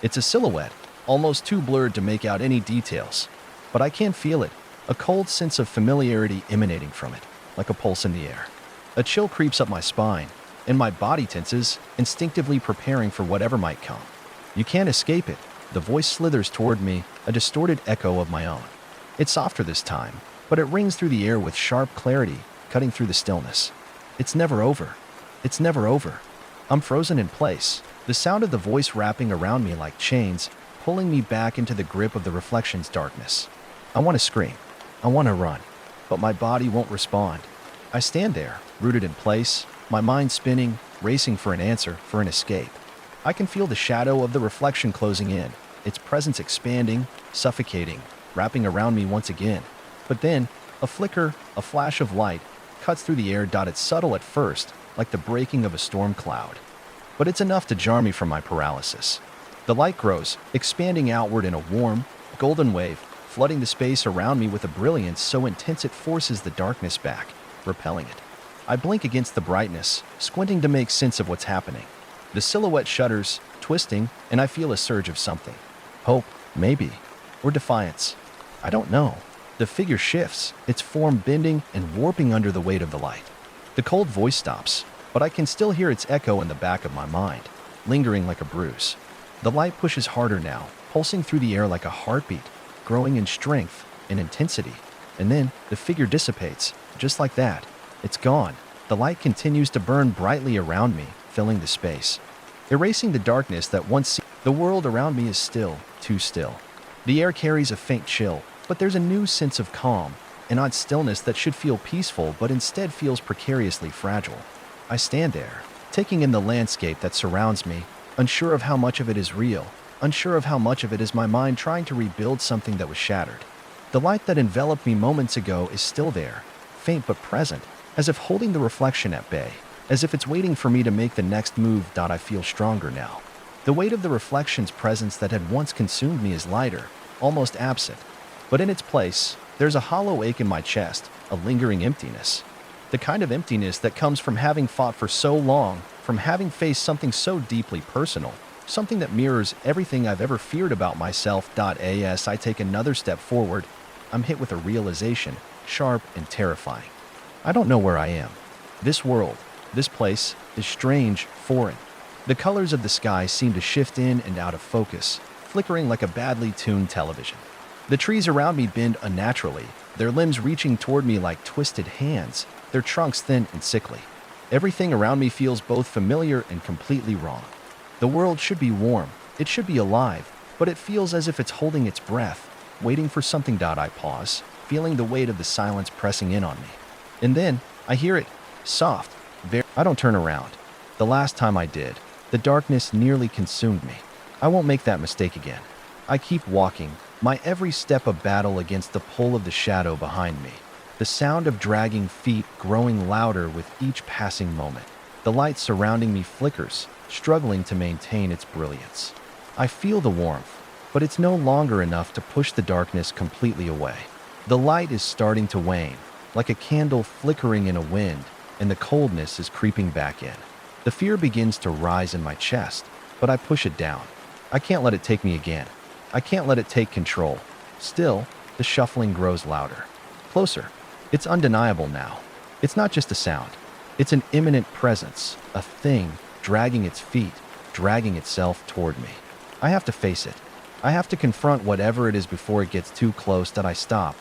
It's a silhouette, almost too blurred to make out any details. But I can feel it, a cold sense of familiarity emanating from it, like a pulse in the air. A chill creeps up my spine, and my body tenses, instinctively preparing for whatever might come. You can't escape it. The voice slithers toward me, a distorted echo of my own. It's softer this time, but it rings through the air with sharp clarity, cutting through the stillness. It's never over. It's never over. I'm frozen in place, the sound of the voice wrapping around me like chains, pulling me back into the grip of the reflection's darkness. I want to scream. I want to run, but my body won't respond. I stand there, rooted in place, my mind spinning, racing for an answer, for an escape. I can feel the shadow of the reflection closing in, its presence expanding, suffocating, wrapping around me once again. But then, a flicker, a flash of light, cuts through the air. It's subtle at first, like the breaking of a storm cloud. But it's enough to jar me from my paralysis. The light grows, expanding outward in a warm, golden wave, flooding the space around me with a brilliance so intense it forces the darkness back, repelling it. I blink against the brightness, squinting to make sense of what's happening. The silhouette shudders, twisting, and I feel a surge of something. Hope, maybe, or defiance. I don't know. The figure shifts, its form bending and warping under the weight of the light. The cold voice stops, but I can still hear its echo in the back of my mind, lingering like a bruise. The light pushes harder now, pulsing through the air like a heartbeat, growing in strength and intensity. And then the figure dissipates, just like that. It's gone. The light continues to burn brightly around me, filling the space, erasing the darkness that once. The world around me is still, too still. The air carries a faint chill, but there's a new sense of calm, an odd stillness that should feel peaceful but instead feels precariously fragile. I stand there, taking in the landscape that surrounds me, unsure of how much of it is real, unsure of how much of it is my mind trying to rebuild something that was shattered. The light that enveloped me moments ago is still there, faint but present, as if holding the reflection at bay, as if it's waiting for me to make the next move. I feel stronger now. The weight of the reflection's presence that had once consumed me is lighter, almost absent. But in its place, there's a hollow ache in my chest, a lingering emptiness. The kind of emptiness that comes from having fought for so long, from having faced something so deeply personal, something that mirrors everything I've ever feared about myself. As I take another step forward, I'm hit with a realization, sharp and terrifying. I don't know where I am. This world, this place, is strange, foreign. The colors of the sky seem to shift in and out of focus, flickering like a badly tuned television. The trees around me bend unnaturally, their limbs reaching toward me like twisted hands, their trunks thin and sickly. Everything around me feels both familiar and completely wrong. The world should be warm, it should be alive, but it feels as if it's holding its breath, waiting for something. I pause, feeling the weight of the silence pressing in on me. And then, I hear it, soft, very. I don't turn around. The last time I did, the darkness nearly consumed me. I won't make that mistake again. I keep walking, my every step a battle against the pull of the shadow behind me. The sound of dragging feet growing louder with each passing moment. The light surrounding me flickers, struggling to maintain its brilliance. I feel the warmth, but it's no longer enough to push the darkness completely away. The light is starting to wane, like a candle flickering in a wind, and the coldness is creeping back in. The fear begins to rise in my chest, but I push it down. I can't let it take me again. I can't let it take control. Still, the shuffling grows louder. Closer. It's undeniable now. It's not just a sound. It's an imminent presence, a thing, dragging its feet, dragging itself toward me. I have to face it. I have to confront whatever it is before it gets too close. I stop.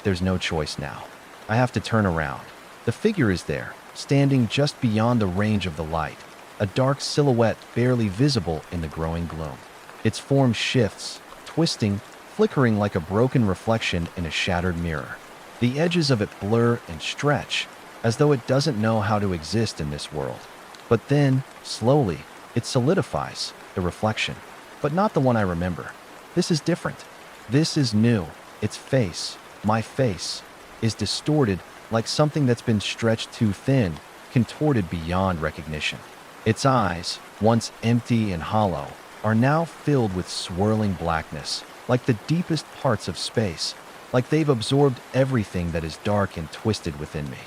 There's no choice now. I have to turn around. The figure is there, standing just beyond the range of the light, a dark silhouette barely visible in the growing gloom. Its form shifts, twisting, flickering like a broken reflection in a shattered mirror. The edges of it blur and stretch, as though it doesn't know how to exist in this world. But then, slowly, it solidifies, the reflection. But not the one I remember. This is different. This is new. Its face, my face, is distorted like something that's been stretched too thin, contorted beyond recognition. Its eyes, once empty and hollow, are now filled with swirling blackness, like the deepest parts of space, like they've absorbed everything that is dark and twisted within me.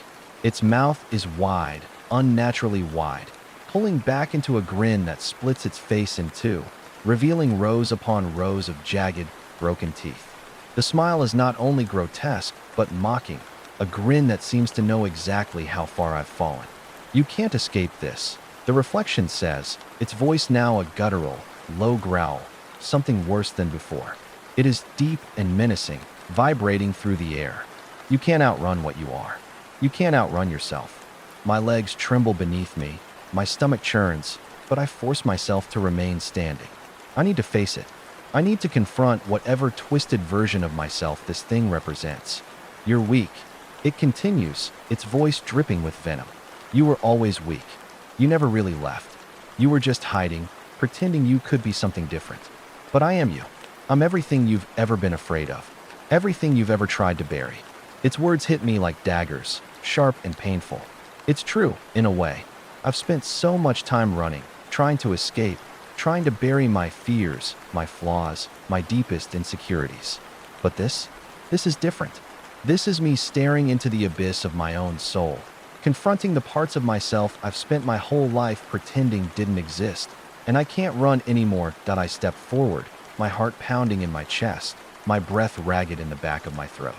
Its mouth is wide, unnaturally wide, pulling back into a grin that splits its face in two, revealing rows upon rows of jagged, broken teeth. The smile is not only grotesque, but mocking, a grin that seems to know exactly how far I've fallen. You can't escape this, the reflection says, its voice now a guttural, low growl, something worse than before. It is deep and menacing, vibrating through the air. You can't outrun what you are. You can't outrun yourself. My legs tremble beneath me, my stomach churns, but I force myself to remain standing. I need to face it. I need to confront whatever twisted version of myself this thing represents. You're weak. It continues, its voice dripping with venom. You were always weak. You never really left. You were just hiding, pretending you could be something different. But I am you. I'm everything you've ever been afraid of. Everything you've ever tried to bury. Its words hit me like daggers, sharp and painful. It's true, in a way. I've spent so much time running, trying to escape, trying to bury my fears, my flaws, my deepest insecurities. But this is different. This is me staring into the abyss of my own soul, confronting the parts of myself I've spent my whole life pretending didn't exist. And I can't run anymore. I step forward, my heart pounding in my chest, my breath ragged in the back of my throat.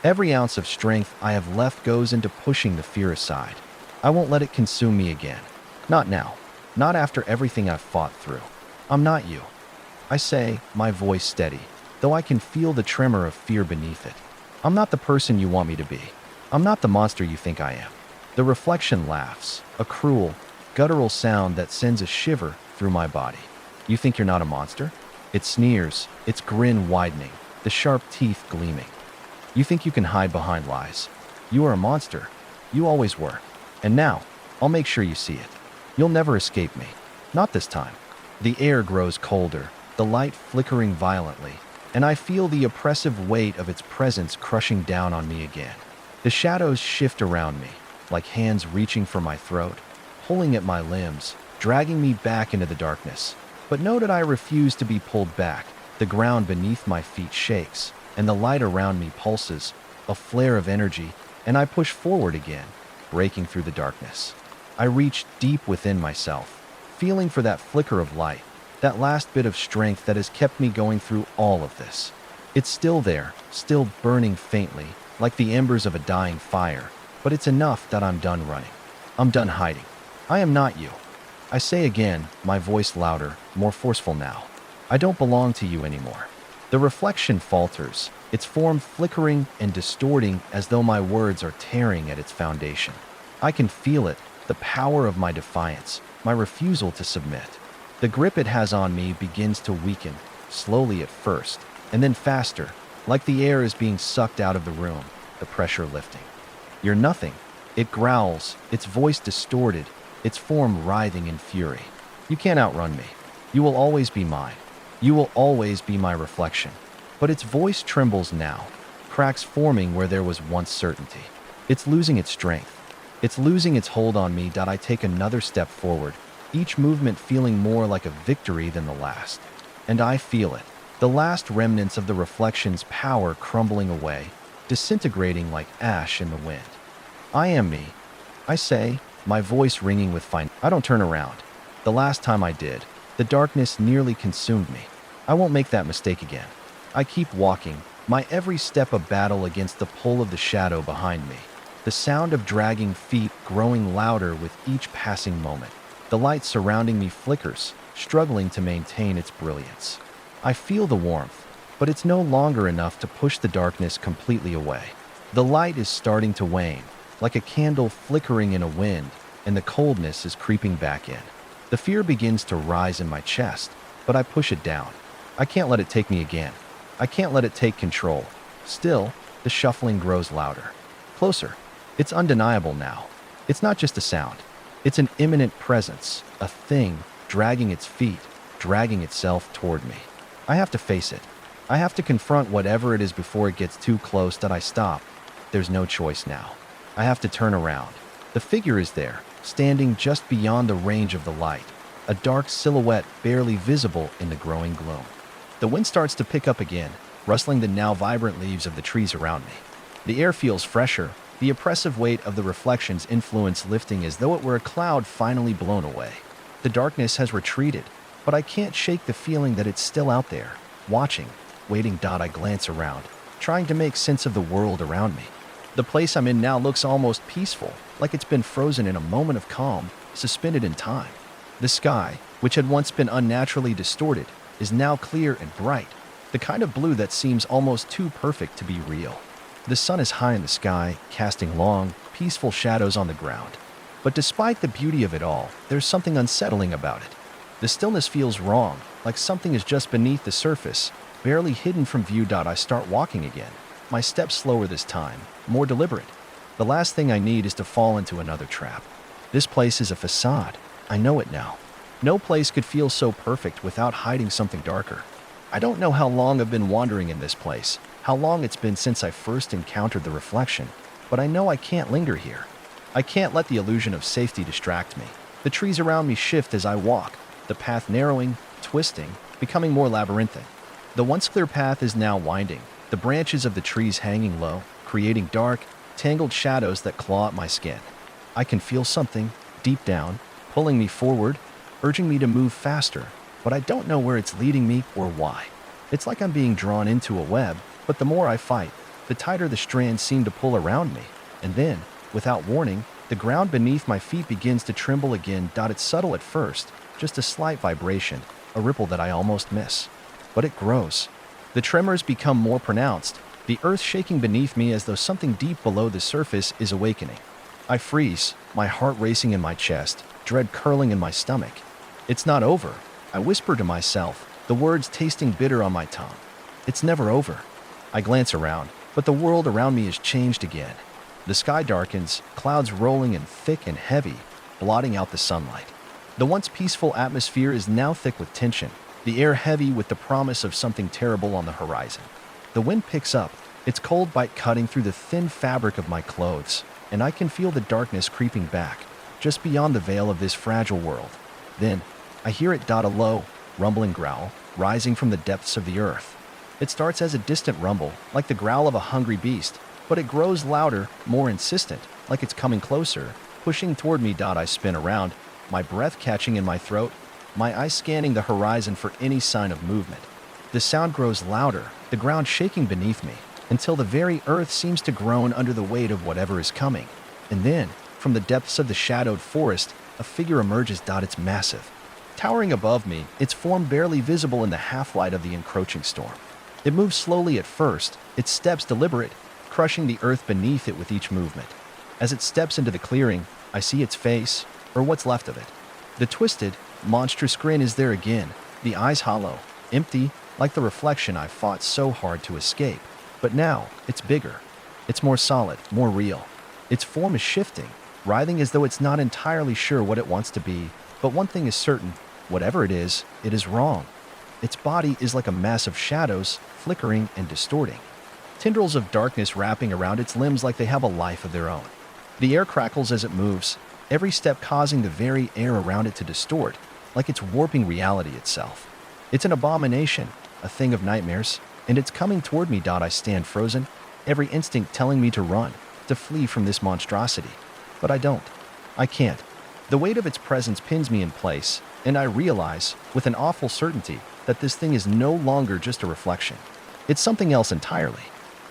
Every ounce of strength I have left goes into pushing the fear aside. I won't let it consume me again. Not now. Not after everything I've fought through. I'm not you. I say, my voice steady, though I can feel the tremor of fear beneath it. I'm not the person you want me to be. I'm not the monster you think I am. The reflection laughs, a cruel, guttural sound that sends a shiver through my body. You think you're not a monster? It sneers, its grin widening, the sharp teeth gleaming. You think you can hide behind lies? You are a monster. You always were. And now, I'll make sure you see it. You'll never escape me. Not this time. The air grows colder, the light flickering violently, and I feel the oppressive weight of its presence crushing down on me again. The shadows shift around me, like hands reaching for my throat, pulling at my limbs, dragging me back into the darkness. But know that I refuse to be pulled back. The ground beneath my feet shakes, and the light around me pulses, a flare of energy, and I push forward again, breaking through the darkness. I reach deep within myself, feeling for that flicker of light, that last bit of strength that has kept me going through all of this. It's still there, still burning faintly, like the embers of a dying fire, but it's enough that I'm done running. I'm done hiding. I am not you. I say again, my voice louder, more forceful now. I don't belong to you anymore. The reflection falters, its form flickering and distorting as though my words are tearing at its foundation. I can feel it, the power of my defiance, my refusal to submit. The grip it has on me begins to weaken, slowly at first, and then faster, like the air is being sucked out of the room, the pressure lifting. You're nothing. It growls, its voice distorted, its form writhing in fury. You can't outrun me. You will always be mine. You will always be my reflection. But its voice trembles now, cracks forming where there was once certainty. It's losing its strength. It's losing its hold on me. I take another step forward, each movement feeling more like a victory than the last. And I feel it, the last remnants of the reflection's power crumbling away, disintegrating like ash in the wind. I am me, I say, my voice ringing with fine. I don't turn around. The last time I did, the darkness nearly consumed me. I won't make that mistake again. I keep walking, my every step a battle against the pull of the shadow behind me. The sound of dragging feet growing louder with each passing moment. The light surrounding me flickers, struggling to maintain its brilliance. I feel the warmth, but it's no longer enough to push the darkness completely away. The light is starting to wane, like a candle flickering in a wind, and the coldness is creeping back in. The fear begins to rise in my chest, but I push it down. I can't let it take me again. I can't let it take control. Still, the shuffling grows louder. Closer. It's undeniable now. It's not just a sound. It's an imminent presence, a thing, dragging its feet, dragging itself toward me. I have to face it. I have to confront whatever it is before it gets too close that I stop. There's no choice now. I have to turn around. The figure is there, standing just beyond the range of the light, a dark silhouette barely visible in the growing gloom. The wind starts to pick up again, rustling the now vibrant leaves of the trees around me. The air feels fresher, the oppressive weight of the reflection's influence lifting as though it were a cloud finally blown away. The darkness has retreated, but I can't shake the feeling that it's still out there, watching, waiting. I glance around, trying to make sense of the world around me. The place I'm in now looks almost peaceful, like it's been frozen in a moment of calm, suspended in time. The sky, which had once been unnaturally distorted, is now clear and bright, the kind of blue that seems almost too perfect to be real. The sun is high in the sky, casting long, peaceful shadows on the ground. But despite the beauty of it all, there's something unsettling about it. The stillness feels wrong, like something is just beneath the surface, barely hidden from view. I start walking again, my steps slower this time, more deliberate. The last thing I need is to fall into another trap. This place is a facade. I know it now. No place could feel so perfect without hiding something darker. I don't know how long I've been wandering in this place, how long it's been since I first encountered the reflection, but I know I can't linger here. I can't let the illusion of safety distract me. The trees around me shift as I walk, the path narrowing, twisting, becoming more labyrinthine. The once clear path is now winding, the branches of the trees hanging low, creating dark, tangled shadows that claw at my skin. I can feel something, deep down, pulling me forward, urging me to move faster, but I don't know where it's leading me or why. It's like I'm being drawn into a web, but the more I fight, the tighter the strands seem to pull around me, and then, without warning, The ground beneath my feet begins to tremble again. It's subtle at first, just a slight vibration, a ripple that I almost miss. But it grows. The tremors become more pronounced, the earth shaking beneath me as though something deep below the surface is awakening. I freeze, my heart racing in my chest, dread curling in my stomach. It's not over, I whisper to myself, the words tasting bitter on my tongue. It's never over. I glance around, but the world around me is changed again. The sky darkens, clouds rolling in thick and heavy, blotting out the sunlight. The once peaceful atmosphere is now thick with tension, the air heavy with the promise of something terrible on the horizon. The wind picks up, its cold bite cutting through the thin fabric of my clothes, and I can feel the darkness creeping back, just beyond the veil of this fragile world. Then, I hear it. A low, rumbling growl, rising from the depths of the earth. It starts as a distant rumble, like the growl of a hungry beast, but it grows louder, more insistent, like it's coming closer, pushing toward me. I spin around, my breath catching in my throat, my eyes scanning the horizon for any sign of movement. The sound grows louder, the ground shaking beneath me, until the very earth seems to groan under the weight of whatever is coming. And then, from the depths of the shadowed forest, a figure emerges. It's massive. Towering above me, its form barely visible in the half-light of the encroaching storm. It moves slowly at first, its steps deliberate, crushing the earth beneath it with each movement. As it steps into the clearing, I see its face, or what's left of it. The twisted, monstrous grin is there again, the eyes hollow, empty, like the reflection I fought so hard to escape. But now, it's bigger. It's more solid, more real. Its form is shifting, writhing as though it's not entirely sure what it wants to be. But one thing is certain, whatever it is wrong. Its body is like a mass of shadows, flickering and distorting. Tendrils of darkness wrapping around its limbs like they have a life of their own. The air crackles as it moves, every step causing the very air around it to distort, like it's warping reality itself. It's an abomination, a thing of nightmares, and it's coming toward me. I stand frozen, every instinct telling me to run, to flee from this monstrosity. But I don't. I can't. The weight of its presence pins me in place, and I realize, with an awful certainty, that this thing is no longer just a reflection. It's something else entirely.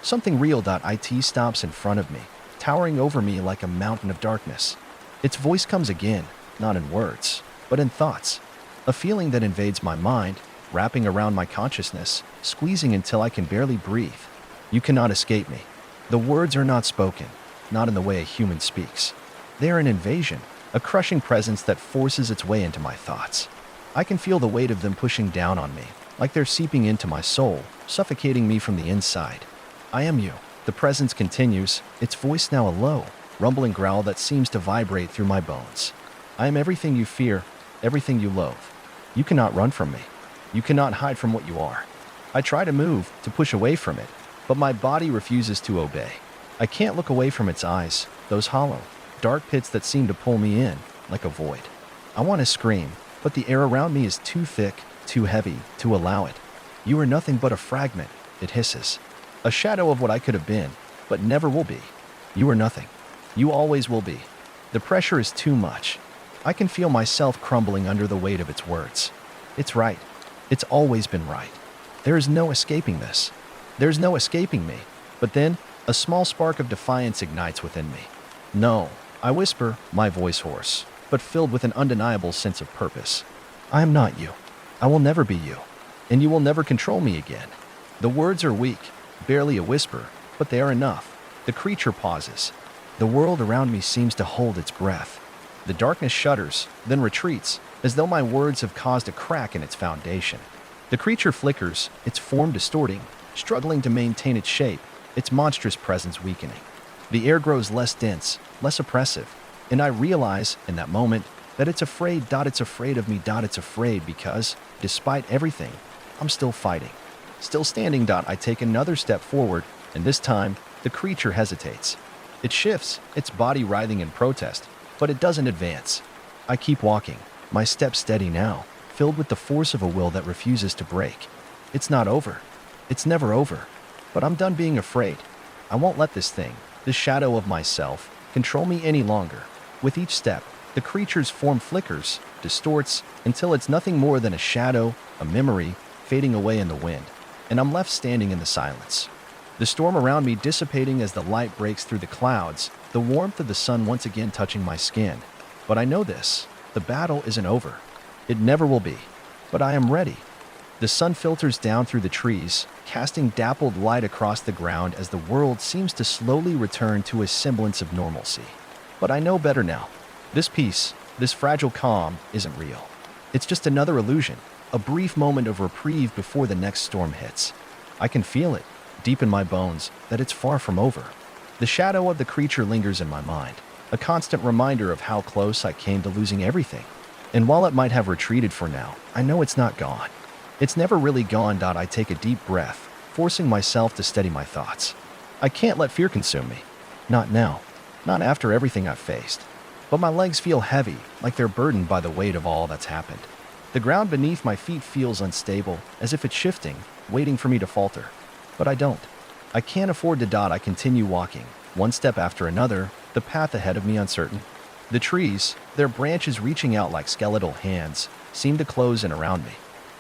Something real. It stops in front of me, towering over me like a mountain of darkness. Its voice comes again, not in words, but in thoughts. A feeling that invades my mind, wrapping around my consciousness, squeezing until I can barely breathe. You cannot escape me. The words are not spoken, not in the way a human speaks. They are an invasion, a crushing presence that forces its way into my thoughts. I can feel the weight of them pushing down on me, like they're seeping into my soul, suffocating me from the inside. I am you. The presence continues, its voice now a low, rumbling growl that seems to vibrate through my bones. I am everything you fear, everything you loathe. You cannot run from me. You cannot hide from what you are. I try to move, to push away from it, but my body refuses to obey. I can't look away from its eyes, those hollow, dark pits that seem to pull me in, like a void. I want to scream, but the air around me is too thick, too heavy, to allow it. You are nothing but a fragment, it hisses. A shadow of what I could have been, but never will be. You are nothing. You always will be. The pressure is too much. I can feel myself crumbling under the weight of its words. It's right. It's always been right. There is no escaping this. There's no escaping me. But then, a small spark of defiance ignites within me. No, I whisper, my voice hoarse, but filled with an undeniable sense of purpose. I am not you. I will never be you. And you will never control me again. The words are weak, barely a whisper, but they are enough. The creature pauses. The world around me seems to hold its breath. The darkness shudders, then retreats, as though my words have caused a crack in its foundation. The creature flickers, its form distorting, struggling to maintain its shape, its monstrous presence weakening. The air grows less dense, less oppressive, and I realize, in that moment, that it's afraid. It's afraid of me. It's afraid because, despite everything, I'm still fighting. Still standing. I take another step forward, and this time, the creature hesitates. It shifts, its body writhing in protest, but it doesn't advance. I keep walking, my steps steady now, filled with the force of a will that refuses to break. It's not over. It's never over. But I'm done being afraid. I won't let this thing, this shadow of myself, control me any longer. With each step, the creature's form flickers, distorts, until it's nothing more than a shadow, a memory, fading away in the wind. And I'm left standing in the silence. The storm around me dissipating as the light breaks through the clouds, the warmth of the sun once again touching my skin. But I know this, the battle isn't over. It never will be. But I am ready. The sun filters down through the trees, casting dappled light across the ground as the world seems to slowly return to a semblance of normalcy. But I know better now. This peace, this fragile calm, isn't real. It's just another illusion, a brief moment of reprieve before the next storm hits. I can feel it, deep in my bones, that it's far from over. The shadow of the creature lingers in my mind, a constant reminder of how close I came to losing everything. And while it might have retreated for now, I know it's not gone. It's never really gone. I take a deep breath, forcing myself to steady my thoughts. I can't let fear consume me. Not now. Not after everything I've faced. But my legs feel heavy, like they're burdened by the weight of all that's happened. The ground beneath my feet feels unstable, as if it's shifting, waiting for me to falter. But I don't. I can't afford to. I continue walking, one step after another, the path ahead of me uncertain. The trees, their branches reaching out like skeletal hands, seem to close in around me.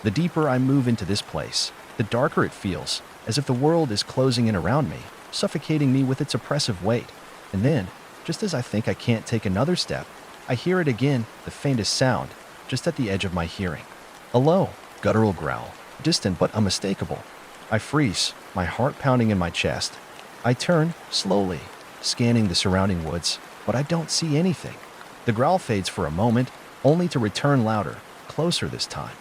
The deeper I move into this place, the darker it feels, as if the world is closing in around me, suffocating me with its oppressive weight. And then, just as I think I can't take another step, I hear it again, the faintest sound, just at the edge of my hearing. A low, guttural growl, distant but unmistakable. I freeze, my heart pounding in my chest. I turn, slowly, scanning the surrounding woods, but I don't see anything. The growl fades for a moment, only to return louder, closer this time.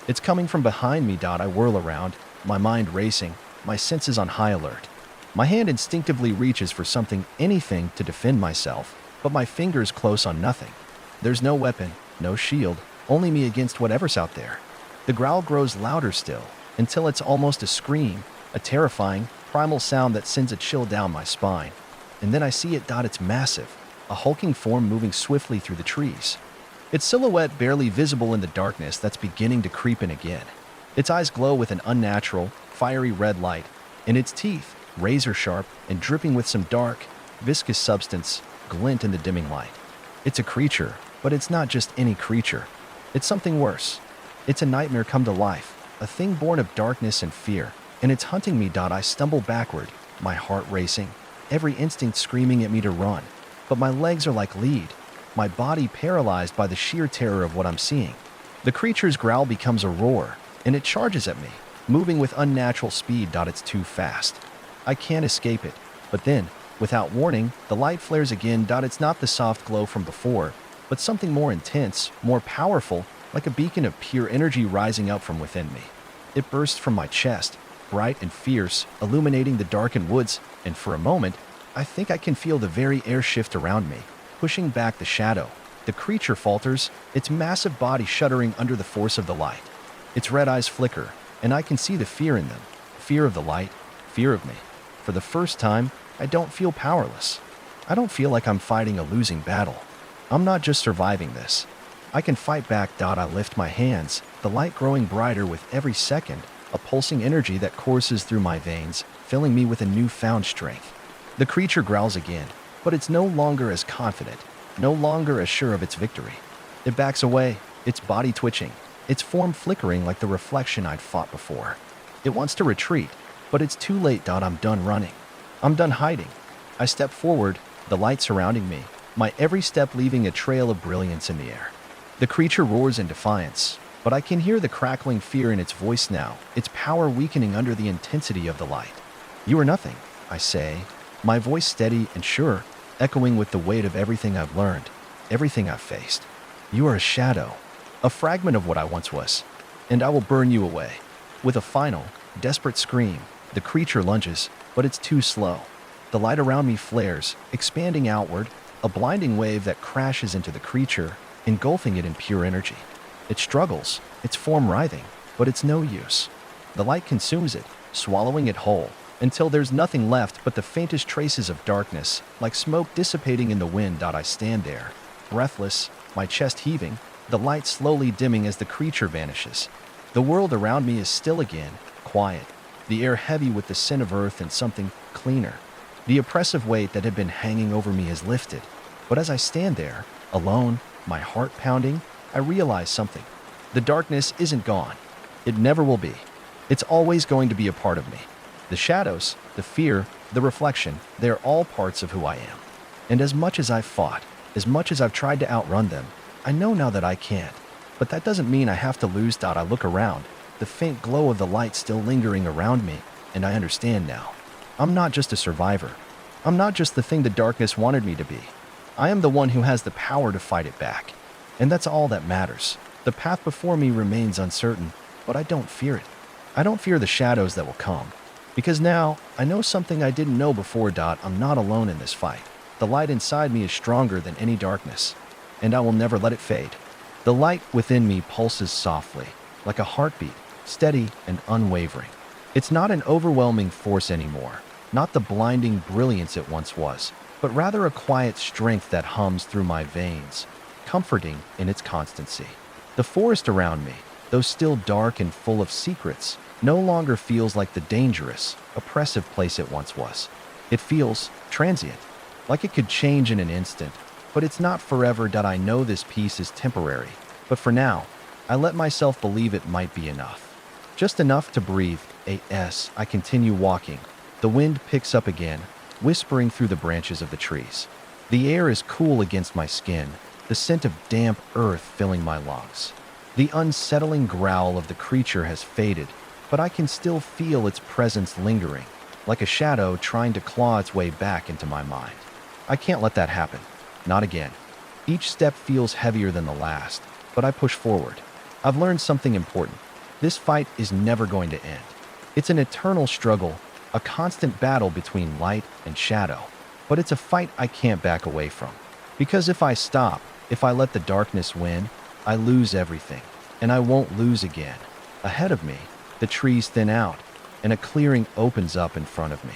It's coming from behind me. I whirl around, my mind racing, my senses on high alert. My hand instinctively reaches for something, anything, to defend myself, but my fingers close on nothing. There's no weapon, no shield, only me against whatever's out there. The growl grows louder still, until it's almost a scream, a terrifying, primal sound that sends a chill down my spine. And then I see it. It's massive, a hulking form moving swiftly through the trees. Its silhouette barely visible in the darkness that's beginning to creep in again. Its eyes glow with an unnatural, fiery red light, and its teeth, razor-sharp and dripping with some dark, viscous substance, glint in the dimming light. It's a creature, but it's not just any creature. It's something worse. It's a nightmare come to life, a thing born of darkness and fear, and it's hunting me. I stumble backward, my heart racing, every instinct screaming at me to run. But my legs are like lead, my body paralyzed by the sheer terror of what I'm seeing. The creature's growl becomes a roar, and it charges at me, moving with unnatural speed. It's too fast. I can't escape it. But then, without warning, the light flares again. It's not the soft glow from before, but something more intense, more powerful, like a beacon of pure energy rising up from within me. It bursts from my chest, bright and fierce, illuminating the darkened woods, and for a moment, I think I can feel the very air shift around me, pushing back the shadow. The creature falters, its massive body shuddering under the force of the light. Its red eyes flicker, and I can see the fear in them. Fear of the light, fear of me. For the first time, I don't feel powerless. I don't feel like I'm fighting a losing battle. I'm not just surviving this. I can fight back. I lift my hands, the light growing brighter with every second, a pulsing energy that courses through my veins, filling me with a newfound strength. The creature growls again, but it's no longer as confident, no longer as sure of its victory. It backs away, its body twitching, its form flickering like the reflection I'd fought before. It wants to retreat, but it's too late. I'm done running. I'm done hiding. I step forward, the light surrounding me, my every step leaving a trail of brilliance in the air. The creature roars in defiance, but I can hear the crackling fear in its voice now, its power weakening under the intensity of the light. You are nothing, I say, my voice steady and sure, echoing with the weight of everything I've learned, everything I've faced. You are a shadow, a fragment of what I once was, and I will burn you away. With a final, desperate scream, the creature lunges, but it's too slow. The light around me flares, expanding outward, a blinding wave that crashes into the creature, engulfing it in pure energy. It struggles, its form writhing, but it's no use. The light consumes it, swallowing it whole, until there's nothing left but the faintest traces of darkness, like smoke dissipating in the wind. I stand there, breathless, my chest heaving, the light slowly dimming as the creature vanishes. The world around me is still again, quiet, the air heavy with the scent of earth and something cleaner. The oppressive weight that had been hanging over me has lifted. But as I stand there, alone, my heart pounding, I realize something. The darkness isn't gone. It never will be. It's always going to be a part of me. The shadows, the fear, the reflection, they are all parts of who I am. And as much as I've fought, as much as I've tried to outrun them, I know now that I can't. But that doesn't mean I have to lose. I look around, the faint glow of the light still lingering around me, and I understand now. I'm not just a survivor. I'm not just the thing the darkness wanted me to be. I am the one who has the power to fight it back. And that's all that matters. The path before me remains uncertain, but I don't fear it. I don't fear the shadows that will come. Because now, I know something I didn't know before. I'm not alone in this fight. The light inside me is stronger than any darkness, and I will never let it fade. The light within me pulses softly, like a heartbeat, steady and unwavering. It's not an overwhelming force anymore, not the blinding brilliance it once was, but rather a quiet strength that hums through my veins, comforting in its constancy. The forest around me, though still dark and full of secrets, no longer feels like the dangerous, oppressive place it once was. It feels transient, like it could change in an instant, but it's not forever. I know this peace is temporary, but for now, I let myself believe it might be enough. Just enough to breathe. I continue walking. The wind picks up again, whispering through the branches of the trees. The air is cool against my skin, the scent of damp earth filling my lungs. The unsettling growl of the creature has faded, but I can still feel its presence lingering, like a shadow trying to claw its way back into my mind. I can't let that happen. Not again. Each step feels heavier than the last, but I push forward. I've learned something important. This fight is never going to end. It's an eternal struggle, a constant battle between light and shadow. But it's a fight I can't back away from. Because if I stop, if I let the darkness win, I lose everything. And I won't lose again. Ahead of me, the trees thin out, and a clearing opens up in front of me.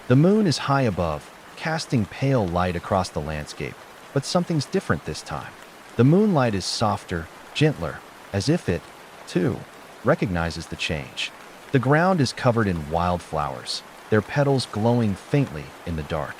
The moon is high above, casting pale light across the landscape. But something's different this time. The moonlight is softer, gentler, as if it, too, recognizes the change. The ground is covered in wildflowers, their petals glowing faintly in the dark.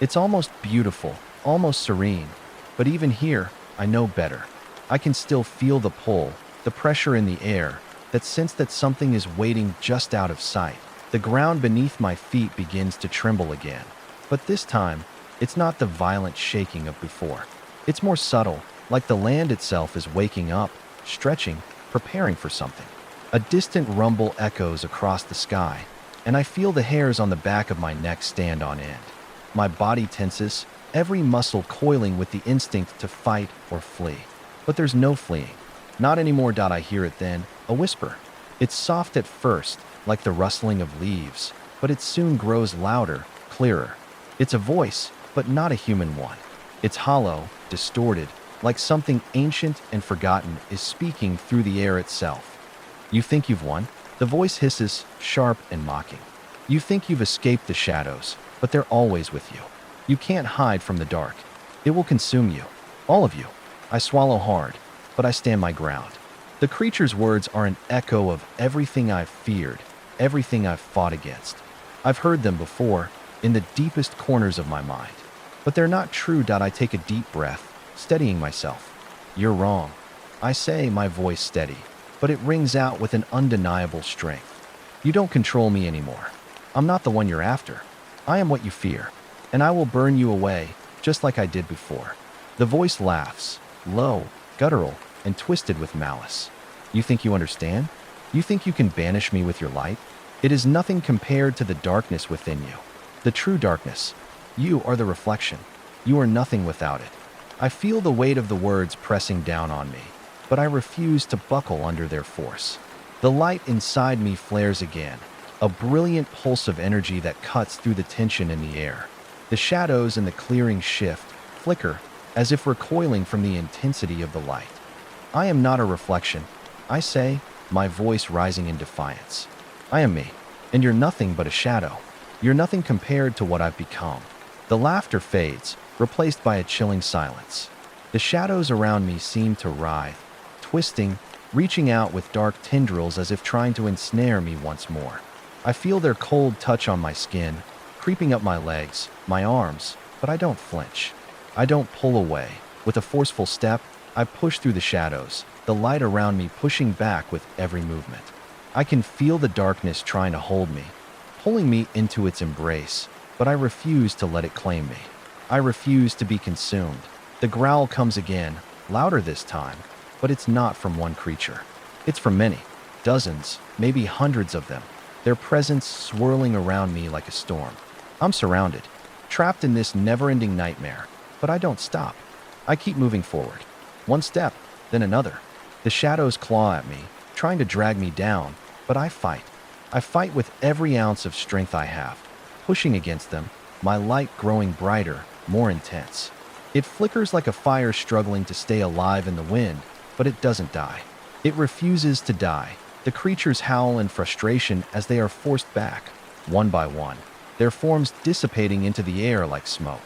It's almost beautiful, almost serene. But even here, I know better. I can still feel the pull, the pressure in the air, that sense that something is waiting just out of sight. The ground beneath my feet begins to tremble again. But this time, it's not the violent shaking of before. It's more subtle, like the land itself is waking up, stretching, preparing for something. A distant rumble echoes across the sky, and I feel the hairs on the back of my neck stand on end. My body tenses, every muscle coiling with the instinct to fight or flee. But there's no fleeing. Not anymore. I hear it then, a whisper. It's soft at first, like the rustling of leaves, but it soon grows louder, clearer. It's a voice, but not a human one. It's hollow, distorted, like something ancient and forgotten is speaking through the air itself. You think you've won? The voice hisses, sharp and mocking. You think you've escaped the shadows, but they're always with you. You can't hide from the dark. It will consume you. All of you. I swallow hard, but I stand my ground. The creature's words are an echo of everything I've feared, everything I've fought against. I've heard them before, in the deepest corners of my mind. But they're not true. I take a deep breath, steadying myself. You're wrong. I say, my voice steady, but it rings out with an undeniable strength. You don't control me anymore. I'm not the one you're after. I am what you fear, and I will burn you away, just like I did before. The voice laughs, low, guttural, and twisted with malice. You think you understand? You think you can banish me with your light? It is nothing compared to the darkness within you. The true darkness. You are the reflection. You are nothing without it. I feel the weight of the words pressing down on me, but I refuse to buckle under their force. The light inside me flares again, a brilliant pulse of energy that cuts through the tension in the air. The shadows in the clearing shift, flicker, as if recoiling from the intensity of the light. I am not a reflection, I say, my voice rising in defiance. I am me, and you're nothing but a shadow. You're nothing compared to what I've become. The laughter fades, replaced by a chilling silence. The shadows around me seem to writhe, twisting, reaching out with dark tendrils as if trying to ensnare me once more. I feel their cold touch on my skin, creeping up my legs, my arms, but I don't flinch. I don't pull away. With a forceful step, I push through the shadows, the light around me pushing back with every movement. I can feel the darkness trying to hold me, pulling me into its embrace, but I refuse to let it claim me. I refuse to be consumed. The growl comes again, louder this time, but it's not from one creature. It's from many, dozens, maybe hundreds of them, their presence swirling around me like a storm. I'm surrounded, trapped in this never-ending nightmare, but I don't stop. I keep moving forward. One step, then another. The shadows claw at me, trying to drag me down, but I fight. I fight with every ounce of strength I have, pushing against them, my light growing brighter, more intense. It flickers like a fire struggling to stay alive in the wind, but it doesn't die. It refuses to die. The creatures howl in frustration as they are forced back, one by one, their forms dissipating into the air like smoke.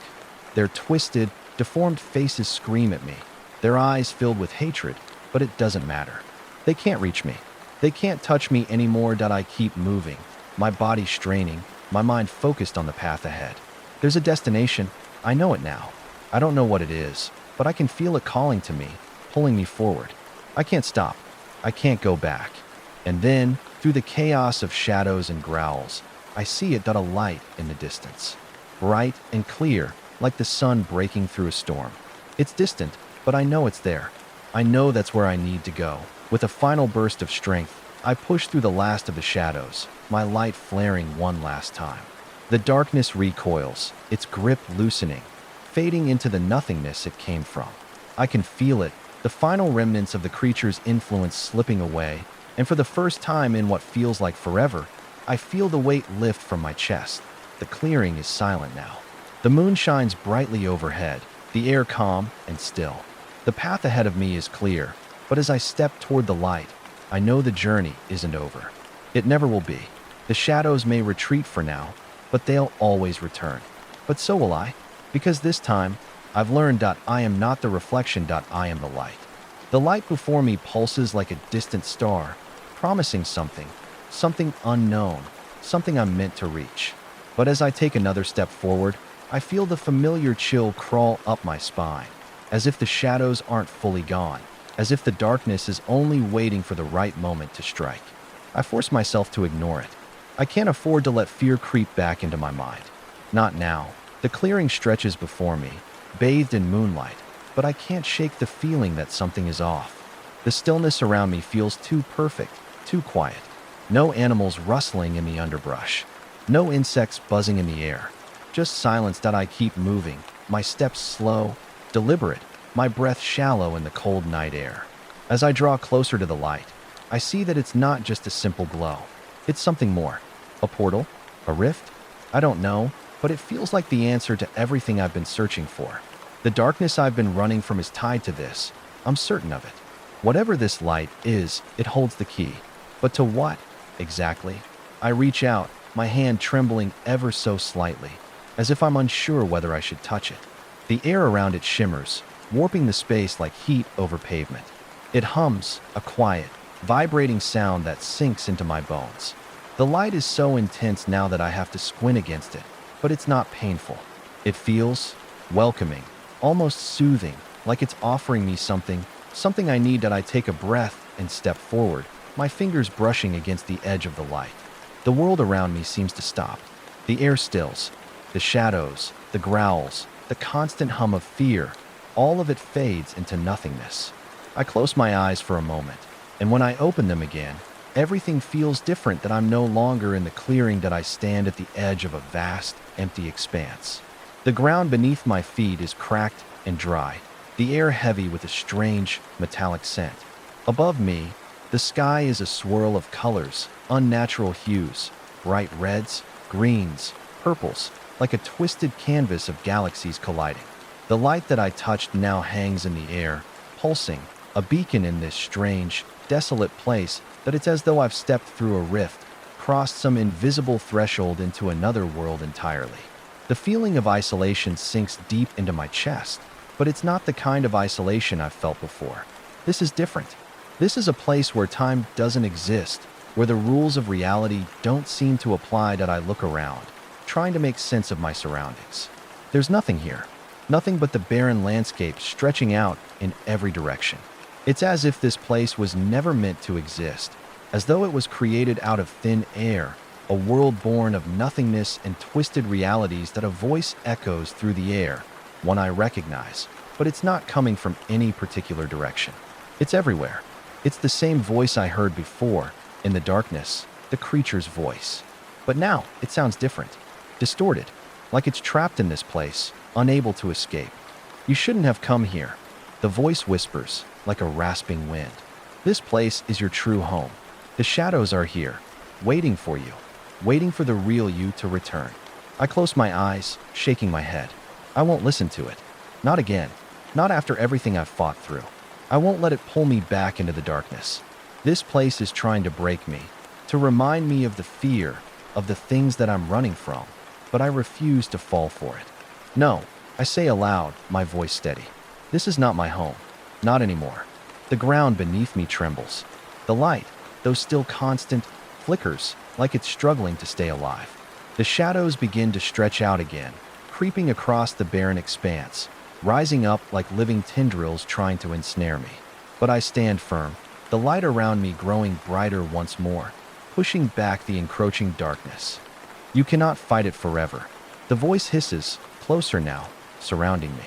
Their twisted, deformed faces scream at me, their eyes filled with hatred, but it doesn't matter. They can't reach me. They can't touch me anymore. I keep moving, my body straining, my mind focused on the path ahead. There's a destination. I know it now. I don't know what it is, but I can feel it calling to me, pulling me forward. I can't stop. I can't go back. And then, through the chaos of shadows and growls, I see it, a light in the distance. Bright and clear, like the sun breaking through a storm. It's distant, but I know it's there. I know that's where I need to go. With a final burst of strength, I push through the last of the shadows, my light flaring one last time. The darkness recoils, its grip loosening, fading into the nothingness it came from. I can feel it, the final remnants of the creature's influence slipping away, and for the first time in what feels like forever, I feel the weight lift from my chest. The clearing is silent now. The moon shines brightly overhead, the air calm and still. The path ahead of me is clear, but as I step toward the light, I know the journey isn't over. It never will be. The shadows may retreat for now, but they'll always return. But so will I, because this time, I've learned that I am not the reflection, I am the light. The light before me pulses like a distant star, promising something unknown, something I'm meant to reach. But as I take another step forward, I feel the familiar chill crawl up my spine, as if the shadows aren't fully gone, as if the darkness is only waiting for the right moment to strike. I force myself to ignore it. I can't afford to let fear creep back into my mind. Not now. The clearing stretches before me, bathed in moonlight, but I can't shake the feeling that something is off. The stillness around me feels too perfect, too quiet. No animals rustling in the underbrush. No insects buzzing in the air. Just silence. I keep moving, my steps slow, deliberate, my breath shallow in the cold night air. As I draw closer to the light, I see that it's not just a simple glow. It's something more. A portal? A rift? I don't know, but it feels like the answer to everything I've been searching for. The darkness I've been running from is tied to this. I'm certain of it. Whatever this light is, it holds the key. But to what, exactly? I reach out, my hand trembling ever so slightly, as if I'm unsure whether I should touch it. The air around it shimmers, warping the space like heat over pavement. It hums, a quiet, vibrating sound that sinks into my bones. The light is so intense now that I have to squint against it, but it's not painful. It feels welcoming, almost soothing, like it's offering me something I need. I take a breath and step forward, my fingers brushing against the edge of the light. The world around me seems to stop. The air stills. The shadows, the growls, the constant hum of fear, all of it fades into nothingness. I close my eyes for a moment, and when I open them again, everything feels different. I'm no longer in the clearing. I stand at the edge of a vast, empty expanse. The ground beneath my feet is cracked and dry, the air heavy with a strange, metallic scent. Above me, the sky is a swirl of colors, unnatural hues, bright reds, greens, purples, like a twisted canvas of galaxies colliding. The light that I touched now hangs in the air, pulsing, a beacon in this strange, desolate place that it's as though I've stepped through a rift, crossed some invisible threshold into another world entirely. The feeling of isolation sinks deep into my chest, but it's not the kind of isolation I've felt before. This is different. This is a place where time doesn't exist, where the rules of reality don't seem to apply. I look around, trying to make sense of my surroundings. There's nothing here, nothing but the barren landscape stretching out in every direction. It's as if this place was never meant to exist, as though it was created out of thin air, a world born of nothingness and twisted realities that a voice echoes through the air, one I recognize, but it's not coming from any particular direction. It's everywhere. It's the same voice I heard before, in the darkness, the creature's voice. But now, it sounds different, distorted, like it's trapped in this place, unable to escape. You shouldn't have come here. The voice whispers, like a rasping wind. This place is your true home. The shadows are here, waiting for you, waiting for the real you to return. I close my eyes, shaking my head. I won't listen to it. Not again. Not after everything I've fought through. I won't let it pull me back into the darkness. This place is trying to break me, to remind me of the fear, of the things that I'm running from, but I refuse to fall for it. No, I say aloud, my voice steady. This is not my home. Not anymore. The ground beneath me trembles. The light, though still constant, flickers like it's struggling to stay alive. The shadows begin to stretch out again, creeping across the barren expanse, rising up like living tendrils trying to ensnare me. But I stand firm, the light around me growing brighter once more, pushing back the encroaching darkness. You cannot fight it forever. The voice hisses, closer now, surrounding me.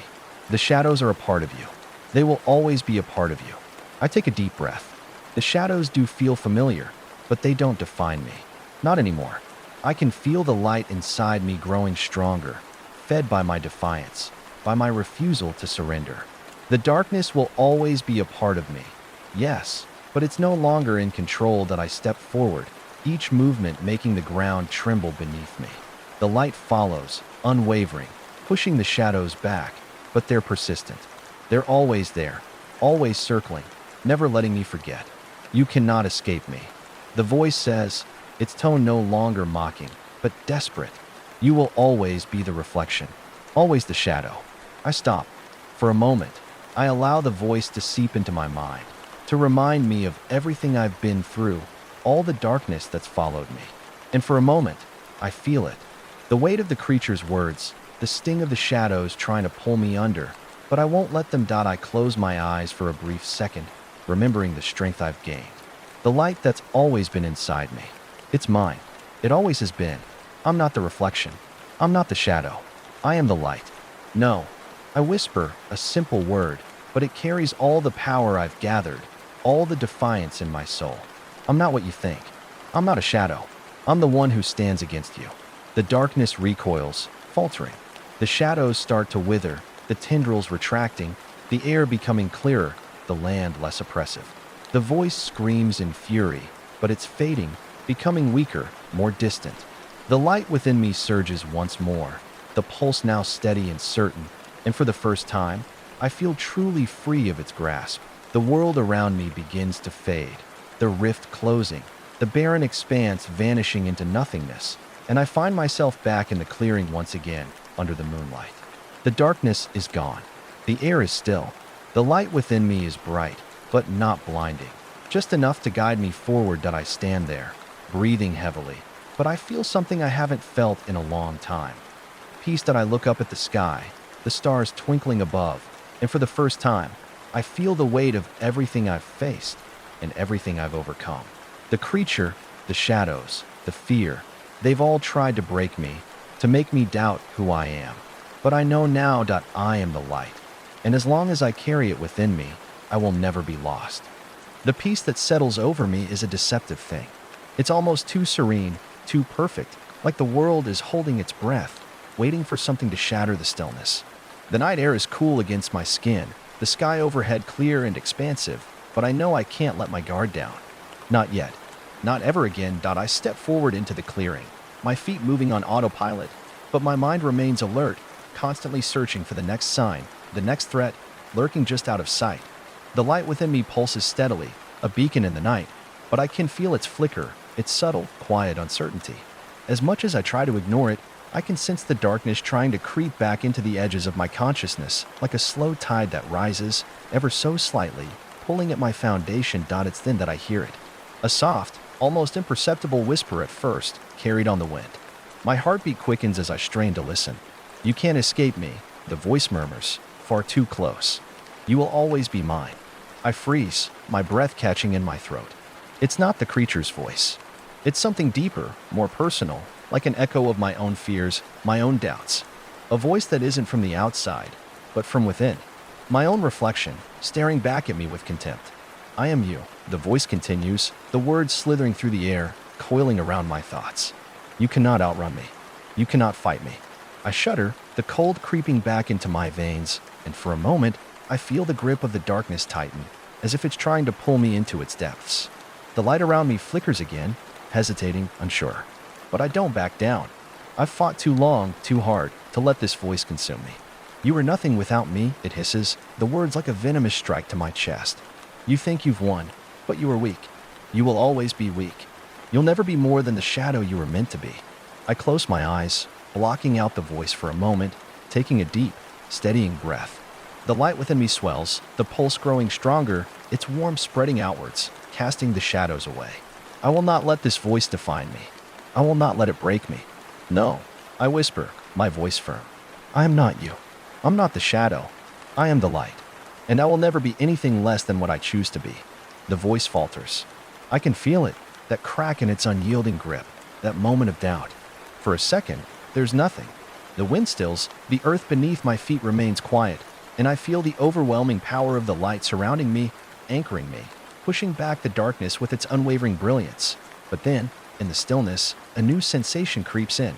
The shadows are a part of you. They will always be a part of you. I take a deep breath. The shadows do feel familiar, but they don't define me. Not anymore. I can feel the light inside me growing stronger, fed by my defiance, by my refusal to surrender. The darkness will always be a part of me. Yes, but it's no longer in control that I step forward, each movement making the ground tremble beneath me. The light follows, unwavering, pushing the shadows back, but they're persistent. They're always there, always circling, never letting me forget. You cannot escape me. The voice says, its tone no longer mocking, but desperate. You will always be the reflection, always the shadow. I stop. For a moment, I allow the voice to seep into my mind, to remind me of everything I've been through, all the darkness that's followed me. And for a moment, I feel it. The weight of the creature's words, the sting of the shadows trying to pull me under, but I won't let them. I close my eyes for a brief second, remembering the strength I've gained. The light that's always been inside me. It's mine. It always has been. I'm not the reflection. I'm not the shadow. I am the light. No. I whisper a simple word, but it carries all the power I've gathered, all the defiance in my soul. I'm not what you think. I'm not a shadow. I'm the one who stands against you. The darkness recoils, faltering. The shadows start to wither, the tendrils retracting, the air becoming clearer, the land less oppressive. The voice screams in fury, but it's fading, becoming weaker, more distant. The light within me surges once more, the pulse now steady and certain, and for the first time, I feel truly free of its grasp. The world around me begins to fade, the rift closing, the barren expanse vanishing into nothingness, and I find myself back in the clearing once again, under the moonlight. The darkness is gone. The air is still. The light within me is bright, but not blinding. Just enough to guide me forward. I stand there, breathing heavily, but I feel something I haven't felt in a long time. Peace. I look up at the sky, the stars twinkling above, and for the first time, I feel the weight of everything I've faced and everything I've overcome. The creature, the shadows, the fear, they've all tried to break me, to make me doubt who I am. But I know now that I am the light, and as long as I carry it within me, I will never be lost. The peace that settles over me is a deceptive thing. It's almost too serene, too perfect, like the world is holding its breath, waiting for something to shatter the stillness. The night air is cool against my skin, the sky overhead clear and expansive, but I know I can't let my guard down. Not yet. Not ever again. I step forward into the clearing, my feet moving on autopilot, but my mind remains alert, constantly searching for the next sign, the next threat, lurking just out of sight. The light within me pulses steadily, a beacon in the night, but I can feel its flicker, its subtle, quiet uncertainty. As much as I try to ignore it, I can sense the darkness trying to creep back into the edges of my consciousness, like a slow tide that rises, ever so slightly, pulling at my foundation. It's then that I hear it. A soft, almost imperceptible whisper at first, carried on the wind. My heartbeat quickens as I strain to listen. You can't escape me, the voice murmurs, far too close. You will always be mine. I freeze, my breath catching in my throat. It's not the creature's voice. It's something deeper, more personal, like an echo of my own fears, my own doubts. A voice that isn't from the outside, but from within. My own reflection, staring back at me with contempt. I am you, the voice continues, the words slithering through the air, coiling around my thoughts. You cannot outrun me. You cannot fight me. I shudder, the cold creeping back into my veins, and for a moment, I feel the grip of the darkness tighten, as if it's trying to pull me into its depths. The light around me flickers again, hesitating, unsure. But I don't back down. I've fought too long, too hard, to let this voice consume me. You are nothing without me, it hisses, the words like a venomous strike to my chest. You think you've won, but you are weak. You will always be weak. You'll never be more than the shadow you were meant to be. I close my eyes, blocking out the voice for a moment, taking a deep, steadying breath. The light within me swells, the pulse growing stronger, its warmth spreading outwards, casting the shadows away. I will not let this voice define me. I will not let it break me. No, I whisper, my voice firm. I am not you. I'm not the shadow. I am the light. And I will never be anything less than what I choose to be. The voice falters. I can feel it, that crack in its unyielding grip, that moment of doubt. For a second, there's nothing. The wind stills, the earth beneath my feet remains quiet, and I feel the overwhelming power of the light surrounding me, anchoring me, pushing back the darkness with its unwavering brilliance. But then, in the stillness, a new sensation creeps in.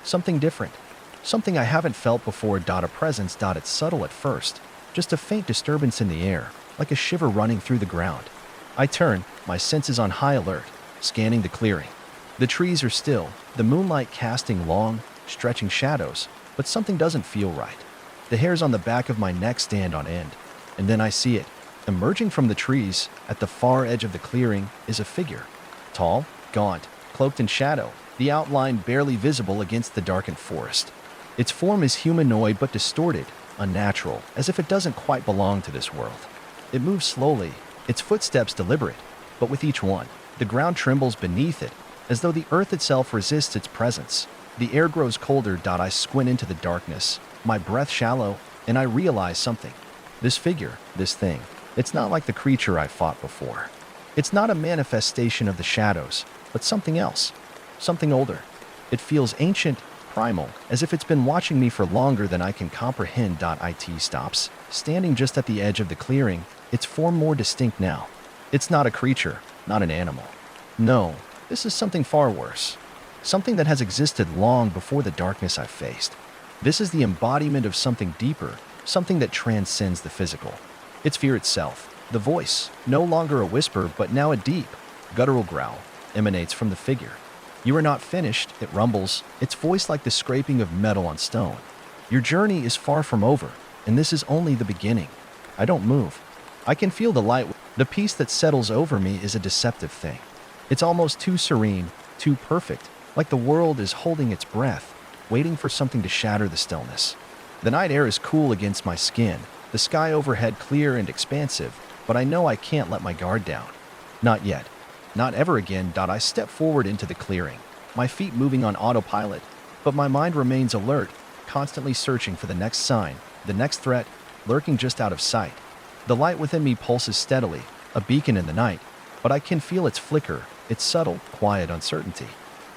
Something different. Something I haven't felt before. A presence. It's subtle at first. Just a faint disturbance in the air, like a shiver running through the ground. I turn, my senses on high alert, scanning the clearing. The trees are still, the moonlight casting long, stretching shadows, but something doesn't feel right. The hairs on the back of my neck stand on end, and then I see it. Emerging from the trees, at the far edge of the clearing, is a figure. Tall, gaunt, cloaked in shadow, the outline barely visible against the darkened forest. Its form is humanoid but distorted, unnatural, as if it doesn't quite belong to this world. It moves slowly, its footsteps deliberate, but with each one, the ground trembles beneath it, as though the earth itself resists its presence. The air grows colder. I squint into the darkness, my breath shallow, and I realize something. This figure, this thing, it's not like the creature I fought before. It's not a manifestation of the shadows, but something else, something older. It feels ancient, primal, as if it's been watching me for longer than I can comprehend. It stops, standing just at the edge of the clearing, its form more distinct now. It's not a creature, not an animal. No, this is something far worse. Something that has existed long before the darkness I've faced. This is the embodiment of something deeper, something that transcends the physical. It's fear itself. The voice, no longer a whisper, but now a deep, guttural growl, emanates from the figure. You are not finished, it rumbles, its voice like the scraping of metal on stone. Your journey is far from over, and this is only the beginning. I don't move. I can feel the light. The peace that settles over me is a deceptive thing. It's almost too serene, too perfect, like the world is holding its breath, waiting for something to shatter the stillness. The night air is cool against my skin, the sky overhead clear and expansive, but I know I can't let my guard down. Not yet. Not ever again. I step forward into the clearing, my feet moving on autopilot, but my mind remains alert, constantly searching for the next sign, the next threat, lurking just out of sight. The light within me pulses steadily, a beacon in the night, but I can feel its flicker, its subtle, quiet uncertainty.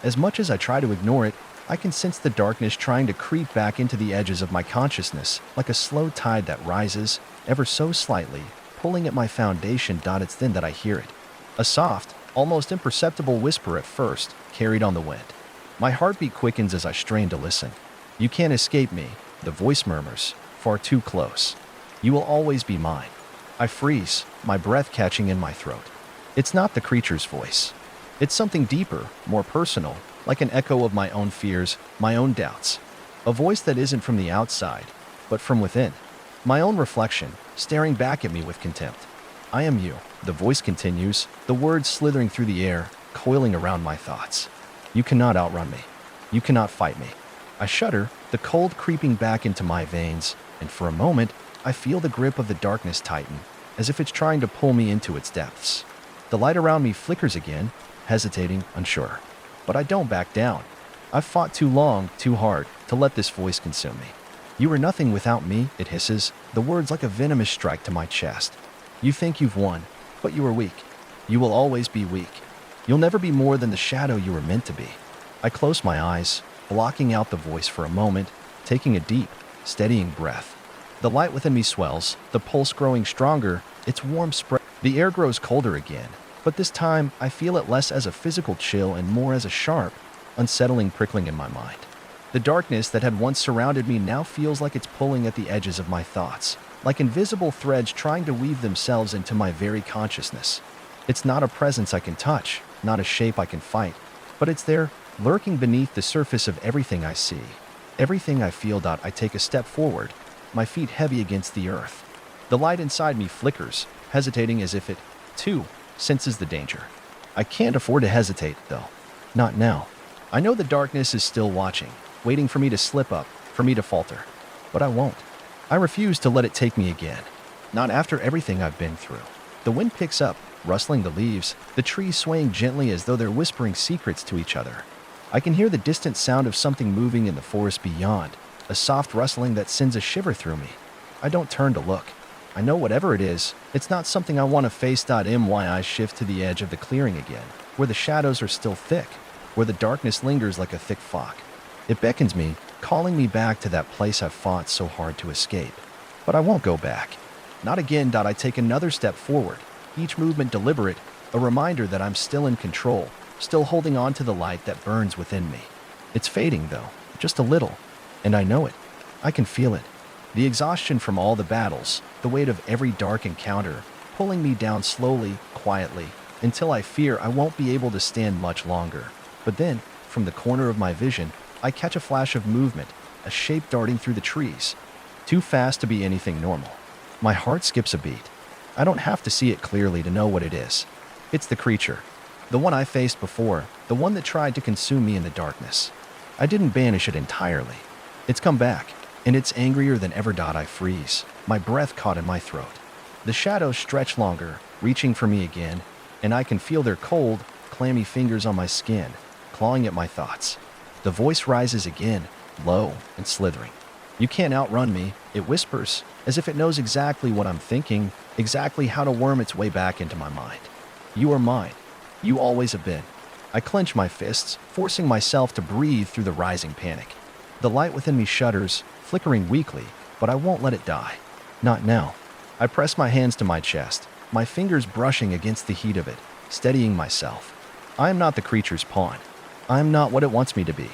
As much as I try to ignore it, I can sense the darkness trying to creep back into the edges of my consciousness, like a slow tide that rises, ever so slightly, pulling at my foundation. It's then that I hear it. A soft, almost imperceptible whisper at first, carried on the wind. My heartbeat quickens as I strain to listen. You can't escape me, the voice murmurs, far too close. You will always be mine. I freeze, my breath catching in my throat. It's not the creature's voice. It's something deeper, more personal, like an echo of my own fears, my own doubts. A voice that isn't from the outside, but from within. My own reflection, staring back at me with contempt. I am you, the voice continues, the words slithering through the air, coiling around my thoughts. You cannot outrun me. You cannot fight me. I shudder, the cold creeping back into my veins, and for a moment, I feel the grip of the darkness tighten, as if it's trying to pull me into its depths. The light around me flickers again, hesitating, unsure. But I don't back down. I've fought too long, too hard, to let this voice consume me. You are nothing without me, it hisses, the words like a venomous strike to my chest. You think you've won, but you are weak. You will always be weak. You'll never be more than the shadow you were meant to be. I close my eyes, blocking out the voice for a moment, taking a deep, steadying breath. The light within me swells, the pulse growing stronger, its warmth spread. The air grows colder again, but this time I feel it less as a physical chill and more as a sharp, unsettling prickling in my mind. The darkness that had once surrounded me now feels like it's pulling at the edges of my thoughts, like invisible threads trying to weave themselves into my very consciousness. It's not a presence I can touch, not a shape I can fight, but it's there, lurking beneath the surface of everything I see, everything I feel. I take a step forward, my feet heavy against the earth. The light inside me flickers, hesitating as if it, too, senses the danger. I can't afford to hesitate, though. Not now. I know the darkness is still watching, waiting for me to slip up, for me to falter. But I won't. I refuse to let it take me again. Not after everything I've been through. The wind picks up, rustling the leaves, the trees swaying gently as though they're whispering secrets to each other. I can hear the distant sound of something moving in the forest beyond, a soft rustling that sends a shiver through me. I don't turn to look. I know whatever it is, it's not something I want to face. My eyes shift to the edge of the clearing again, where the shadows are still thick, where the darkness lingers like a thick fog. It beckons me, calling me back to that place I've fought so hard to escape. But I won't go back. Not again. I take another step forward, each movement deliberate, a reminder that I'm still in control, still holding on to the light that burns within me. It's fading, though, just a little, and I know it. I can feel it. The exhaustion from all the battles, the weight of every dark encounter, pulling me down slowly, quietly, until I fear I won't be able to stand much longer. But then, from the corner of my vision, I catch a flash of movement, a shape darting through the trees. Too fast to be anything normal. My heart skips a beat. I don't have to see it clearly to know what it is. It's the creature. The one I faced before, the one that tried to consume me in the darkness. I didn't banish it entirely. It's come back, and it's angrier than ever. I freeze, my breath caught in my throat. The shadows stretch longer, reaching for me again, and I can feel their cold, clammy fingers on my skin, clawing at my thoughts. The voice rises again, low and slithering. You can't outrun me, it whispers, as if it knows exactly what I'm thinking, exactly how to worm its way back into my mind. You are mine. You always have been. I clench my fists, forcing myself to breathe through the rising panic. The light within me shudders, flickering weakly, but I won't let it die. Not now. I press my hands to my chest, my fingers brushing against the heat of it, steadying myself. I am not the creature's pawn. I am not what it wants me to be.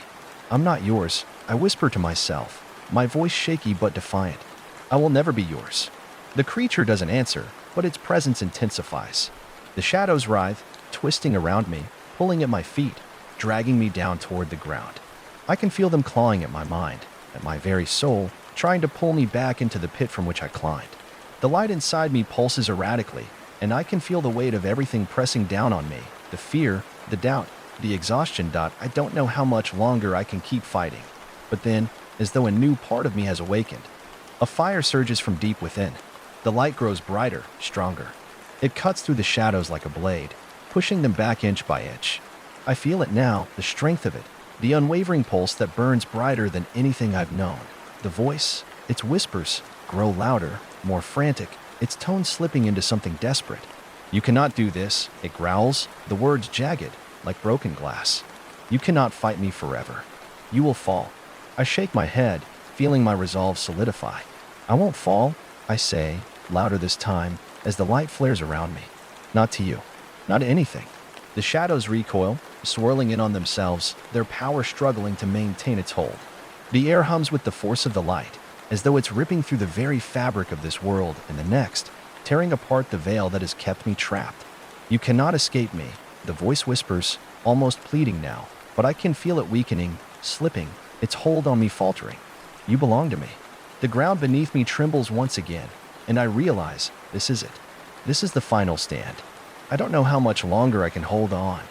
I'm not yours, I whisper to myself, my voice shaky but defiant. I will never be yours. The creature doesn't answer, but its presence intensifies. The shadows writhe, twisting around me, pulling at my feet, dragging me down toward the ground. I can feel them clawing at my mind, at my very soul, trying to pull me back into the pit from which I climbed. The light inside me pulses erratically, and I can feel the weight of everything pressing down on me, the fear, the doubt, the exhaustion. I don't know how much longer I can keep fighting. But then, as though a new part of me has awakened, a fire surges from deep within. The light grows brighter, stronger. It cuts through the shadows like a blade, pushing them back inch by inch. I feel it now, the strength of it, the unwavering pulse that burns brighter than anything I've known. The voice, its whispers, grow louder, more frantic, its tone slipping into something desperate. You cannot do this, it growls, the words jagged, like broken glass. You cannot fight me forever. You will fall. I shake my head, feeling my resolve solidify. I won't fall, I say, louder this time, as the light flares around me. Not to you. Not to anything. The shadows recoil, swirling in on themselves, their power struggling to maintain its hold. The air hums with the force of the light, as though it's ripping through the very fabric of this world and the next, tearing apart the veil that has kept me trapped. You cannot escape me, the voice whispers, almost pleading now, but I can feel it weakening, slipping, its hold on me faltering. You belong to me. The ground beneath me trembles once again, and I realize this is it. This is the final stand. I don't know how much longer I can hold on.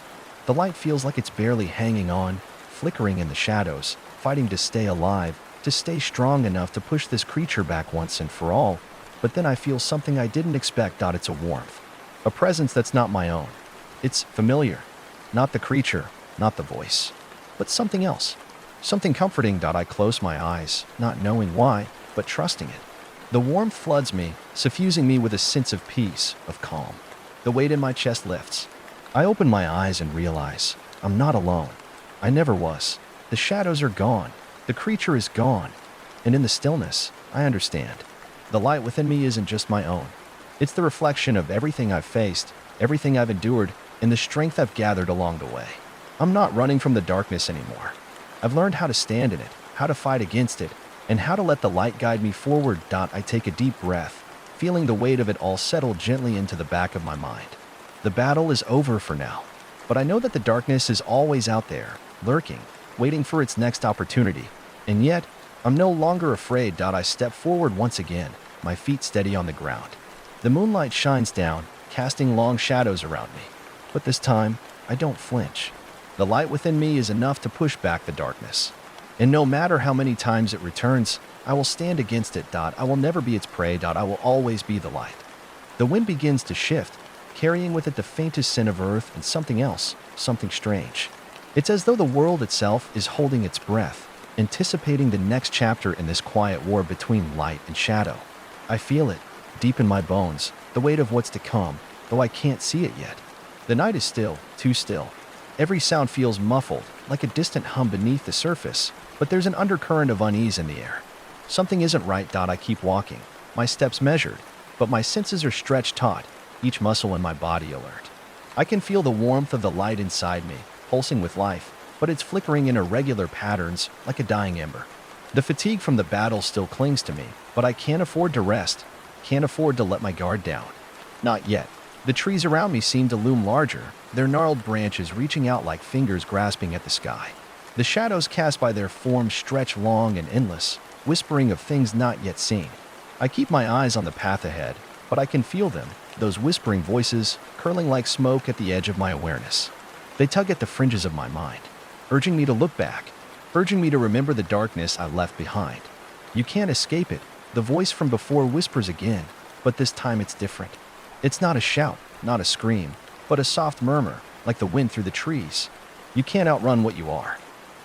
The light feels like it's barely hanging on, flickering in the shadows, fighting to stay alive, to stay strong enough to push this creature back once and for all. But then I feel something I didn't expect. It's a warmth. A presence that's not my own. It's familiar. Not the creature, not the voice, but something else. Something comforting. I close my eyes, not knowing why, but trusting it. The warmth floods me, suffusing me with a sense of peace, of calm. The weight in my chest lifts. I open my eyes and realize I'm not alone. I never was. The shadows are gone. The creature is gone. And in the stillness, I understand. The light within me isn't just my own. It's the reflection of everything I've faced, everything I've endured, and the strength I've gathered along the way. I'm not running from the darkness anymore. I've learned how to stand in it, how to fight against it, and how to let the light guide me forward. I take a deep breath, feeling the weight of it all settle gently into the back of my mind. The battle is over for now, but I know that the darkness is always out there, lurking, waiting for its next opportunity. And yet, I'm no longer afraid. I step forward once again, my feet steady on the ground. The moonlight shines down, casting long shadows around me. But this time, I don't flinch. The light within me is enough to push back the darkness. And no matter how many times it returns, I will stand against it. I will never be its prey. I will always be the light. The wind begins to shift, carrying with it the faintest scent of earth and something else, something strange. It's as though the world itself is holding its breath, anticipating the next chapter in this quiet war between light and shadow. I feel it, deep in my bones, the weight of what's to come, though I can't see it yet. The night is still, too still. Every sound feels muffled, like a distant hum beneath the surface, but there's an undercurrent of unease in the air. Something isn't right. I keep walking, my steps measured, but my senses are stretched taut, each muscle in my body alert. I can feel the warmth of the light inside me, pulsing with life, but it's flickering in irregular patterns like a dying ember. The fatigue from the battle still clings to me, but I can't afford to rest, can't afford to let my guard down. Not yet. The trees around me seem to loom larger, their gnarled branches reaching out like fingers grasping at the sky. The shadows cast by their forms stretch long and endless, whispering of things not yet seen. I keep my eyes on the path ahead, but I can feel them, those whispering voices, curling like smoke at the edge of my awareness. They tug at the fringes of my mind, urging me to look back, urging me to remember the darkness I left behind. You can't escape it, the voice from before whispers again, but this time it's different. It's not a shout, not a scream, but a soft murmur, like the wind through the trees. You can't outrun what you are.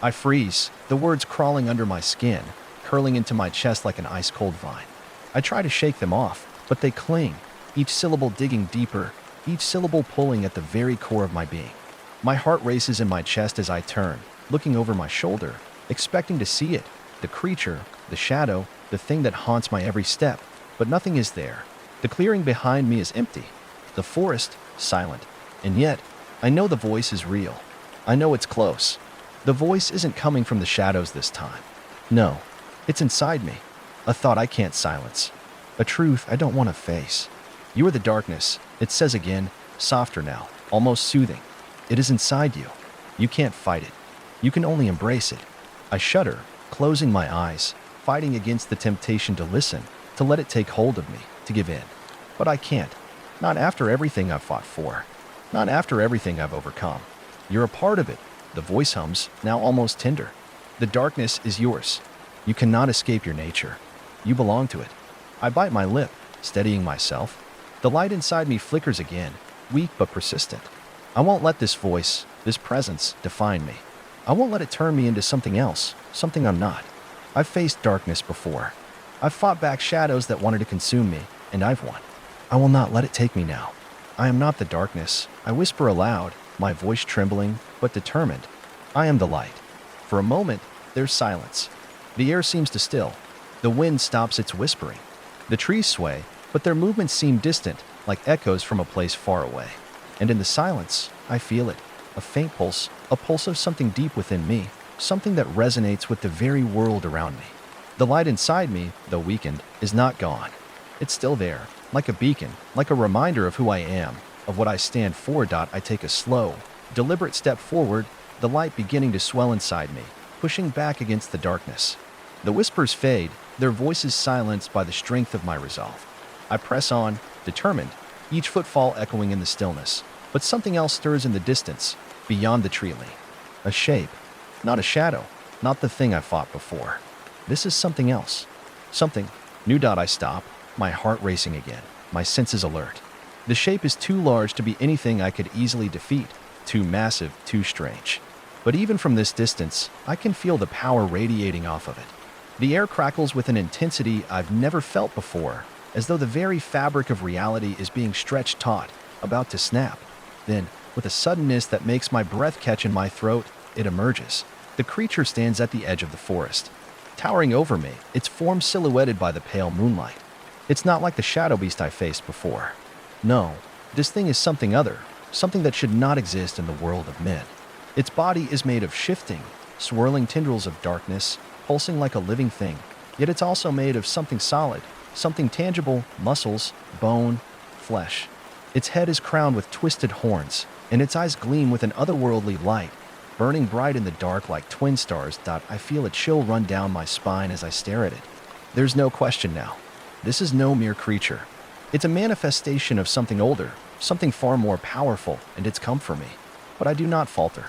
I freeze, the words crawling under my skin, curling into my chest like an ice-cold vine. I try to shake them off, but they cling, each syllable digging deeper, each syllable pulling at the very core of my being. My heart races in my chest as I turn, looking over my shoulder, expecting to see it, the creature, the shadow, the thing that haunts my every step, but nothing is there. The clearing behind me is empty, the forest silent, and yet, I know the voice is real. I know it's close. The voice isn't coming from the shadows this time. No, it's inside me, a thought I can't silence, a truth I don't want to face. You are the darkness, it says again, softer now, almost soothing. It is inside you. You can't fight it. You can only embrace it. I shudder, closing my eyes, fighting against the temptation to listen, to let it take hold of me, to give in. But I can't. Not after everything I've fought for. Not after everything I've overcome. You're a part of it, the voice hums, now almost tender. The darkness is yours. You cannot escape your nature. You belong to it. I bite my lip, steadying myself. The light inside me flickers again, weak but persistent. I won't let this voice, this presence, define me. I won't let it turn me into something else, something I'm not. I've faced darkness before. I've fought back shadows that wanted to consume me, and I've won. I will not let it take me now. I am not the darkness. I whisper aloud, my voice trembling, but determined. I am the light. For a moment, there's silence. The air seems to still. The wind stops its whispering. The trees sway, but their movements seem distant, like echoes from a place far away. And in the silence, I feel it. A faint pulse, a pulse of something deep within me, something that resonates with the very world around me. The light inside me, though weakened, is not gone. It's still there, like a beacon, like a reminder of who I am, of what I stand for. I take a slow, deliberate step forward, the light beginning to swell inside me, pushing back against the darkness. The whispers fade, their voices silenced by the strength of my resolve. I press on, determined, each footfall echoing in the stillness. But something else stirs in the distance, beyond the tree line. A shape, not a shadow, not the thing I fought before. This is something else. Something new. I stop, my heart racing again, my senses alert. The shape is too large to be anything I could easily defeat, too massive, too strange. But even from this distance, I can feel the power radiating off of it. The air crackles with an intensity I've never felt before, as though the very fabric of reality is being stretched taut, about to snap. Then, With a suddenness that makes my breath catch in my throat, it emerges. The creature stands at the edge of the forest. Towering over me, its form silhouetted by the pale moonlight. It's not like the shadow beast I faced before. No, this thing is something other, something that should not exist in the world of men. Its body is made of shifting, swirling tendrils of darkness, pulsing like a living thing, yet it's also made of something solid, something tangible, muscles, bone, flesh. Its head is crowned with twisted horns, and its eyes gleam with an otherworldly light, burning bright in the dark like twin stars. I feel a chill run down my spine as I stare at it. There's no question now. This is no mere creature. It's a manifestation of something older, something far more powerful, and it's come for me. But I do not falter.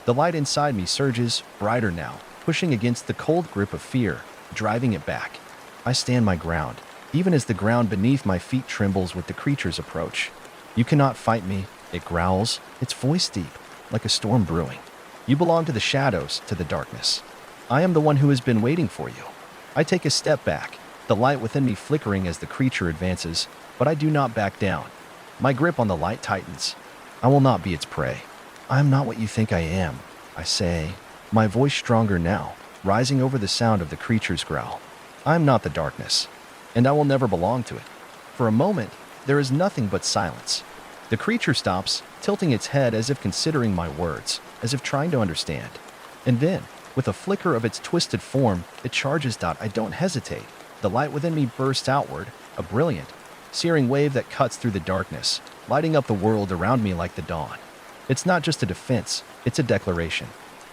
The light inside me surges, brighter now, pushing against the cold grip of fear, driving it back. I stand my ground, even as the ground beneath my feet trembles with the creature's approach. You cannot fight me, it growls, its voice deep, like a storm brewing. You belong to the shadows, to the darkness. I am the one who has been waiting for you. I take a step back, the light within me flickering as the creature advances, but I do not back down. My grip on the light tightens. I will not be its prey. I am not what you think I am, I say, my voice stronger now, rising over the sound of the creature's growl. I am not the darkness, and I will never belong to it. For a moment, there is nothing but silence. The creature stops, tilting its head as if considering my words, as if trying to understand. And then, with a flicker of its twisted form, it charges. I don't hesitate. The light within me bursts outward, a brilliant, searing wave that cuts through the darkness, lighting up the world around me like the dawn. It's not just a defense, it's a declaration.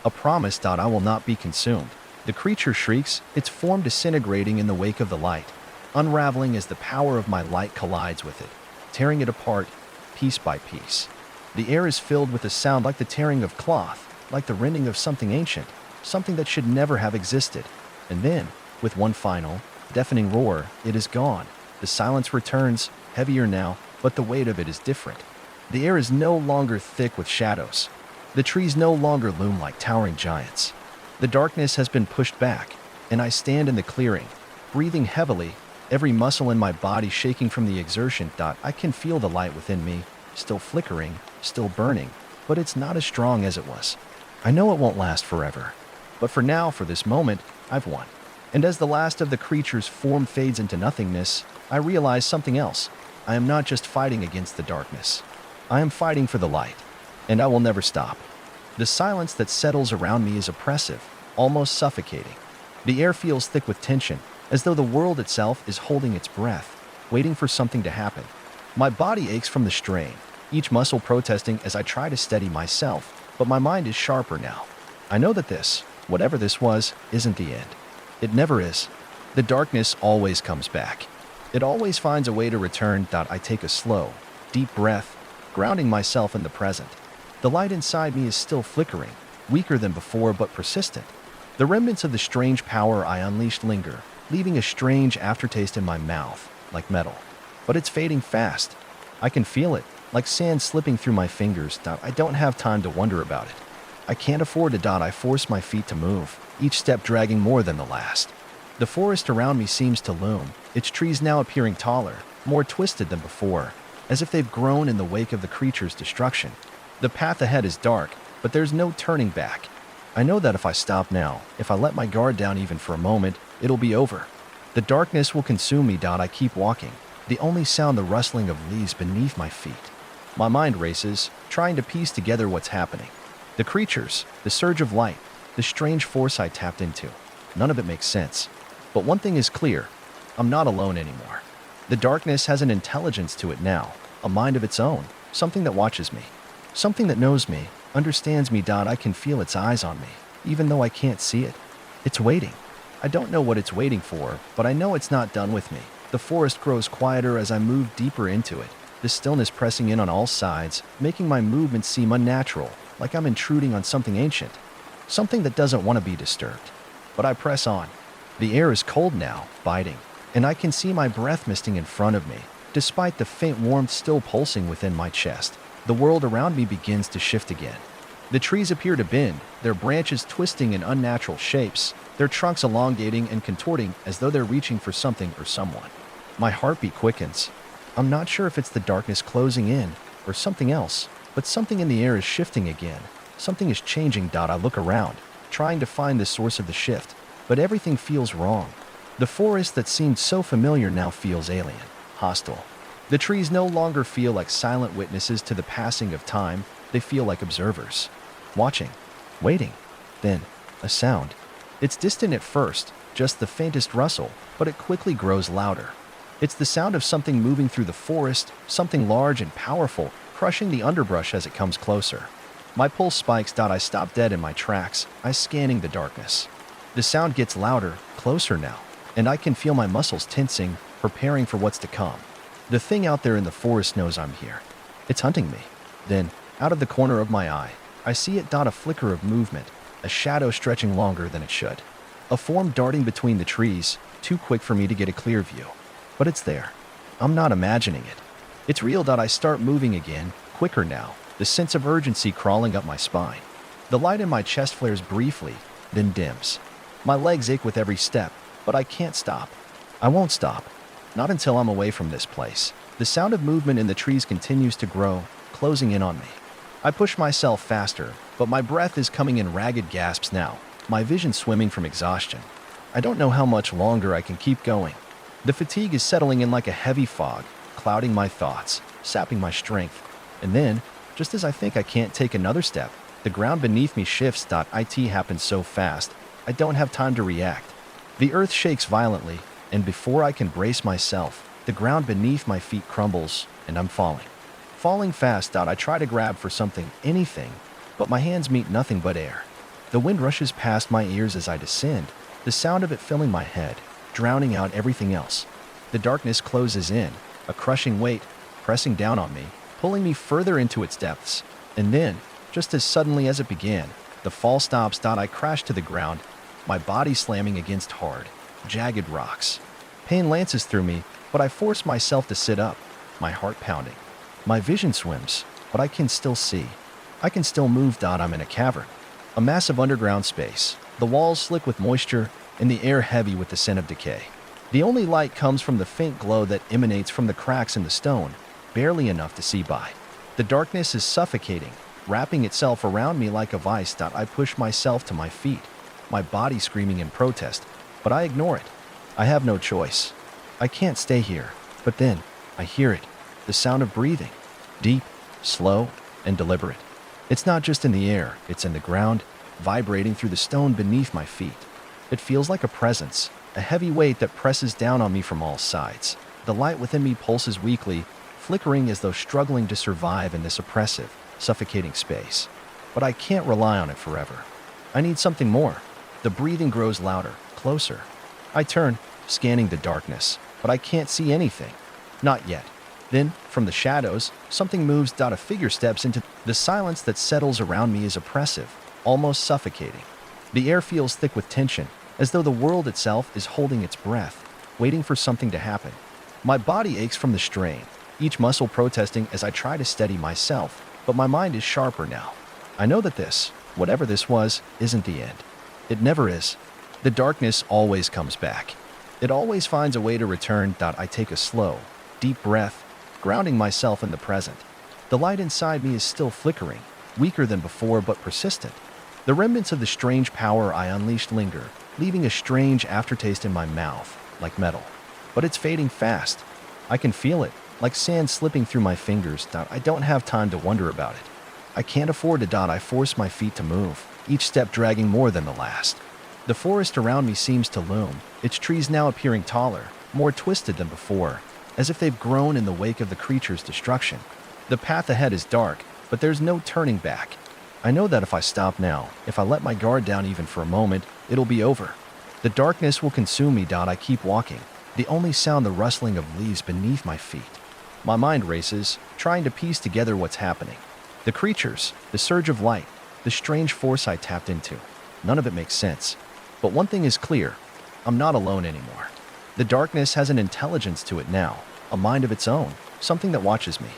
A promise. I will not be consumed. The creature shrieks, its form disintegrating in the wake of the light, unraveling as the power of my light collides with it, tearing it apart, piece by piece. The air is filled with a sound like the tearing of cloth, like the rending of something ancient, something that should never have existed. And then, with one final, deafening roar, it is gone. The silence returns, heavier now, but the weight of it is different. The air is no longer thick with shadows. The trees no longer loom like towering giants. The darkness has been pushed back, and I stand in the clearing, breathing heavily, every muscle in my body shaking from the exertion. I can feel the light within me, still flickering, still burning, but it's not as strong as it was. I know it won't last forever, but for now, for this moment, I've won. And as the last of the creature's form fades into nothingness, I realize something else. I am not just fighting against the darkness. I am fighting for the light, and I will never stop. The silence that settles around me is oppressive, almost suffocating. The air feels thick with tension, as though the world itself is holding its breath, waiting for something to happen. My body aches from the strain, each muscle protesting as I try to steady myself, but my mind is sharper now. I know that this, whatever this was, isn't the end. It never is. The darkness always comes back. It always finds a way to return. I take a slow, deep breath, grounding myself in the present. The light inside me is still flickering, weaker than before but persistent. The remnants of the strange power I unleashed linger, leaving a strange aftertaste in my mouth, like metal. But it's fading fast. I can feel it, like sand slipping through my fingers. I don't have time to wonder about it. I can't afford to. I force my feet to move, each step dragging more than the last. The forest around me seems to loom, its trees now appearing taller, more twisted than before, as if they've grown in the wake of the creature's destruction. The path ahead is dark, but there's no turning back. I know that if I stop now, if I let my guard down even for a moment, it'll be over. The darkness will consume me. I keep walking, the only sound the rustling of leaves beneath my feet. My mind races, trying to piece together what's happening. The creatures, the surge of light, the strange force I tapped into. None of it makes sense. But one thing is clear, I'm not alone anymore. The darkness has an intelligence to it now, a mind of its own, something that watches me, something that knows me, understands me. I can feel its eyes on me, even though I can't see it. It's waiting. I don't know what it's waiting for, but I know it's not done with me. The forest grows quieter as I move deeper into it, the stillness pressing in on all sides, making my movements seem unnatural, like I'm intruding on something ancient, something that doesn't want to be disturbed. But I press on. The air is cold now, biting, and I can see my breath misting in front of me, despite the faint warmth still pulsing within my chest. The world around me begins to shift again. The trees appear to bend, their branches twisting in unnatural shapes, their trunks elongating and contorting as though they're reaching for something or someone. My heartbeat quickens. I'm not sure if it's the darkness closing in or something else, But something in the air is shifting again. Something is changing. I look around, trying to find the source of the shift, but everything feels wrong. The forest that seemed so familiar now feels alien, hostile. The trees no longer feel like silent witnesses to the passing of time, they feel like observers. Watching, waiting. Then, a sound. It's distant at first, just the faintest rustle, but it quickly grows louder. It's the sound of something moving through the forest, something large and powerful, crushing the underbrush as it comes closer. My pulse spikes. I stop dead in my tracks, eyes scanning the darkness. The sound gets louder, closer now, and I can feel my muscles tensing, preparing for what's to come. The thing out there in the forest knows I'm here. It's hunting me. Then, out of the corner of my eye, I see it. A flicker of movement, a shadow stretching longer than it should. A form darting between the trees, too quick for me to get a clear view. But it's there. I'm not imagining it. It's real. I start moving again, quicker now, the sense of urgency crawling up my spine. The light in my chest flares briefly, then dims. My legs ache with every step, but I can't stop. I won't stop. Not until I'm away from this place. The sound of movement in the trees continues to grow, closing in on me. I push myself faster, but my breath is coming in ragged gasps now, my vision swimming from exhaustion. I don't know how much longer I can keep going. The fatigue is settling in like a heavy fog, clouding my thoughts, sapping my strength. And then, just as I think I can't take another step, the ground beneath me shifts. It happens so fast, I don't have time to react. The earth shakes violently, and before I can brace myself, the ground beneath my feet crumbles, and I'm falling. Falling fast. I try to grab for something, anything, but my hands meet nothing but air. The wind rushes past my ears as I descend, the sound of it filling my head, drowning out everything else. The darkness closes in, a crushing weight, pressing down on me, pulling me further into its depths. And then, just as suddenly as it began, the fall stops. I crash to the ground, my body slamming against hard, jagged rocks. Pain lances through me, but I force myself to sit up, my heart pounding. My vision swims, but I can still see. I can still move. I'm in a cavern, a massive underground space, the walls slick with moisture, and the air heavy with the scent of decay. The only light comes from the faint glow that emanates from the cracks in the stone, barely enough to see by. The darkness is suffocating, wrapping itself around me like a vice. I push myself to my feet, my body screaming in protest, but I ignore it. I have no choice. I can't stay here. But then, I hear it, the sound of breathing, deep, slow, and deliberate. It's not just in the air, it's in the ground, vibrating through the stone beneath my feet. It feels like a presence, a heavy weight that presses down on me from all sides. The light within me pulses weakly, flickering as though struggling to survive in this oppressive, suffocating space. But I can't rely on it forever. I need something more. The breathing grows louder, closer. I turn, scanning the darkness, but I can't see anything. Not yet. Then, from the shadows, something moves. A figure steps into the silence that settles around me is oppressive, almost suffocating. The air feels thick with tension, as though the world itself is holding its breath, waiting for something to happen. My body aches from the strain, each muscle protesting as I try to steady myself, but my mind is sharper now. I know that this, whatever this was, isn't the end. It never is. The darkness always comes back. It always finds a way to return. I take a slow, deep breath, grounding myself in the present. The light inside me is still flickering, weaker than before but persistent. The remnants of the strange power I unleashed linger, leaving a strange aftertaste in my mouth, like metal. But it's fading fast. I can feel it, like sand slipping through my fingers. I don't have time to wonder about it. I can't afford to. I force my feet to move, each step dragging more than the last. The forest around me seems to loom, its trees now appearing taller, more twisted than before, as if they've grown in the wake of the creature's destruction. The path ahead is dark, but there's no turning back. I know that if I stop now, if I let my guard down even for a moment, it'll be over. The darkness will consume me. I keep walking, the only sound the rustling of leaves beneath my feet. My mind races, trying to piece together what's happening. The creatures, the surge of light, the strange force I tapped into. None of it makes sense. But one thing is clear, I'm not alone anymore. The darkness has an intelligence to it now, a mind of its own, something that watches me,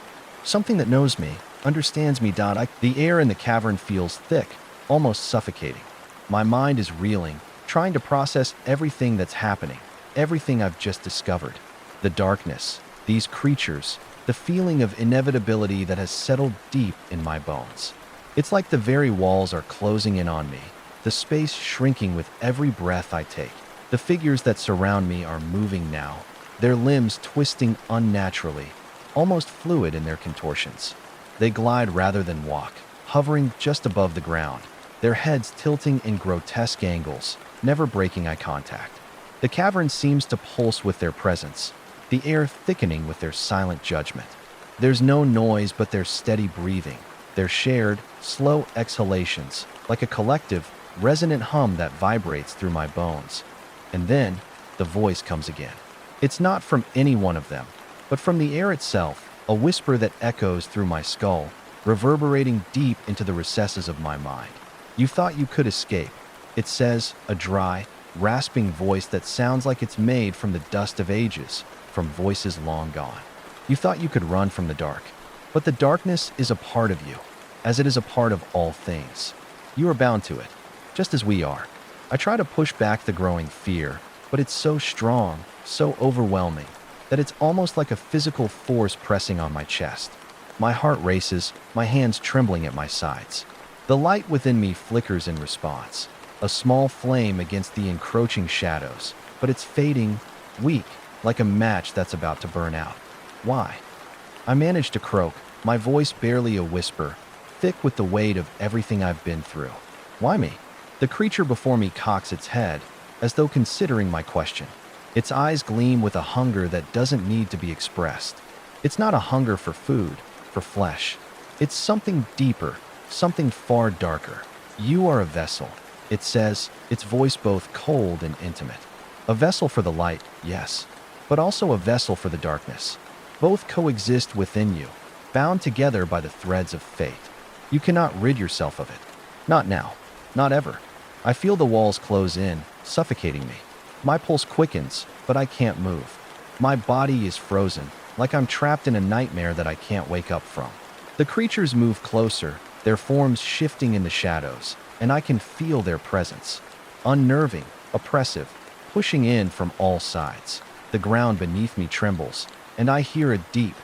something that knows me, understands me. The air in the cavern feels thick, almost suffocating. My mind is reeling, trying to process everything that's happening, everything I've just discovered. The darkness, these creatures, the feeling of inevitability that has settled deep in my bones. It's like the very walls are closing in on me, the space shrinking with every breath I take. The figures that surround me are moving now, their limbs twisting unnaturally, almost fluid in their contortions. They glide rather than walk, hovering just above the ground, their heads tilting in grotesque angles, never breaking eye contact. The cavern seems to pulse with their presence, the air thickening with their silent judgment. There's no noise but their steady breathing, their shared, slow exhalations, like a collective, resonant hum that vibrates through my bones. And then, the voice comes again. It's not from any one of them, but from the air itself, a whisper that echoes through my skull, reverberating deep into the recesses of my mind. You thought you could escape, it says, a dry, rasping voice that sounds like it's made from the dust of ages, from voices long gone. You thought you could run from the dark, but the darkness is a part of you, as it is a part of all things. You are bound to it, just as we are. I try to push back the growing fear, but it's so strong, so overwhelming, that it's almost like a physical force pressing on my chest. My heart races, my hands trembling at my sides. The light within me flickers in response, a small flame against the encroaching shadows, but it's fading, weak, like a match that's about to burn out. Why? I manage to croak, my voice barely a whisper, thick with the weight of everything I've been through. Why me? The creature before me cocks its head, as though considering my question. Its eyes gleam with a hunger that doesn't need to be expressed. It's not a hunger for food, for flesh. It's something deeper, something far darker. You are a vessel, it says, its voice both cold and intimate. A vessel for the light, yes, but also a vessel for the darkness. Both coexist within you, bound together by the threads of fate. You cannot rid yourself of it. Not now, not ever. I feel the walls close in, suffocating me. My pulse quickens, but I can't move. My body is frozen, like I'm trapped in a nightmare that I can't wake up from. The creatures move closer, their forms shifting in the shadows, and I can feel their presence. Unnerving, oppressive, pushing in from all sides. The ground beneath me trembles, and I hear a deep,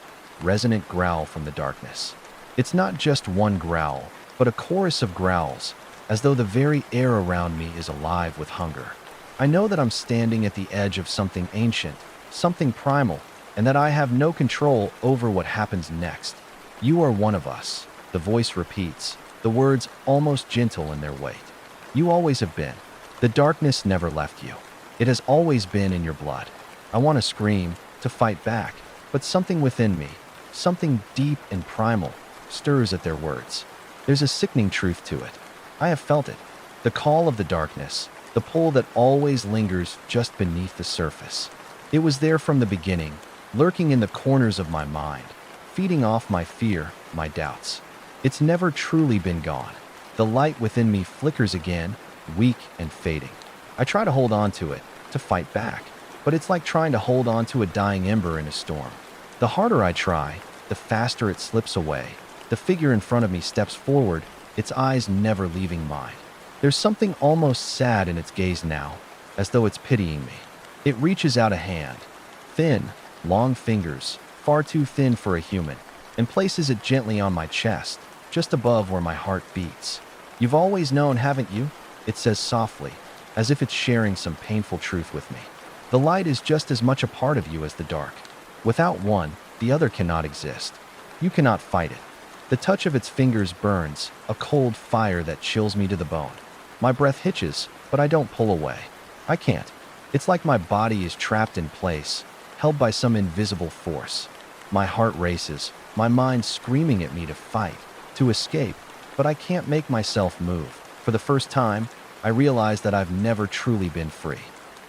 resonant growl from the darkness. It's not just one growl, but a chorus of growls, as though the very air around me is alive with hunger. I know that I'm standing at the edge of something ancient, something primal, and that I have no control over what happens next. You are one of us, the voice repeats, the words almost gentle in their weight. You always have been. The darkness never left you. It has always been in your blood. I want to scream, to fight back, but something within me, something deep and primal, stirs at their words. There's a sickening truth to it. I have felt it. The call of the darkness, the pull that always lingers just beneath the surface. It was there from the beginning, lurking in the corners of my mind, feeding off my fear, my doubts. It's never truly been gone. The light within me flickers again, weak and fading. I try to hold on to it, to fight back, but it's like trying to hold on to a dying ember in a storm. The harder I try, the faster it slips away. The figure in front of me steps forward, its eyes never leaving mine. There's something almost sad in its gaze now, as though it's pitying me. It reaches out a hand, thin, long fingers, far too thin for a human, and places it gently on my chest, just above where my heart beats. You've always known, haven't you? It says softly, as if it's sharing some painful truth with me. The light is just as much a part of you as the dark. Without one, the other cannot exist. You cannot fight it. The touch of its fingers burns, a cold fire that chills me to the bone. My breath hitches, but I don't pull away. I can't. It's like my body is trapped in place, held by some invisible force. My heart races, my mind screaming at me to fight, to escape, but I can't make myself move. For the first time, I realize that I've never truly been free.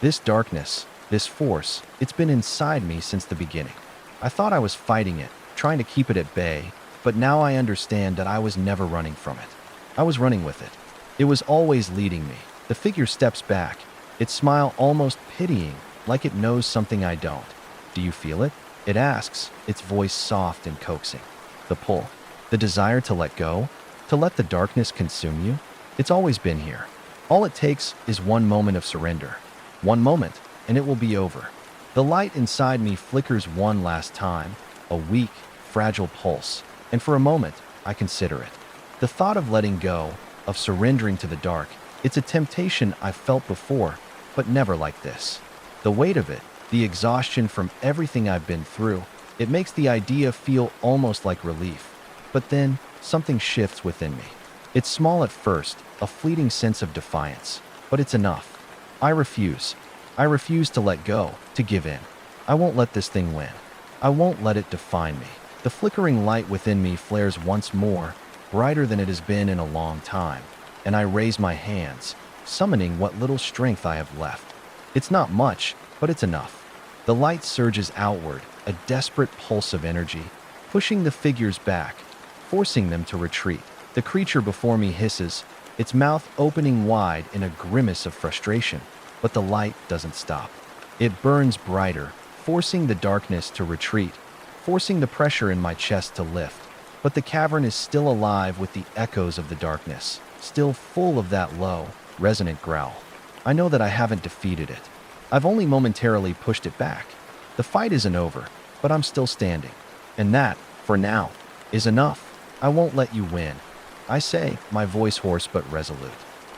This darkness, this force, it's been inside me since the beginning. I thought I was fighting it, trying to keep it at bay, but now I understand that I was never running from it. I was running with it. It was always leading me. The figure steps back, its smile almost pitying, like it knows something I don't. Do you feel it? It asks, its voice soft and coaxing. The pull, the desire to let go, to let the darkness consume you, it's always been here. All it takes is one moment of surrender. One moment, and it will be over. The light inside me flickers one last time, a weak, fragile pulse, and for a moment, I consider it. The thought of letting go, of surrendering to the dark, it's a temptation I've felt before, but never like this. The weight of it, the exhaustion from everything I've been through, it makes the idea feel almost like relief. But then, something shifts within me. It's small at first, a fleeting sense of defiance, but it's enough. I refuse. I refuse to let go, to give in. I won't let this thing win. I won't let it define me. The flickering light within me flares once more, brighter than it has been in a long time, and I raise my hands, summoning what little strength I have left. It's not much, but it's enough. The light surges outward, a desperate pulse of energy, pushing the figures back, forcing them to retreat. The creature before me hisses, its mouth opening wide in a grimace of frustration, but the light doesn't stop. It burns brighter, forcing the darkness to retreat, forcing the pressure in my chest to lift. But the cavern is still alive with the echoes of the darkness, still full of that low, resonant growl. I know that I haven't defeated it. I've only momentarily pushed it back. The fight isn't over, but I'm still standing. And that, for now, is enough. I won't let you win. I say, my voice hoarse but resolute.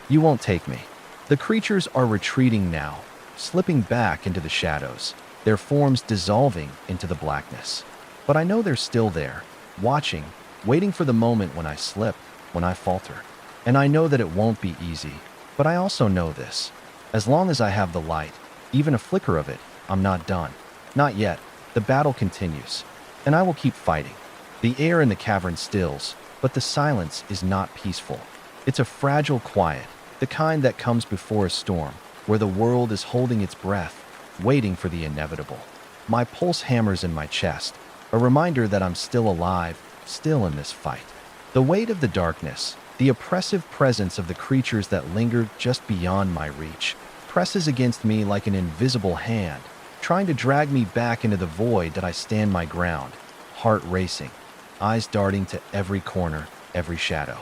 You won't take me. The creatures are retreating now, slipping back into the shadows, their forms dissolving into the blackness. But I know they're still there, watching, waiting for the moment when I slip, when I falter. And I know that it won't be easy, but I also know this. As long as I have the light, even a flicker of it, I'm not done. Not yet. The battle continues, and I will keep fighting. The air in the cavern stills, but the silence is not peaceful. It's a fragile quiet, the kind that comes before a storm, where the world is holding its breath, waiting for the inevitable. My pulse hammers in my chest, a reminder that I'm still alive, still in this fight. The weight of the darkness, the oppressive presence of the creatures that lingered just beyond my reach, presses against me like an invisible hand, trying to drag me back into the void that I stand my ground, heart racing, eyes darting to every corner, every shadow.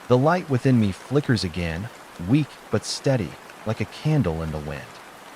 The light within me flickers again, weak but steady, like a candle in the wind.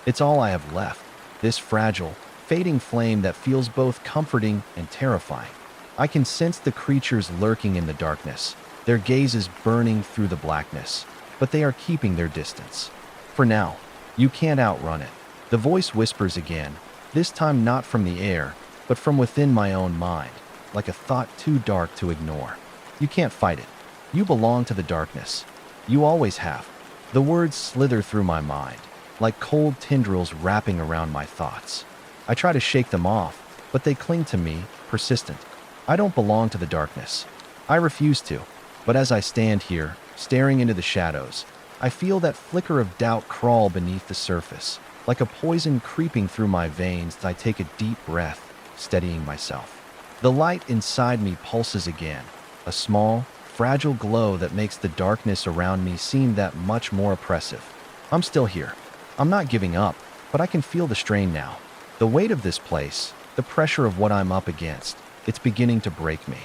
It's all I have left, this fragile, fading flame that feels both comforting and terrifying. I can sense the creatures lurking in the darkness, their gazes burning through the blackness, but they are keeping their distance. For now, you can't outrun it. The voice whispers again, this time not from the air, but from within my own mind, like a thought too dark to ignore. You can't fight it. You belong to the darkness. You always have. The words slither through my mind, like cold tendrils wrapping around my thoughts. I try to shake them off, but they cling to me, persistent. I don't belong to the darkness. I refuse to. But as I stand here, staring into the shadows, I feel that flicker of doubt crawl beneath the surface. Like a poison creeping through my veins, I take a deep breath, steadying myself. The light inside me pulses again, a small, fragile glow that makes the darkness around me seem that much more oppressive. I'm still here. I'm not giving up, but I can feel the strain now. The weight of this place, the pressure of what I'm up against, it's beginning to break me.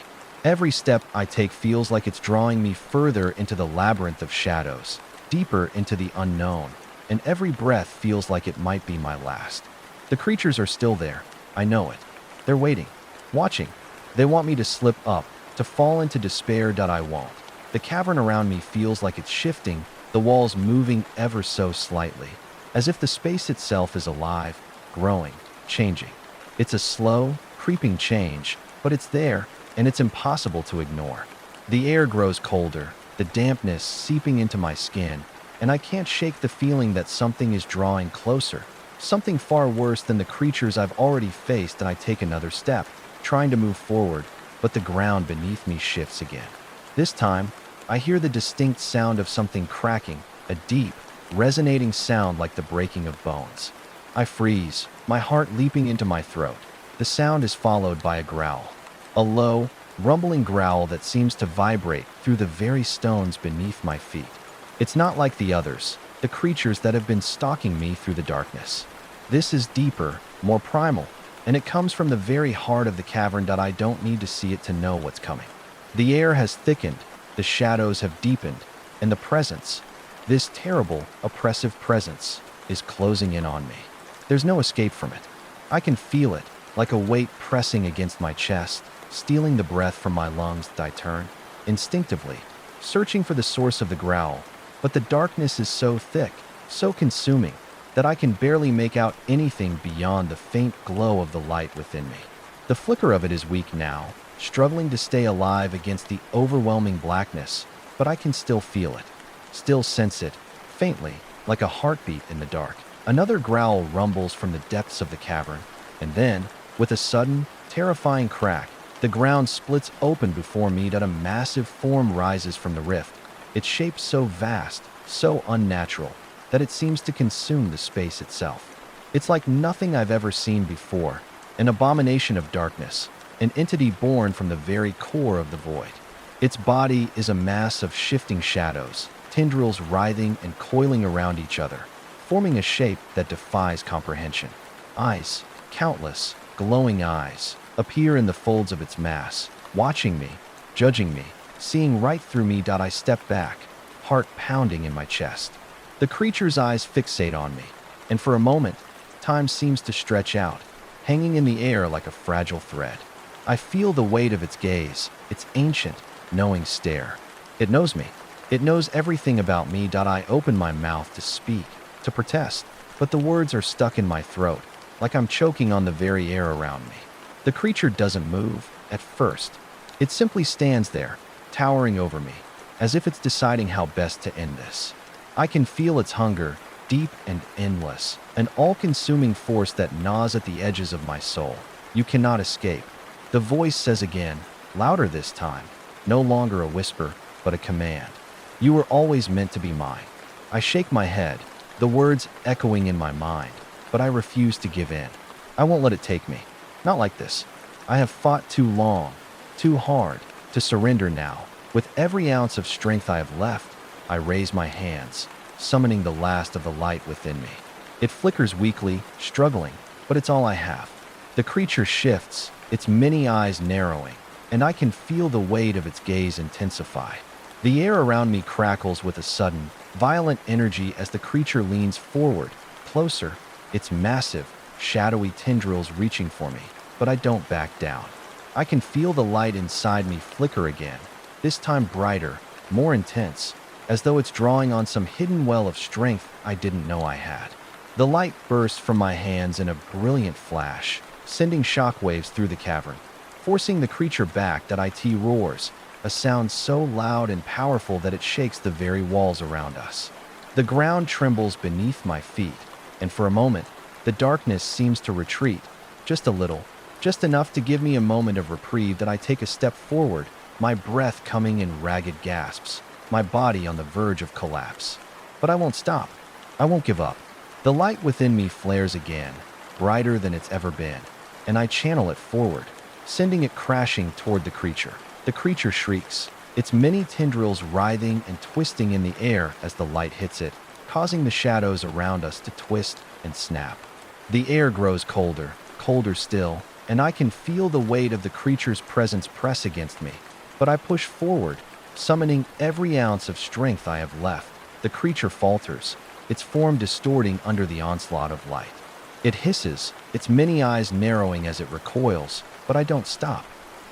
Every step I take feels like it's drawing me further into the labyrinth of shadows, deeper into the unknown, and every breath feels like it might be my last. The creatures are still there. I know it. They're waiting, watching. They want me to slip up, to fall into despair that I won't. The cavern around me feels like it's shifting, the walls moving ever so slightly, as if the space itself is alive, growing, changing. It's a slow, creeping change, but it's there, and it's impossible to ignore. The air grows colder, the dampness seeping into my skin, and I can't shake the feeling that something is drawing closer, something far worse than the creatures I've already faced. And I take another step, trying to move forward, but the ground beneath me shifts again. This time, I hear the distinct sound of something cracking, a deep, resonating sound like the breaking of bones. I freeze, my heart leaping into my throat. The sound is followed by a growl. A low, rumbling growl that seems to vibrate through the very stones beneath my feet. It's not like the others, the creatures that have been stalking me through the darkness. This is deeper, more primal, and it comes from the very heart of the cavern that I don't need to see it to know what's coming. The air has thickened, the shadows have deepened, and the presence, this terrible, oppressive presence, is closing in on me. There's no escape from it. I can feel it, like a weight pressing against my chest, stealing the breath from my lungs. I turn, instinctively, searching for the source of the growl, but the darkness is so thick, so consuming, that I can barely make out anything beyond the faint glow of the light within me. The flicker of it is weak now, struggling to stay alive against the overwhelming blackness, but I can still feel it, still sense it, faintly, like a heartbeat in the dark. Another growl rumbles from the depths of the cavern, and then, with a sudden, terrifying crack, the ground splits open before me that a massive form rises from the rift, its shape so vast, so unnatural, that it seems to consume the space itself. It's like nothing I've ever seen before, an abomination of darkness, an entity born from the very core of the void. Its body is a mass of shifting shadows, tendrils writhing and coiling around each other, forming a shape that defies comprehension. Eyes, countless, glowing eyes, appear in the folds of its mass, watching me, judging me, seeing right through me. I step back, heart pounding in my chest. The creature's eyes fixate on me, and for a moment, time seems to stretch out, hanging in the air like a fragile thread. I feel the weight of its gaze, its ancient, knowing stare. It knows me. It knows everything about me. I open my mouth to speak, to protest, but the words are stuck in my throat, like I'm choking on the very air around me. The creature doesn't move, at first. It simply stands there, towering over me, as if it's deciding how best to end this. I can feel its hunger, deep and endless, an all-consuming force that gnaws at the edges of my soul. You cannot escape. The voice says again, louder this time, no longer a whisper, but a command. You were always meant to be mine. I shake my head, the words echoing in my mind, but I refuse to give in. I won't let it take me. Not like this. I have fought too long, too hard, to surrender now. With every ounce of strength I have left, I raise my hands, summoning the last of the light within me. It flickers weakly, struggling, but it's all I have. The creature shifts, its many eyes narrowing, and I can feel the weight of its gaze intensify. The air around me crackles with a sudden, violent energy as the creature leans forward, closer, its massive, shadowy tendrils reaching for me, but I don't back down. I can feel the light inside me flicker again, this time brighter, more intense, as though it's drawing on some hidden well of strength I didn't know I had. The light bursts from my hands in a brilliant flash, sending shockwaves through the cavern, forcing the creature back. It roars, a sound so loud and powerful that it shakes the very walls around us. The ground trembles beneath my feet, and for a moment, the darkness seems to retreat, just a little, just enough to give me a moment of reprieve. I take a step forward, my breath coming in ragged gasps, my body on the verge of collapse. But I won't stop. I won't give up. The light within me flares again, brighter than it's ever been, and I channel it forward, sending it crashing toward the creature. The creature shrieks, its many tendrils writhing and twisting in the air as the light hits it, causing the shadows around us to twist and snap. The air grows colder, colder still, and I can feel the weight of the creature's presence press against me. But I push forward, summoning every ounce of strength I have left. The creature falters, its form distorting under the onslaught of light. It hisses, its many eyes narrowing as it recoils, but I don't stop.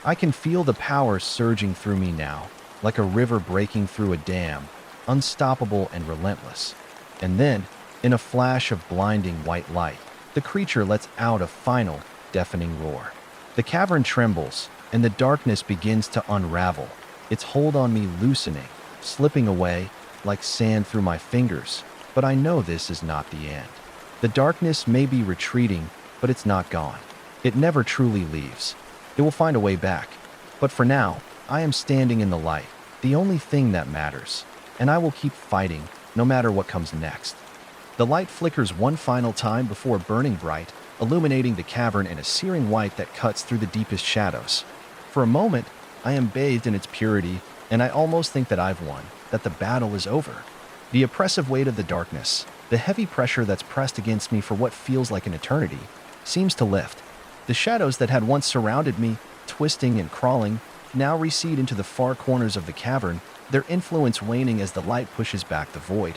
I can feel the power surging through me now, like a river breaking through a dam, unstoppable and relentless. And then, in a flash of blinding white light, the creature lets out a final, deafening roar. The cavern trembles, and the darkness begins to unravel, its hold on me loosening, slipping away, like sand through my fingers. But I know this is not the end. The darkness may be retreating, but it's not gone. It never truly leaves. It will find a way back. But for now, I am standing in the light, the only thing that matters, and I will keep fighting, no matter what comes next. The light flickers one final time before burning bright, illuminating the cavern in a searing white that cuts through the deepest shadows. For a moment, I am bathed in its purity, and I almost think that I've won, that the battle is over. The oppressive weight of the darkness, the heavy pressure that's pressed against me for what feels like an eternity, seems to lift. The shadows that had once surrounded me, twisting and crawling, now recede into the far corners of the cavern, their influence waning as the light pushes back the void.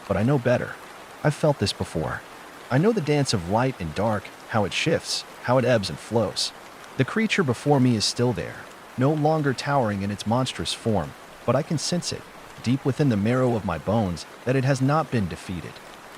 But I know better. I've felt this before. I know the dance of light and dark, how it shifts, how it ebbs and flows. The creature before me is still there, no longer towering in its monstrous form, but I can sense it, deep within the marrow of my bones, that it has not been defeated.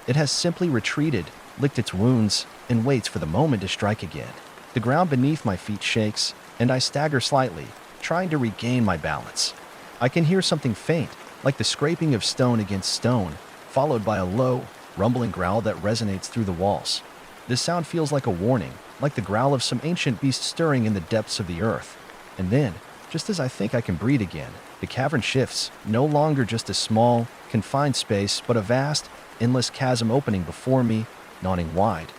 It has simply retreated, licked its wounds, and waits for the moment to strike again. The ground beneath my feet shakes, and I stagger slightly, trying to regain my balance. I can hear something faint, like the scraping of stone against stone, followed by a low, rumbling growl that resonates through the walls. This sound feels like a warning, like the growl of some ancient beast stirring in the depths of the earth. And then, just as I think I can breathe again, the cavern shifts, no longer just a small, confined space, but a vast, endless chasm opening before me, yawning wide.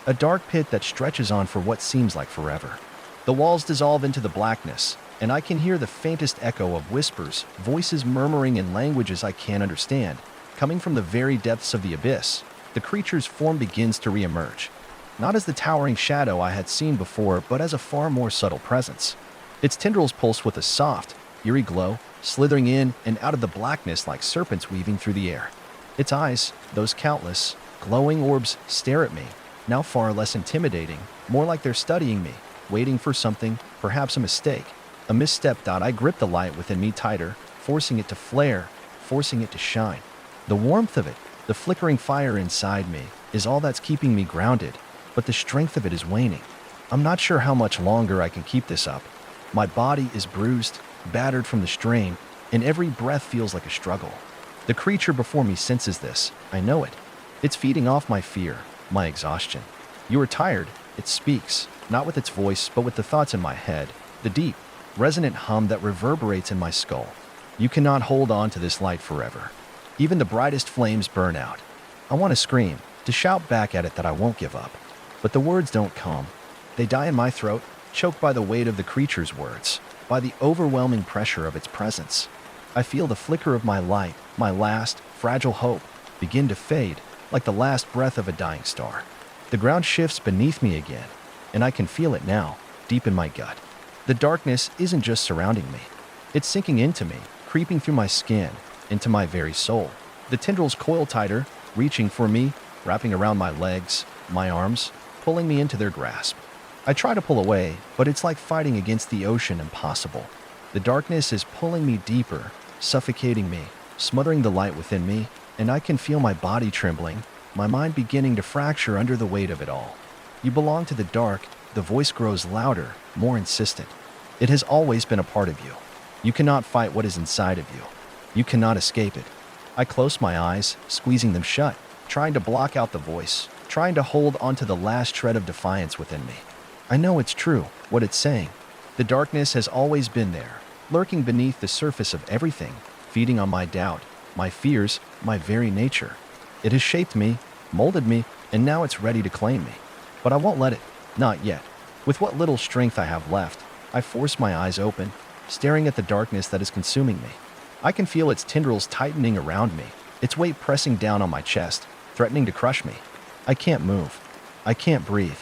A dark pit that stretches on for what seems like forever. The walls dissolve into the blackness, and I can hear the faintest echo of whispers, voices murmuring in languages I can't understand, coming from the very depths of the abyss. The creature's form begins to reemerge, not as the towering shadow I had seen before, but as a far more subtle presence. Its tendrils pulse with a soft, eerie glow, slithering in and out of the blackness like serpents weaving through the air. Its eyes, those countless, glowing orbs, stare at me, now far less intimidating, more like they're studying me, waiting for something, perhaps a mistake. A misstep. I grip the light within me tighter, forcing it to flare, forcing it to shine. The warmth of it, the flickering fire inside me, is all that's keeping me grounded, but the strength of it is waning. I'm not sure how much longer I can keep this up. My body is bruised, battered from the strain, and every breath feels like a struggle. The creature before me senses this. I know it. It's feeding off my fear, my exhaustion. You are tired, it speaks, not with its voice, but with the thoughts in my head, the deep, resonant hum that reverberates in my skull. You cannot hold on to this light forever. Even the brightest flames burn out. I want to scream, to shout back at it that I won't give up. But the words don't come. They die in my throat, choked by the weight of the creature's words, by the overwhelming pressure of its presence. I feel the flicker of my light, my last, fragile hope, begin to fade, like the last breath of a dying star. The ground shifts beneath me again, and I can feel it now, deep in my gut. The darkness isn't just surrounding me. It's sinking into me, creeping through my skin, into my very soul. The tendrils coil tighter, reaching for me, wrapping around my legs, my arms, pulling me into their grasp. I try to pull away, but it's like fighting against the ocean, impossible. The darkness is pulling me deeper, suffocating me, smothering the light within me, and I can feel my body trembling, my mind beginning to fracture under the weight of it all. You belong to the dark. The voice grows louder, more insistent. It has always been a part of you. You cannot fight what is inside of you. You cannot escape it. I close my eyes, squeezing them shut, trying to block out the voice, trying to hold onto the last shred of defiance within me. I know it's true, what it's saying. The darkness has always been there, lurking beneath the surface of everything, feeding on my doubt, my fears, my very nature. It has shaped me, molded me, and now it's ready to claim me. But I won't let it. Not yet. With what little strength I have left, I force my eyes open, staring at the darkness that is consuming me. I can feel its tendrils tightening around me, its weight pressing down on my chest, threatening to crush me. I can't move. I can't breathe.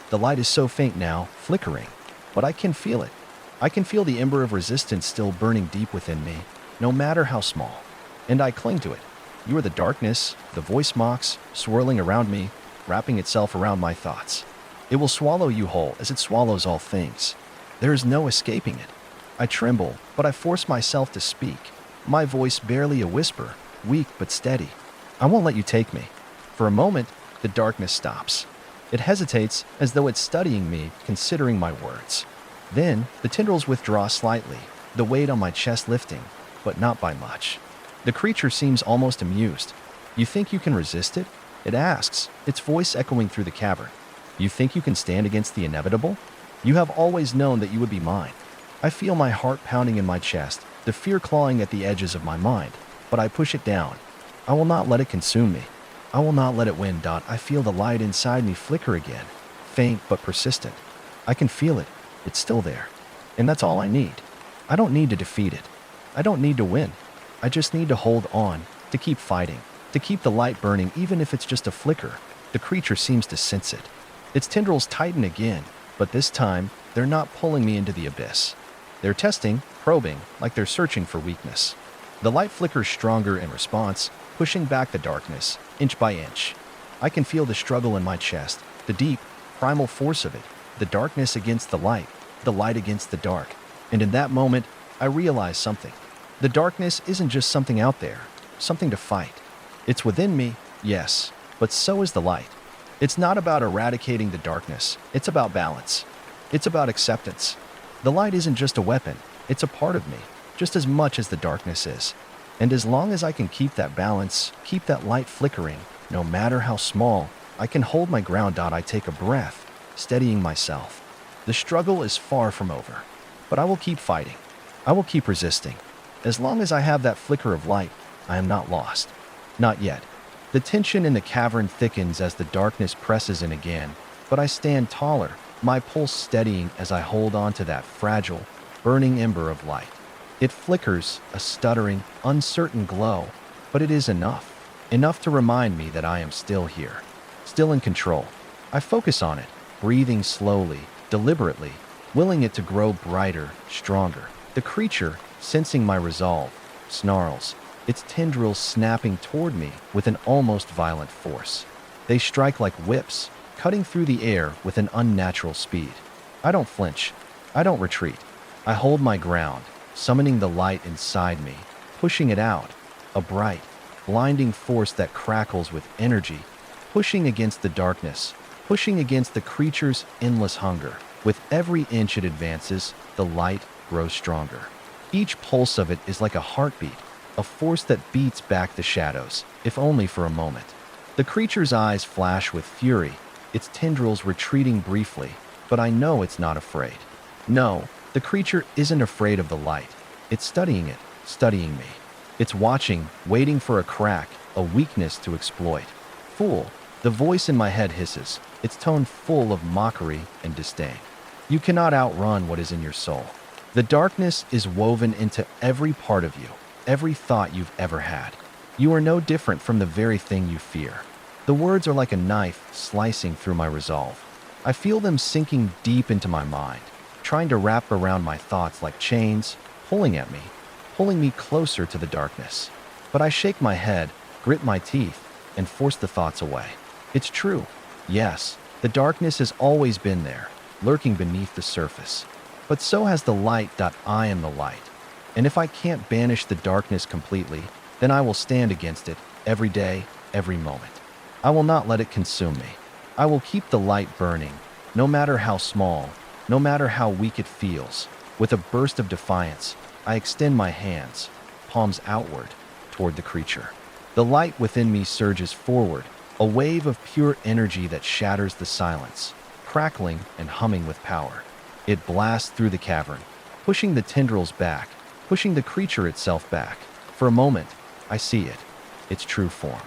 The light is so faint now, flickering, but I can feel it. I can feel the ember of resistance still burning deep within me, no matter how small. And I cling to it. You are the darkness, the voice mocks, swirling around me, wrapping itself around my thoughts. It will swallow you whole as it swallows all things. There is no escaping it. I tremble, but I force myself to speak. My voice barely a whisper, weak but steady. I won't let you take me. For a moment, the darkness stops. It hesitates as though it's studying me, considering my words. Then, the tendrils withdraw slightly, the weight on my chest lifting, but not by much. The creature seems almost amused. You think you can resist it? It asks, its voice echoing through the cavern. You think you can stand against the inevitable? You have always known that you would be mine. I feel my heart pounding in my chest, the fear clawing at the edges of my mind, but I push it down. I will not let it consume me. I will not let it win. I feel the light inside me flicker again, faint but persistent. I can feel it. It's still there. And that's all I need. I don't need to defeat it. I don't need to win. I just need to hold on, to keep fighting, to keep the light burning even if it's just a flicker. The creature seems to sense it. Its tendrils tighten again, but this time, they're not pulling me into the abyss. They're testing, probing, like they're searching for weakness. The light flickers stronger in response, pushing back the darkness, inch by inch. I can feel the struggle in my chest, the deep, primal force of it, the darkness against the light against the dark. And in that moment, I realized something. The darkness isn't just something out there, something to fight. It's within me, yes, but so is the light. It's not about eradicating the darkness, it's about balance. It's about acceptance. The light isn't just a weapon, it's a part of me, just as much as the darkness is. And as long as I can keep that balance, keep that light flickering, no matter how small, I can hold my ground. I take a breath, steadying myself. The struggle is far from over, but I will keep fighting. I will keep resisting. As long as I have that flicker of light, I am not lost. Not yet. The tension in the cavern thickens as the darkness presses in again, but I stand taller, my pulse steadying as I hold on to that fragile, burning ember of light. It flickers, a stuttering, uncertain glow, but it is enough. Enough to remind me that I am still here, still in control. I focus on it, breathing slowly, deliberately, willing it to grow brighter, stronger. The creature, sensing my resolve, snarls, its tendrils snapping toward me with an almost violent force. They strike like whips, cutting through the air with an unnatural speed. I don't flinch. I don't retreat. I hold my ground, summoning the light inside me, pushing it out, a bright, blinding force that crackles with energy, pushing against the darkness, pushing against the creature's endless hunger. With every inch it advances, the light grows stronger. Each pulse of it is like a heartbeat, a force that beats back the shadows, if only for a moment. The creature's eyes flash with fury, its tendrils retreating briefly, but I know it's not afraid. No, the creature isn't afraid of the light. It's studying it, studying me. It's watching, waiting for a crack, a weakness to exploit. Fool, the voice in my head hisses, its tone full of mockery and disdain. You cannot outrun what is in your soul. The darkness is woven into every part of you, every thought you've ever had. You are no different from the very thing you fear. The words are like a knife slicing through my resolve. I feel them sinking deep into my mind, trying to wrap around my thoughts like chains, pulling me closer to the darkness. But I shake my head, grit my teeth, and force the thoughts away. It's true. Yes, the darkness has always been there, lurking beneath the surface. But so has the light. I am the light. And if I can't banish the darkness completely, then I will stand against it every day, every moment. I will not let it consume me. I will keep the light burning, no matter how small, no matter how weak it feels. With a burst of defiance, I extend my hands, palms outward, toward the creature. The light within me surges forward, a wave of pure energy that shatters the silence, crackling and humming with power. It blasts through the cavern, pushing the tendrils back, pushing the creature itself back. For a moment, I see it, its true form.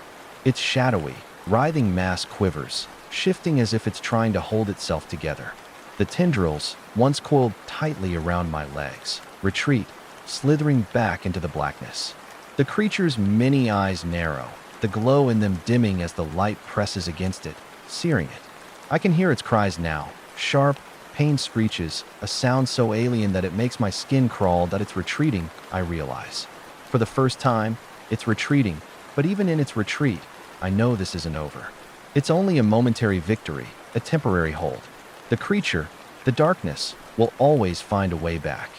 Its shadowy, writhing mass quivers, shifting as if it's trying to hold itself together. The tendrils, once coiled tightly around my legs, retreat, slithering back into the blackness. The creature's many eyes narrow, the glow in them dimming as the light presses against it, searing it. I can hear its cries now, sharp, pained screeches, a sound so alien that it makes my skin crawl. That it's retreating, I realize. For the first time, it's retreating, but even in its retreat, I know this isn't over. It's only a momentary victory, a temporary hold. The creature, the darkness, will always find a way back.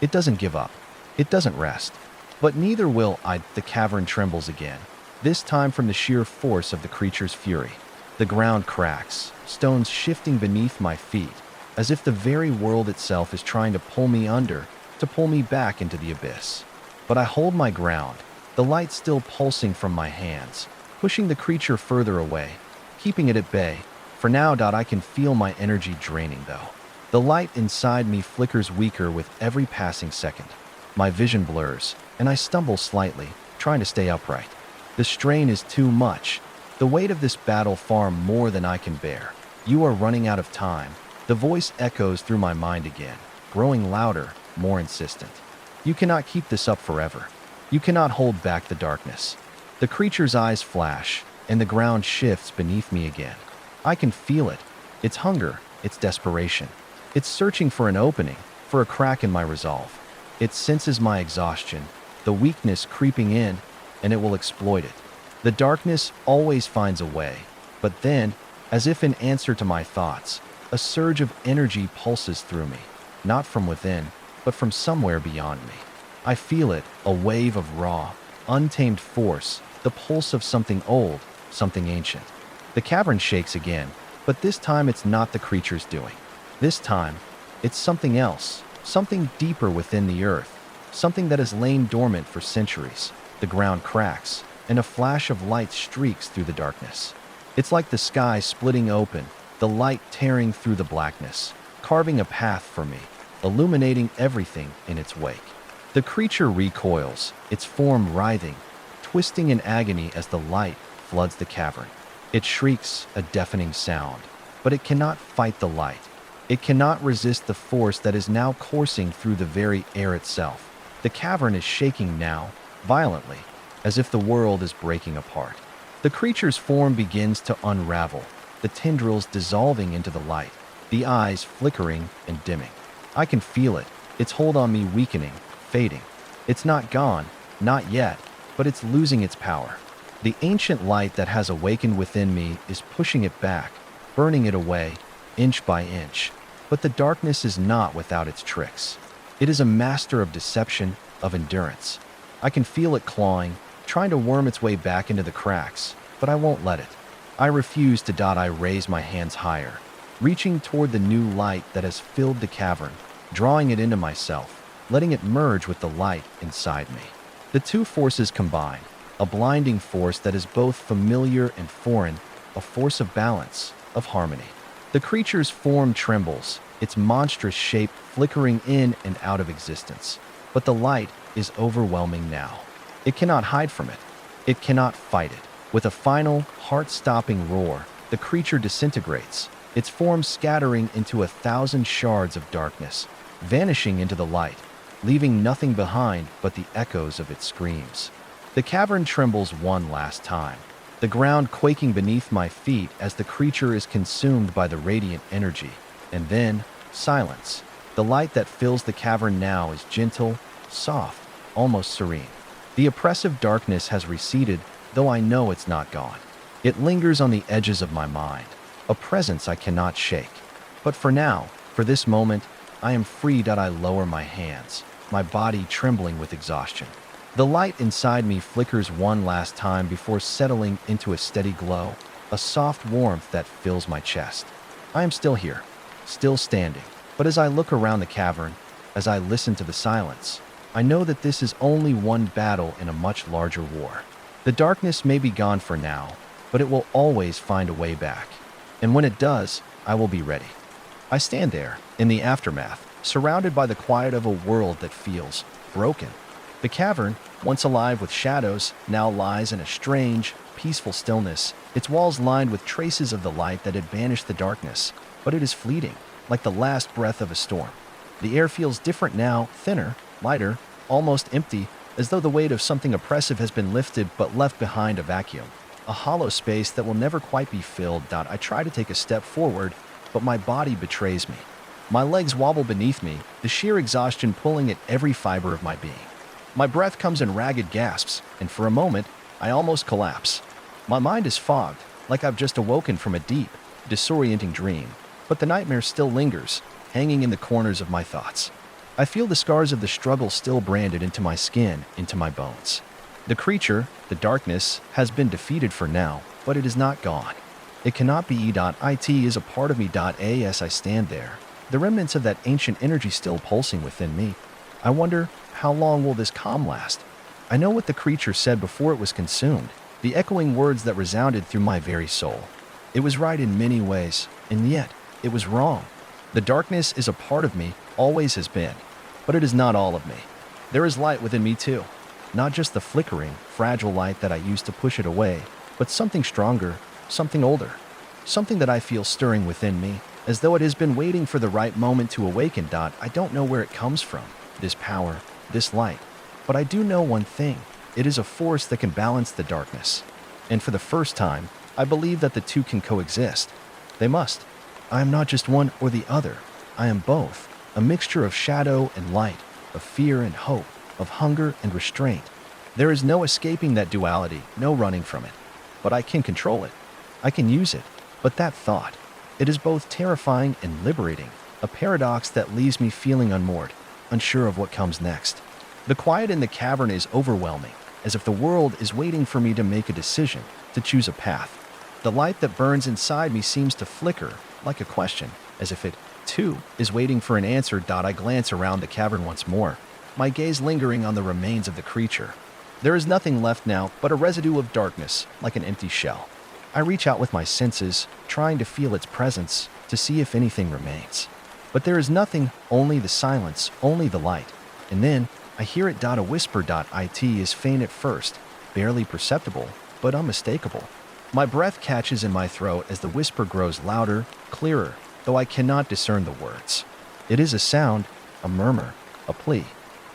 It doesn't give up. It doesn't rest. But neither will I. The cavern trembles again, this time from the sheer force of the creature's fury. The ground cracks, stones shifting beneath my feet, as if the very world itself is trying to pull me under, to pull me back into the abyss. But I hold my ground, the light still pulsing from my hands, pushing the creature further away, keeping it at bay. For now, I can feel my energy draining, though. The light inside me flickers weaker with every passing second. My vision blurs, and I stumble slightly, trying to stay upright. The strain is too much. The weight of this battle far more than I can bear. You are running out of time. The voice echoes through my mind again, growing louder, more insistent. You cannot keep this up forever. You cannot hold back the darkness. The creature's eyes flash, and the ground shifts beneath me again. I can feel it. Its hunger, its desperation. It's searching for an opening, for a crack in my resolve. It senses my exhaustion, the weakness creeping in, and it will exploit it. The darkness always finds a way, but then, as if in answer to my thoughts, A surge of energy pulses through me, not from within, but from somewhere beyond me. I feel it, a wave of raw, untamed force, the pulse of something old, something ancient. The cavern shakes again, but this time it's not the creature's doing. This time, it's something else, something deeper within the earth, something that has lain dormant for centuries. The ground cracks, and a flash of light streaks through the darkness. It's like the sky splitting open, the light tearing through the blackness, carving a path for me, illuminating everything in its wake. The creature recoils, its form writhing, twisting in agony as the light floods the cavern. It shrieks, a deafening sound, but it cannot fight the light. It cannot resist the force that is now coursing through the very air itself. The cavern is shaking now, violently, as if the world is breaking apart. The creature's form begins to unravel, the tendrils dissolving into the light, the eyes flickering and dimming. I can feel it, its hold on me weakening, fading. It's not gone, not yet, but it's losing its power. The ancient light that has awakened within me is pushing it back, burning it away, inch by inch. But the darkness is not without its tricks. It is a master of deception, of endurance. I can feel it clawing, trying to worm its way back into the cracks, but I won't let it. I refuse to. I raise my hands higher, reaching toward the new light that has filled the cavern, drawing it into myself, letting it merge with the light inside me. The two forces combine, a blinding force that is both familiar and foreign, a force of balance, of harmony. The creature's form trembles, its monstrous shape flickering in and out of existence. But the light is overwhelming now. It cannot hide from it. It cannot fight it. With a final, heart-stopping roar, the creature disintegrates, its form scattering into 1,000 shards of darkness, vanishing into the light, leaving nothing behind but the echoes of its screams. The cavern trembles one last time, the ground quaking beneath my feet as the creature is consumed by the radiant energy. And then, silence. The light that fills the cavern now is gentle, soft, almost serene. The oppressive darkness has receded, though I know it's not gone. It lingers on the edges of my mind, a presence I cannot shake. But for now, for this moment, I am free. I lower my hands, my body trembling with exhaustion. The light inside me flickers one last time before settling into a steady glow, a soft warmth that fills my chest. I am still here, still standing, but as I look around the cavern, as I listen to the silence, I know that this is only one battle in a much larger war. The darkness may be gone for now, but it will always find a way back. And when it does, I will be ready. I stand there, in the aftermath, surrounded by the quiet of a world that feels broken. The cavern, once alive with shadows, now lies in a strange, peaceful stillness, its walls lined with traces of the light that had banished the darkness. But it is fleeting, like the last breath of a storm. The air feels different now, thinner, lighter, almost empty, as though the weight of something oppressive has been lifted but left behind a vacuum. A hollow space that will never quite be filled. I try to take a step forward, but my body betrays me. My legs wobble beneath me, the sheer exhaustion pulling at every fiber of my being. My breath comes in ragged gasps, and for a moment, I almost collapse. My mind is fogged, like I've just awoken from a deep, disorienting dream, but the nightmare still lingers, hanging in the corners of my thoughts. I feel the scars of the struggle still branded into my skin, into my bones. The creature, the darkness, has been defeated for now, but it is not gone. It cannot be. It is a part of me. As I stand there, the remnants of that ancient energy still pulsing within me. I wonder, how long will this calm last? I know what the creature said before it was consumed, the echoing words that resounded through my very soul. It was right in many ways, and yet, it was wrong. The darkness is a part of me, always has been, but it is not all of me. There is light within me too, not just the flickering, fragile light that I used to push it away, but something stronger, something older, something that I feel stirring within me, as though it has been waiting for the right moment to awaken. I don't know where it comes from, this power, this light, but I do know one thing. It is a force that can balance the darkness. And for the first time, I believe that the two can coexist. They must. I am not just one or the other. I am both, a mixture of shadow and light, of fear and hope, of hunger and restraint. There is no escaping that duality, no running from it. But I can control it. I can use it. But that thought, It is both terrifying and liberating, a paradox that leaves me feeling unmoored, unsure of what comes next. The quiet in the cavern is overwhelming, as if the world is waiting for me to make a decision, to choose a path. The light that burns inside me seems to flicker, like a question, as if it, too, is waiting for an answer. I glance around the cavern once more, my gaze lingering on the remains of the creature. There is nothing left now but a residue of darkness, like an empty shell. I reach out with my senses, trying to feel its presence, to see if anything remains. But there is nothing, only the silence, only the light. And then, I hear it. A whisper. It is faint at first, barely perceptible, but unmistakable. My breath catches in my throat as the whisper grows louder, clearer, though I cannot discern the words. It is a sound, a murmur, a plea.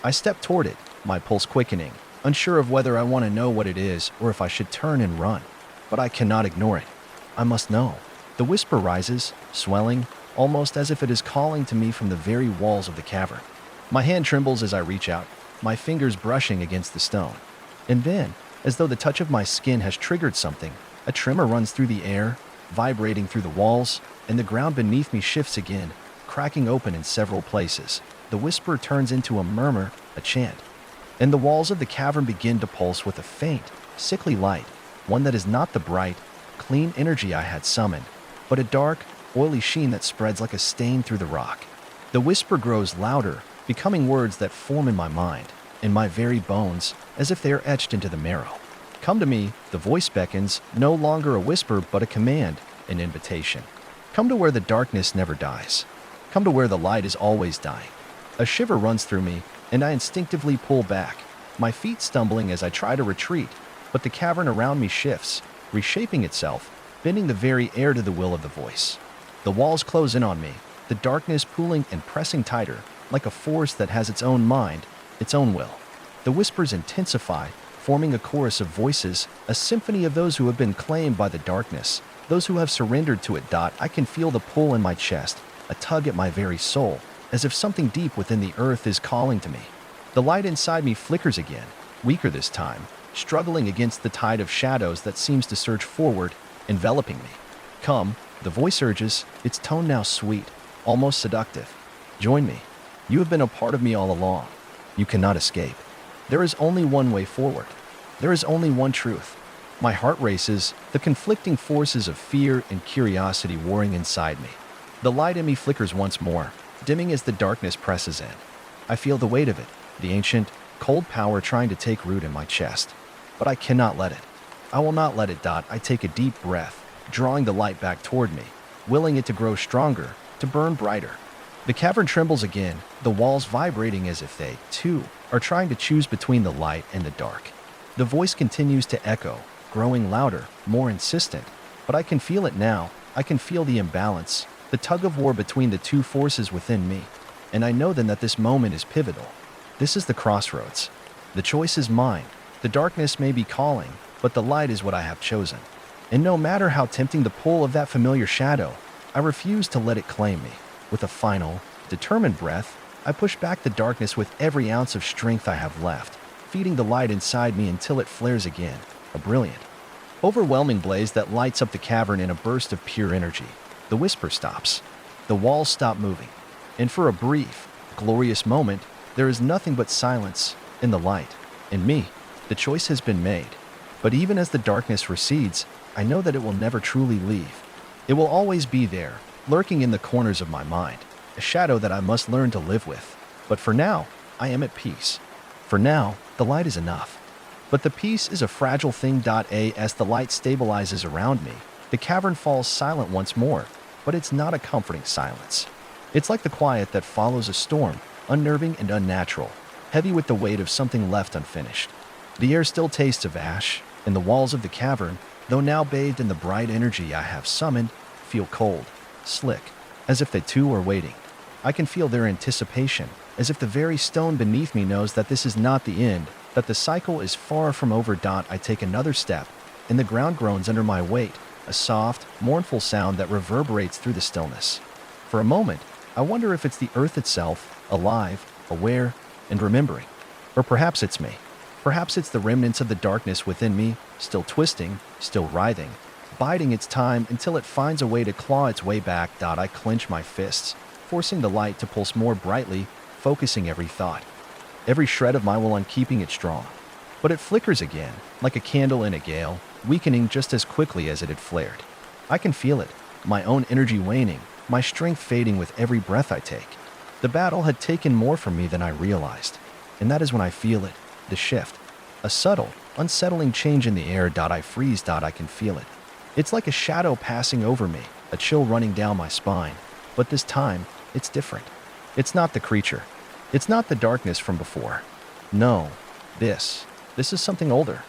I step toward it, my pulse quickening, unsure of whether I want to know what it is or if I should turn and run. But I cannot ignore it. I must know. The whisper rises, swelling, almost as if it is calling to me from the very walls of the cavern. My hand trembles as I reach out, my fingers brushing against the stone. And then, as though the touch of my skin has triggered something, a tremor runs through the air, vibrating through the walls, and the ground beneath me shifts again, cracking open in several places. The whisper turns into a murmur, a chant. And the walls of the cavern begin to pulse with a faint, sickly light, one that is not the bright, clean energy I had summoned, but a dark, oily sheen that spreads like a stain through the rock. The whisper grows louder, becoming words that form in my mind, in my very bones, as if they are etched into the marrow. Come to me, the voice beckons, no longer a whisper but a command, an invitation. Come to where the darkness never dies. Come to where the light is always dying. A shiver runs through me, and I instinctively pull back, my feet stumbling as I try to retreat, but the cavern around me shifts, reshaping itself, bending the very air to the will of the voice. The walls close in on me, the darkness pooling and pressing tighter, like a force that has its own mind, its own will. The whispers intensify, forming a chorus of voices, a symphony of those who have been claimed by the darkness, those who have surrendered to it. I can feel the pull in my chest, a tug at my very soul, as if something deep within the earth is calling to me. The light inside me flickers again, weaker this time, struggling against the tide of shadows that seems to surge forward, enveloping me. Come, the voice urges, its tone now sweet, almost seductive. Join me. You have been a part of me all along. You cannot escape. There is only one way forward. There is only one truth. My heart races, the conflicting forces of fear and curiosity warring inside me. The light in me flickers once more, dimming as the darkness presses in. I feel the weight of it, the ancient, cold power trying to take root in my chest. But I cannot let it. I will not let it. I take a deep breath, drawing the light back toward me, willing it to grow stronger, to burn brighter. The cavern trembles again, the walls vibrating as if they, too, are trying to choose between the light and the dark. The voice continues to echo, growing louder, more insistent. But I can feel it now. I can feel the imbalance, the tug-of-war between the two forces within me. And I know then that this moment is pivotal. This is the crossroads. The choice is mine. The darkness may be calling, but the light is what I have chosen. And no matter how tempting the pull of that familiar shadow, I refuse to let it claim me. With a final, determined breath, I push back the darkness with every ounce of strength I have left, feeding the light inside me until it flares again, a brilliant, overwhelming blaze that lights up the cavern in a burst of pure energy. The whisper stops. The walls stop moving. And for a brief, glorious moment, there is nothing but silence in the light. In me, the choice has been made. But even as the darkness recedes, I know that it will never truly leave. It will always be there, lurking in the corners of my mind, a shadow that I must learn to live with. But for now, I am at peace. For now, the light is enough. But the peace is a fragile thing. As the light stabilizes around me, the cavern falls silent once more, but it's not a comforting silence. It's like the quiet that follows a storm, unnerving and unnatural, heavy with the weight of something left unfinished. The air still tastes of ash, and the walls of the cavern, though now bathed in the bright energy I have summoned, feel cold, slick, as if they too are waiting. I can feel their anticipation, as if the very stone beneath me knows that this is not the end, that the cycle is far from over. I take another step, and the ground groans under my weight, a soft, mournful sound that reverberates through the stillness. For a moment, I wonder if it's the earth itself, alive, aware, and remembering. Or perhaps it's me. Perhaps it's the remnants of the darkness within me, still twisting, still writhing. biding its time until it finds a way to claw its way back. I clench my fists, forcing the light to pulse more brightly, focusing every thought, every shred of my will on keeping it strong. But it flickers again, like a candle in a gale, weakening just as quickly as it had flared. I can feel it, my own energy waning, my strength fading with every breath I take. The battle had taken more from me than I realized, and that is when I feel it, the shift. A subtle, unsettling change in the air. I freeze. I can feel it. It's like a shadow passing over me, a chill running down my spine. But this time, it's different. It's not the creature. It's not the darkness from before. No, this is something older.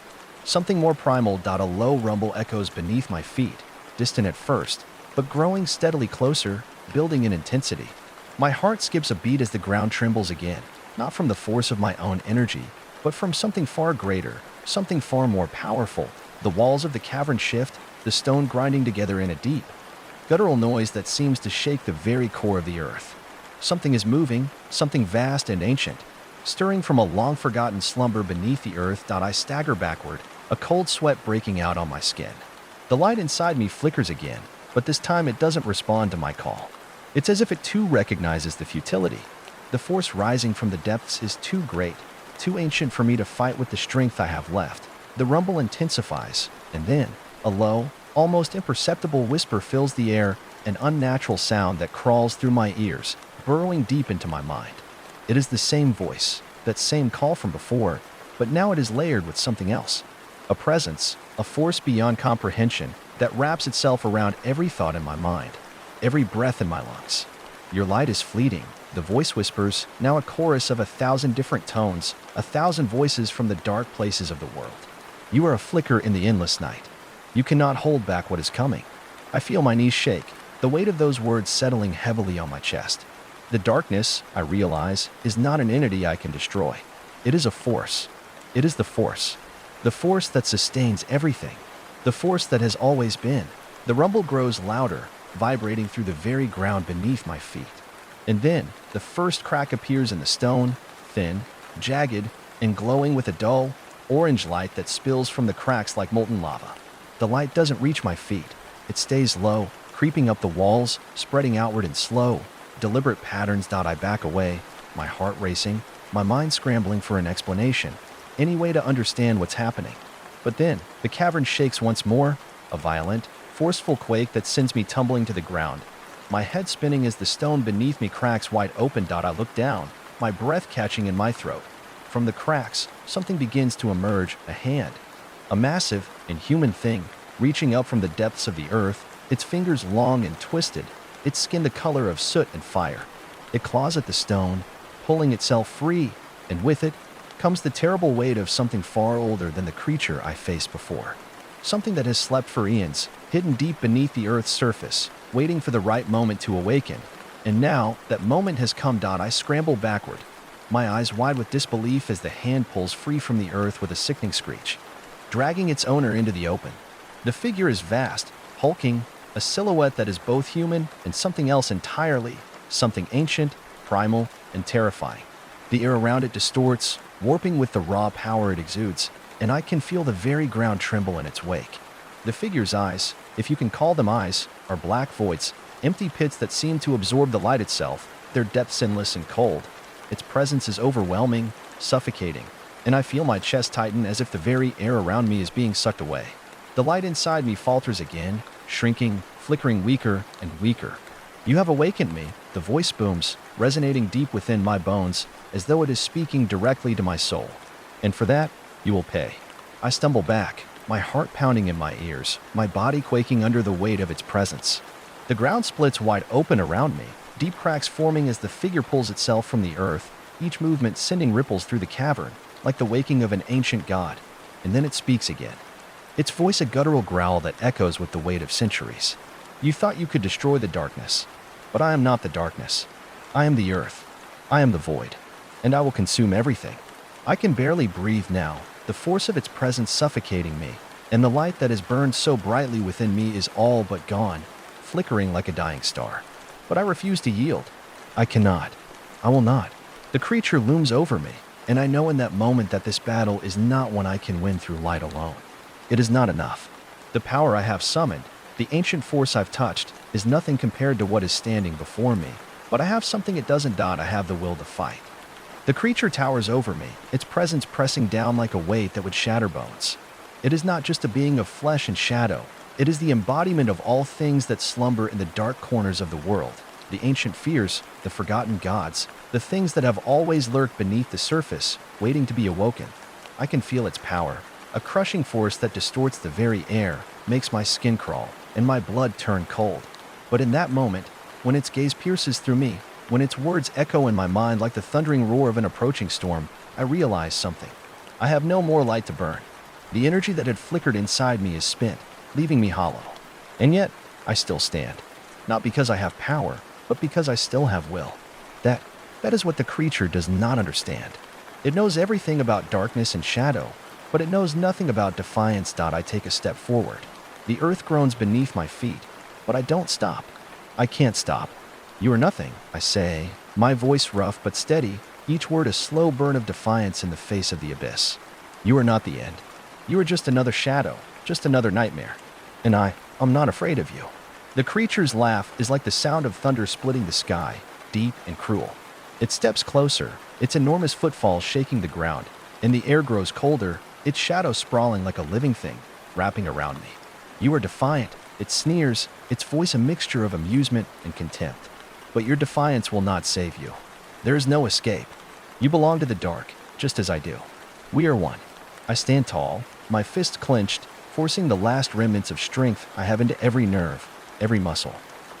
Something more primal. A low rumble echoes beneath my feet, distant at first, but growing steadily closer, building in intensity. My heart skips a beat as the ground trembles again, not from the force of my own energy, but from something far greater, something far more powerful. The walls of the cavern shift, the stone grinding together in a deep, guttural noise that seems to shake the very core of the earth. Something is moving, something vast and ancient, stirring from a long-forgotten slumber beneath the earth. I stagger backward, a cold sweat breaking out on my skin. The light inside me flickers again, but this time it doesn't respond to my call. It's as if it too recognizes the futility. The force rising from the depths is too great, too ancient for me to fight with the strength I have left. The rumble intensifies, and then, a low, almost imperceptible whisper fills the air, an unnatural sound that crawls through my ears, burrowing deep into my mind. It is the same voice, that same call from before, but now it is layered with something else. A presence, a force beyond comprehension, that wraps itself around every thought in my mind, every breath in my lungs. Your light is fleeting, the voice whispers, now a chorus of 1,000 different tones, 1,000 voices from the dark places of the world. You are a flicker in the endless night. You cannot hold back what is coming. I feel my knees shake, the weight of those words settling heavily on my chest. The darkness, I realize, is not an entity I can destroy. It is a force. It is the force. The force that sustains everything. The force that has always been. The rumble grows louder, vibrating through the very ground beneath my feet. And then, the first crack appears in the stone, thin, jagged, and glowing with a dull, orange light that spills from the cracks like molten lava. The light doesn't reach my feet. It stays low, creeping up the walls, spreading outward in slow, deliberate patterns. I back away, my heart racing, my mind scrambling for an explanation, any way to understand what's happening. But then, the cavern shakes once more, a violent, forceful quake that sends me tumbling to the ground. My head spinning as the stone beneath me cracks wide open. I look down, my breath catching in my throat. From the cracks, something begins to emerge, a hand. A massive, inhuman thing, reaching up from the depths of the earth, its fingers long and twisted, its skin the color of soot and fire. It claws at the stone, pulling itself free, and with it comes the terrible weight of something far older than the creature I faced before. Something that has slept for eons, hidden deep beneath the earth's surface, waiting for the right moment to awaken. And now, that moment has come. I scramble backward, my eyes wide with disbelief as the hand pulls free from the earth with a sickening screech, dragging its owner into the open. The figure is vast, hulking, a silhouette that is both human and something else entirely, something ancient, primal, and terrifying. The air around it distorts, warping with the raw power it exudes, and I can feel the very ground tremble in its wake. The figure's eyes, if you can call them eyes, are black voids, empty pits that seem to absorb the light itself, their depths endless and cold. Its presence is overwhelming, suffocating, and I feel my chest tighten as if the very air around me is being sucked away. The light inside me falters again, shrinking, flickering weaker and weaker. You have awakened me, the voice booms, resonating deep within my bones, as though it is speaking directly to my soul. And for that, you will pay. I stumble back, my heart pounding in my ears, my body quaking under the weight of its presence. The ground splits wide open around me, deep cracks forming as the figure pulls itself from the earth, each movement sending ripples through the cavern, like the waking of an ancient god. And then it speaks again. Its voice a guttural growl that echoes with the weight of centuries. You thought you could destroy the darkness, but I am not the darkness. I am the earth. I am the void. And I will consume everything. I can barely breathe now, the force of its presence suffocating me, and the light that has burned so brightly within me is all but gone, flickering like a dying star. But I refuse to yield. I cannot. I will not. The creature looms over me, and I know in that moment that this battle is not one I can win through light alone. It is not enough. The power I have summoned, the ancient force I've touched, is nothing compared to what is standing before me. But I have something it doesn't. I have the will to fight. The creature towers over me, its presence pressing down like a weight that would shatter bones. It is not just a being of flesh and shadow. It is the embodiment of all things that slumber in the dark corners of the world. The ancient fears, the forgotten gods, the things that have always lurked beneath the surface, waiting to be awoken. I can feel its power, a crushing force that distorts the very air, makes my skin crawl, and my blood turn cold. But in that moment, when its gaze pierces through me, when its words echo in my mind like the thundering roar of an approaching storm, I realize something. I have no more light to burn. The energy that had flickered inside me is spent, leaving me hollow. And yet, I still stand. Not because I have power, but because I still have will. That is what the creature does not understand. It knows everything about darkness and shadow, but it knows nothing about defiance. I take a step forward. The earth groans beneath my feet, but I don't stop. I can't stop. You are nothing, I say, my voice rough but steady, each word a slow burn of defiance in the face of the abyss. You are not the end. You are just another shadow, just another nightmare. And I'm not afraid of you. The creature's laugh is like the sound of thunder splitting the sky, deep and cruel. It steps closer, its enormous footfalls shaking the ground, and the air grows colder, its shadow sprawling like a living thing, wrapping around me. You are defiant, it sneers, its voice a mixture of amusement and contempt. But your defiance will not save you. There is no escape. You belong to the dark, just as I do. We are one. I stand tall, my fist clenched, forcing the last remnants of strength I have into every nerve, every muscle.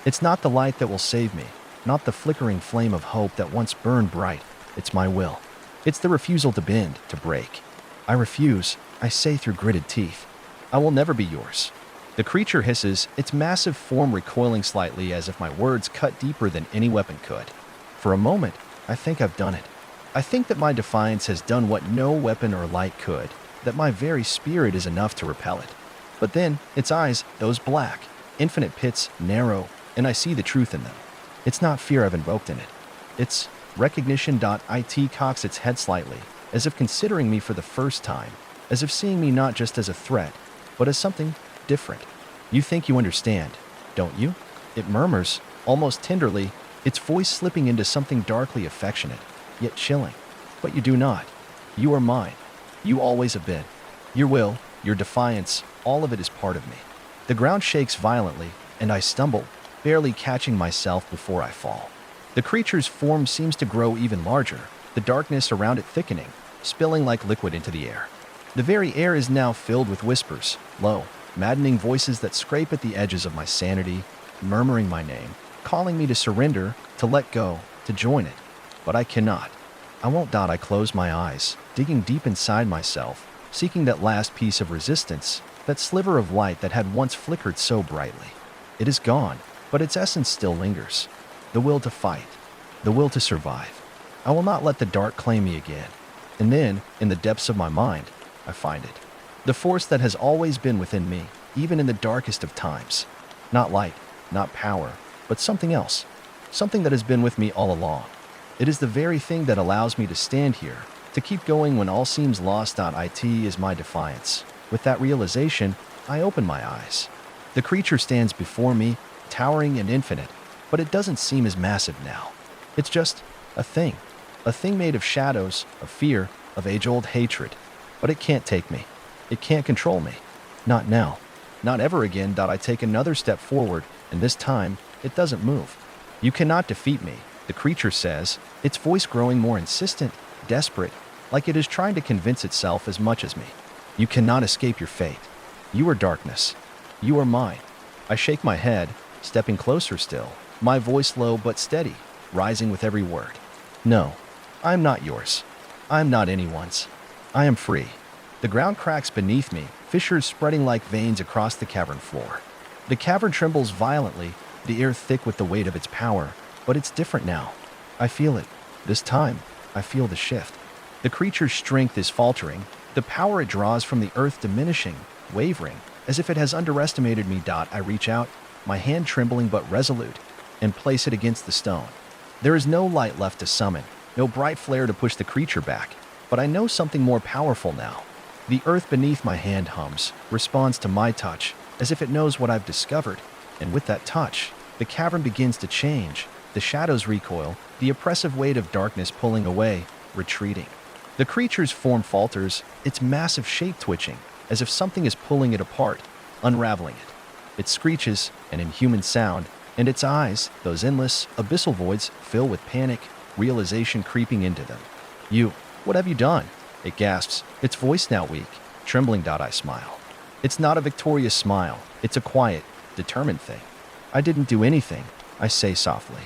It's not the light that will save me, not the flickering flame of hope that once burned bright. It's my will. It's the refusal to bend, to break. I refuse, I say through gritted teeth. I will never be yours. The creature hisses, its massive form recoiling slightly as if my words cut deeper than any weapon could. For a moment, I think I've done it. I think that my defiance has done what no weapon or light could, that my very spirit is enough to repel it. But then, its eyes, those black, infinite pits, narrow, and I see the truth in them. It's not fear I've invoked in it. It's recognition. It cocks its head slightly, as if considering me for the first time, as if seeing me not just as a threat, but as something different. You think you understand, don't you? It murmurs, almost tenderly, its voice slipping into something darkly affectionate, yet chilling. But you do not. You are mine. You always have been. Your will, your defiance, all of it is part of me. The ground shakes violently, and I stumble, barely catching myself before I fall. The creature's form seems to grow even larger, the darkness around it thickening, spilling like liquid into the air. The very air is now filled with whispers, low, maddening voices that scrape at the edges of my sanity, murmuring my name, calling me to surrender, to let go, to join it. But I cannot. I won't. I close my eyes, digging deep inside myself, seeking that last piece of resistance, that sliver of light that had once flickered so brightly. It is gone, but its essence still lingers. The will to fight, the will to survive. I will not let the dark claim me again. And then, in the depths of my mind, I find it. The force that has always been within me, even in the darkest of times. Not light, not power, but something else. Something that has been with me all along. It is the very thing that allows me to stand here, to keep going when all seems lost. It is my defiance. With that realization, I open my eyes. The creature stands before me, towering and infinite, but it doesn't seem as massive now. It's just a thing made of shadows, of fear, of age-old hatred. But it can't take me. It can't control me. Not now. Not ever again. I take another step forward, and this time, it doesn't move. You cannot defeat me, the creature says, its voice growing more insistent, desperate, like it is trying to convince itself as much as me. You cannot escape your fate. You are darkness. You are mine. I shake my head, stepping closer still, my voice low but steady, rising with every word. No, I am not yours. I am not anyone's. I am free. The ground cracks beneath me, fissures spreading like veins across the cavern floor. The cavern trembles violently, the air thick with the weight of its power, but it's different now. I feel it. This time, I feel the shift. The creature's strength is faltering, the power it draws from the earth diminishing, wavering, as if it has underestimated me. I reach out, my hand trembling but resolute, and place it against the stone. There is no light left to summon, no bright flare to push the creature back, but I know something more powerful now. The earth beneath my hand hums, responds to my touch, as if it knows what I've discovered. And with that touch, the cavern begins to change. The shadows recoil, the oppressive weight of darkness pulling away, retreating. The creature's form falters, its massive shape twitching, as if something is pulling it apart, unraveling it. It screeches, an inhuman sound, and its eyes, those endless, abyssal voids, fill with panic, realization creeping into them. "You, what have you done?" It gasps, its voice now weak. Trembling. I smile. It's not a victorious smile, it's a quiet, determined thing. "I didn't do anything," I say softly.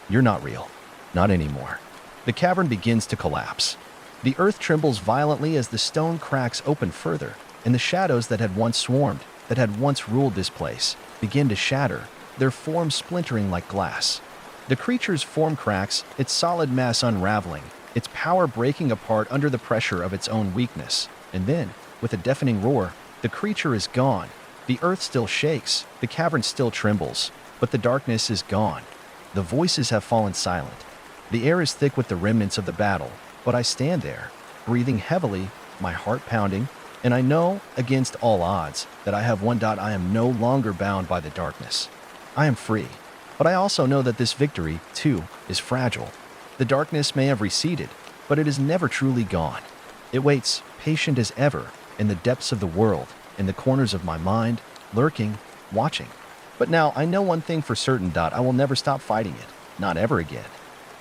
"You're not real. Not anymore." The cavern begins to collapse. The earth trembles violently as the stone cracks open further, and the shadows that had once swarmed, that had once ruled this place, begin to shatter, their forms splintering like glass. The creature's form cracks, its solid mass unraveling, its power breaking apart under the pressure of its own weakness. And then, with a deafening roar, the creature is gone. The earth still shakes, the cavern still trembles, but the darkness is gone. The voices have fallen silent. The air is thick with the remnants of the battle, but I stand there, breathing heavily, my heart pounding, and I know, against all odds, that I have won. I am no longer bound by the darkness. I am free, but I also know that this victory, too, is fragile. The darkness may have receded, but it is never truly gone. It waits, patient as ever, in the depths of the world, in the corners of my mind, lurking, watching. But now I know one thing for certain. I will never stop fighting it, not ever again.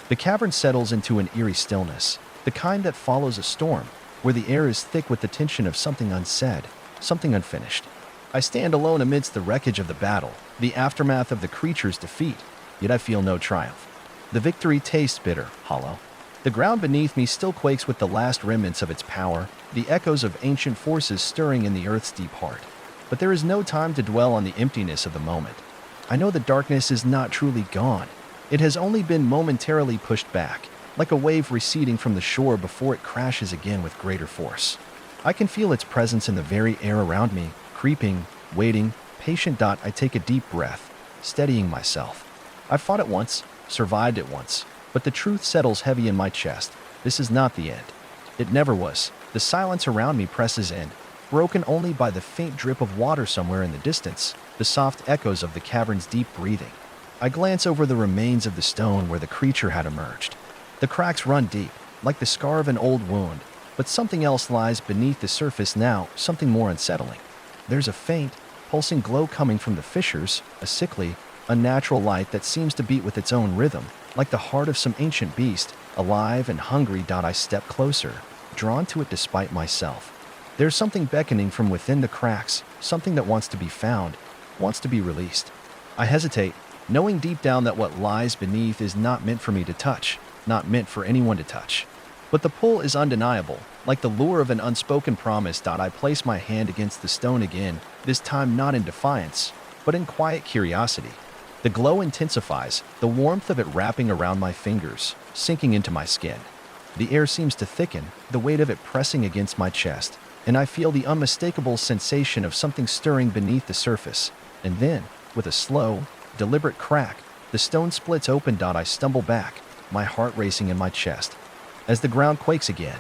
The cavern settles into an eerie stillness, the kind that follows a storm, where the air is thick with the tension of something unsaid, something unfinished. I stand alone amidst the wreckage of the battle, the aftermath of the creature's defeat, yet I feel no triumph. The victory tastes bitter, hollow. The ground beneath me still quakes with the last remnants of its power, the echoes of ancient forces stirring in the earth's deep heart. But there is no time to dwell on the emptiness of the moment. I know the darkness is not truly gone. It has only been momentarily pushed back, like a wave receding from the shore before it crashes again with greater force. I can feel its presence in the very air around me, creeping, waiting, patient. I take a deep breath, steadying myself. I've fought it once, survived it once, but the truth settles heavy in my chest. This is not the end. It never was. The silence around me presses in, broken only by the faint drip of water somewhere in the distance, the soft echoes of the cavern's deep breathing. I glance over the remains of the stone where the creature had emerged. The cracks run deep, like the scar of an old wound, but something else lies beneath the surface now, something more unsettling. There's a faint, pulsing glow coming from the fissures, a sickly, unnatural light that seems to beat with its own rhythm, like the heart of some ancient beast, alive and hungry. I step closer, drawn to it despite myself. There's something beckoning from within the cracks, something that wants to be found, wants to be released. I hesitate, knowing deep down that what lies beneath is not meant for me to touch, not meant for anyone to touch. But the pull is undeniable, like the lure of an unspoken promise. I place my hand against the stone again, this time not in defiance, but in quiet curiosity. The glow intensifies, the warmth of it wrapping around my fingers, sinking into my skin. The air seems to thicken, the weight of it pressing against my chest, and I feel the unmistakable sensation of something stirring beneath the surface. And then, with a slow, deliberate crack, the stone splits open. I stumble back, my heart racing in my chest. As the ground quakes again,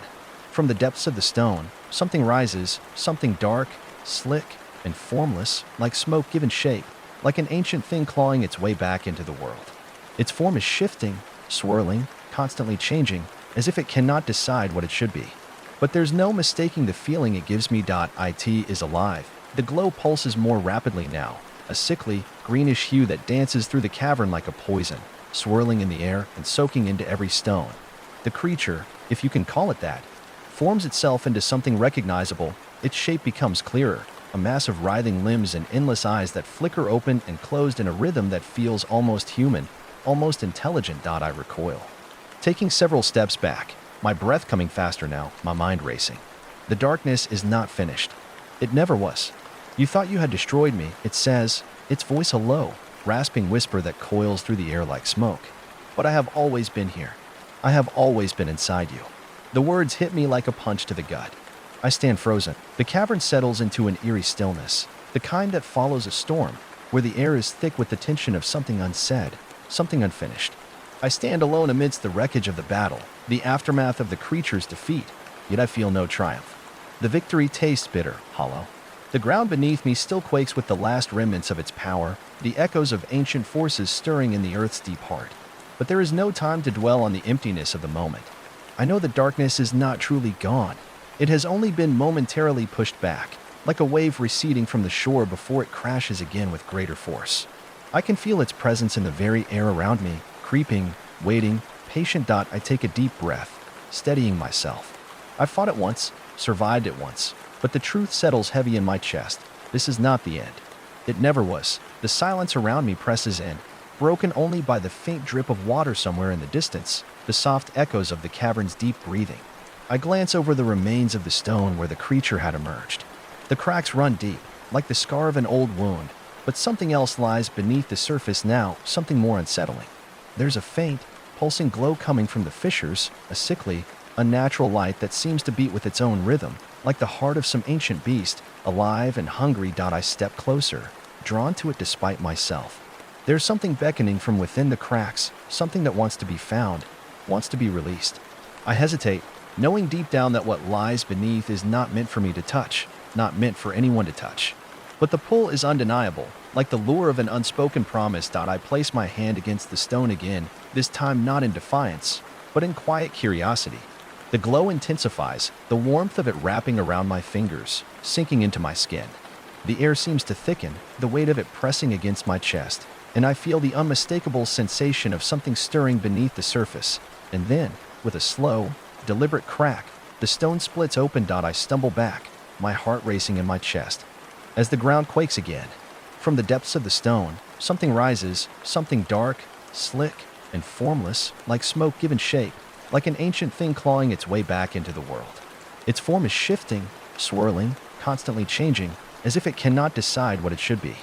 from the depths of the stone, something rises, something dark, slick, and formless, like smoke given shape, like an ancient thing clawing its way back into the world. Its form is shifting, swirling, constantly changing, as if it cannot decide what it should be. But there's no mistaking the feeling it gives me. It is alive. The glow pulses more rapidly now, a sickly, greenish hue that dances through the cavern like a poison, swirling in the air and soaking into every stone. The creature, if you can call it that, forms itself into something recognizable. Its shape becomes clearer, a mass of writhing limbs and endless eyes that flicker open and closed in a rhythm that feels almost human, almost intelligent. I recoil, taking several steps back, my breath coming faster now, my mind racing. The darkness is not finished. It never was. You thought you had destroyed me, it says, its voice a low, rasping whisper that coils through the air like smoke. But I have always been here. I have always been inside you. The words hit me like a punch to the gut. I stand frozen. The cavern settles into an eerie stillness, the kind that follows a storm, where the air is thick with the tension of something unsaid, something unfinished. I stand alone amidst the wreckage of the battle, the aftermath of the creature's defeat, yet I feel no triumph. The victory tastes bitter, hollow. The ground beneath me still quakes with the last remnants of its power, the echoes of ancient forces stirring in the earth's deep heart. But there is no time to dwell on the emptiness of the moment. I know the darkness is not truly gone. It has only been momentarily pushed back, like a wave receding from the shore before it crashes again with greater force. I can feel its presence in the very air around me, creeping, waiting, patient. I take a deep breath, steadying myself. I've fought it once, survived it once, but the truth settles heavy in my chest. This is not the end. It never was. The silence around me presses in, broken only by the faint drip of water somewhere in the distance, the soft echoes of the cavern's deep breathing. I glance over the remains of the stone where the creature had emerged. The cracks run deep, like the scar of an old wound, but something else lies beneath the surface now, something more unsettling. There's a faint, pulsing glow coming from the fissures, a sickly, unnatural light that seems to beat with its own rhythm, like the heart of some ancient beast, alive and hungry. I step closer, drawn to it despite myself. There's something beckoning from within the cracks, something that wants to be found, wants to be released. I hesitate, knowing deep down that what lies beneath is not meant for me to touch, not meant for anyone to touch. But the pull is undeniable, like the lure of an unspoken promise. I place my hand against the stone again, this time not in defiance, but in quiet curiosity. The glow intensifies, the warmth of it wrapping around my fingers, sinking into my skin. The air seems to thicken, the weight of it pressing against my chest, and I feel the unmistakable sensation of something stirring beneath the surface. And then, with a slow, deliberate crack, the stone splits open. I stumble back, my heart racing in my chest. As the ground quakes again, from the depths of the stone, something rises, something dark, slick, and formless, like smoke given shape, like an ancient thing clawing its way back into the world. Its form is shifting, swirling, constantly changing, as if it cannot decide what it should be.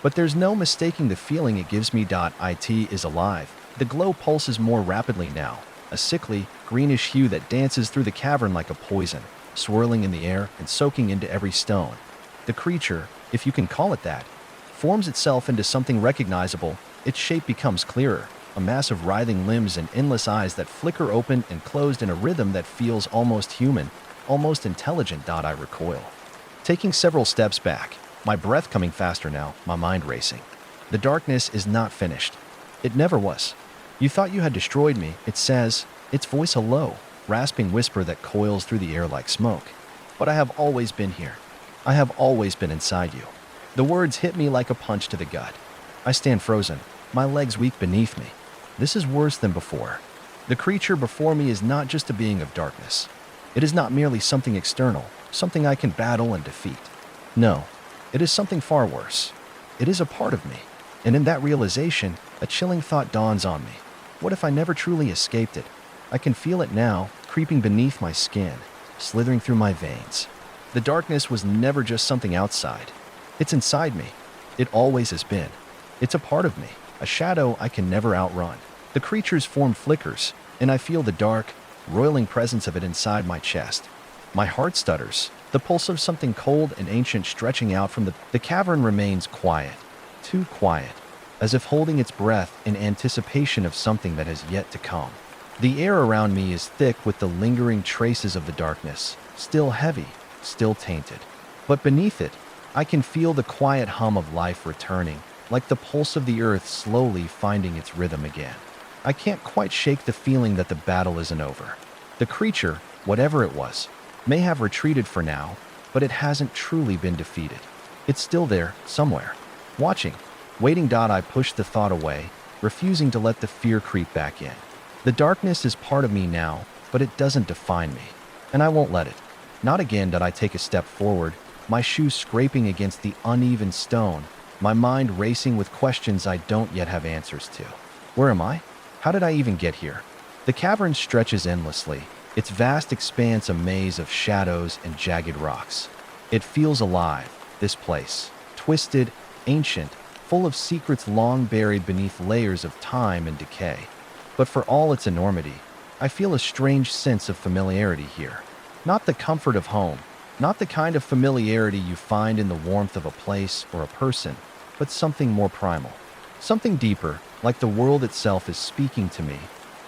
But there's no mistaking the feeling it gives me. It is alive. The glow pulses more rapidly now, a sickly, greenish hue that dances through the cavern like a poison, swirling in the air and soaking into every stone. The creature, if you can call it that, forms itself into something recognizable. Its shape becomes clearer, a mass of writhing limbs and endless eyes that flicker open and closed in a rhythm that feels almost human, almost intelligent. I recoil, taking several steps back, my breath coming faster now, my mind racing. The darkness is not finished. It never was. You thought you had destroyed me, it says, its voice a low, rasping whisper that coils through the air like smoke. But I have always been here. I have always been inside you. The words hit me like a punch to the gut. I stand frozen, my legs weak beneath me. This is worse than before. The creature before me is not just a being of darkness. It is not merely something external, something I can battle and defeat. No, it is something far worse. It is a part of me. And in that realization, a chilling thought dawns on me. What if I never truly escaped it? I can feel it now, creeping beneath my skin, slithering through my veins. The darkness was never just something outside. It's inside me. It always has been. It's a part of me, a shadow I can never outrun. The creature's form flickers, and I feel the dark, roiling presence of it inside my chest. My heart stutters, the pulse of something cold and ancient stretching out from the cavern remains quiet, too quiet, as if holding its breath in anticipation of something that has yet to come. The air around me is thick with the lingering traces of the darkness, still heavy, still tainted. But beneath it, I can feel the quiet hum of life returning, like the pulse of the earth slowly finding its rhythm again. I can't quite shake the feeling that the battle isn't over. The creature, whatever it was, may have retreated for now, but it hasn't truly been defeated. It's still there, somewhere, watching, waiting. I push the thought away, refusing to let the fear creep back in. The darkness is part of me now, but it doesn't define me, and I won't let it. Not again. I take a step forward, my shoes scraping against the uneven stone, my mind racing with questions I don't yet have answers to. Where am I? How did I even get here? The cavern stretches endlessly, its vast expanse a maze of shadows and jagged rocks. It feels alive, this place, twisted, ancient, full of secrets long buried beneath layers of time and decay. But for all its enormity, I feel a strange sense of familiarity here. Not the comfort of home, not the kind of familiarity you find in the warmth of a place or a person, but something more primal. Something deeper, like the world itself is speaking to me,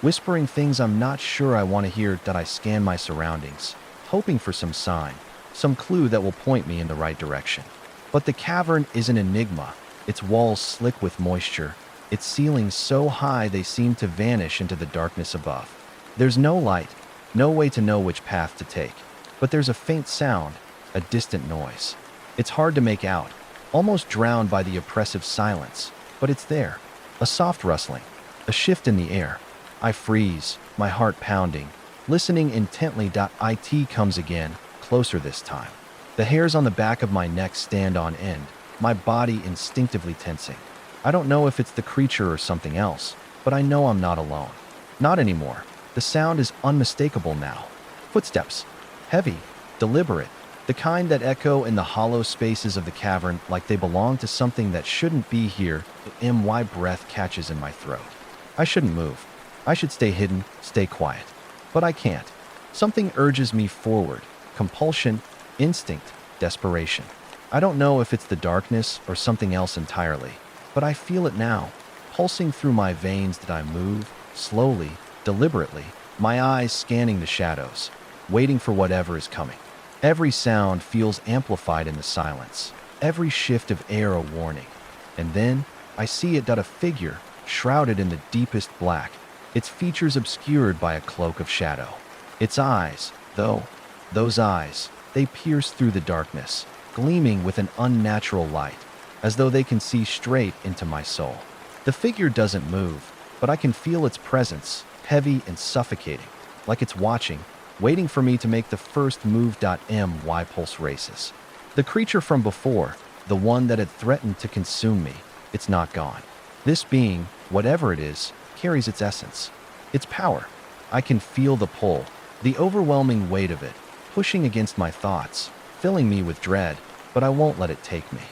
whispering things I'm not sure I want to hear. I scan my surroundings, hoping for some sign, some clue that will point me in the right direction. But the cavern is an enigma, its walls slick with moisture, its ceilings so high they seem to vanish into the darkness above. There's no light, no way to know which path to take, but there's a faint sound, a distant noise. It's hard to make out, almost drowned by the oppressive silence, but it's there. A soft rustling, a shift in the air. I freeze, my heart pounding, listening intently. It comes again, closer this time. The hairs on the back of my neck stand on end, my body instinctively tensing. I don't know if it's the creature or something else, but I know I'm not alone. Not anymore. The sound is unmistakable now. Footsteps. Heavy, deliberate, the kind that echo in the hollow spaces of the cavern like they belong to something that shouldn't be here. My breath catches in my throat. I shouldn't move. I should stay hidden, stay quiet. But I can't. Something urges me forward. Compulsion, instinct, desperation. I don't know if it's the darkness or something else entirely, but I feel it now, pulsing through my veins. That I move, slowly, deliberately, my eyes scanning the shadows, waiting for whatever is coming. Every sound feels amplified in the silence, every shift of air a warning. And then I see it. A figure, shrouded in the deepest black, its features obscured by a cloak of shadow. Its eyes, though, those eyes, they pierce through the darkness, gleaming with an unnatural light, as though they can see straight into my soul. The figure doesn't move, but I can feel its presence, heavy and suffocating, like it's watching, waiting for me to make the first move. My pulse races. The creature from before, the one that had threatened to consume me, it's not gone. This being, whatever it is, carries its essence, its power. I can feel the pull, the overwhelming weight of it, pushing against my thoughts, filling me with dread, but I won't let it take me.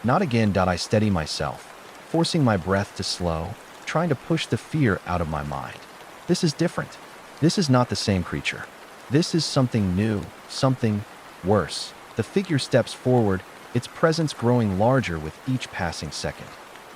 Not again. I steady myself, forcing my breath to slow, trying to push the fear out of my mind. This is different. This is not the same creature. This is something new, something worse. The figure steps forward, its presence growing larger with each passing second.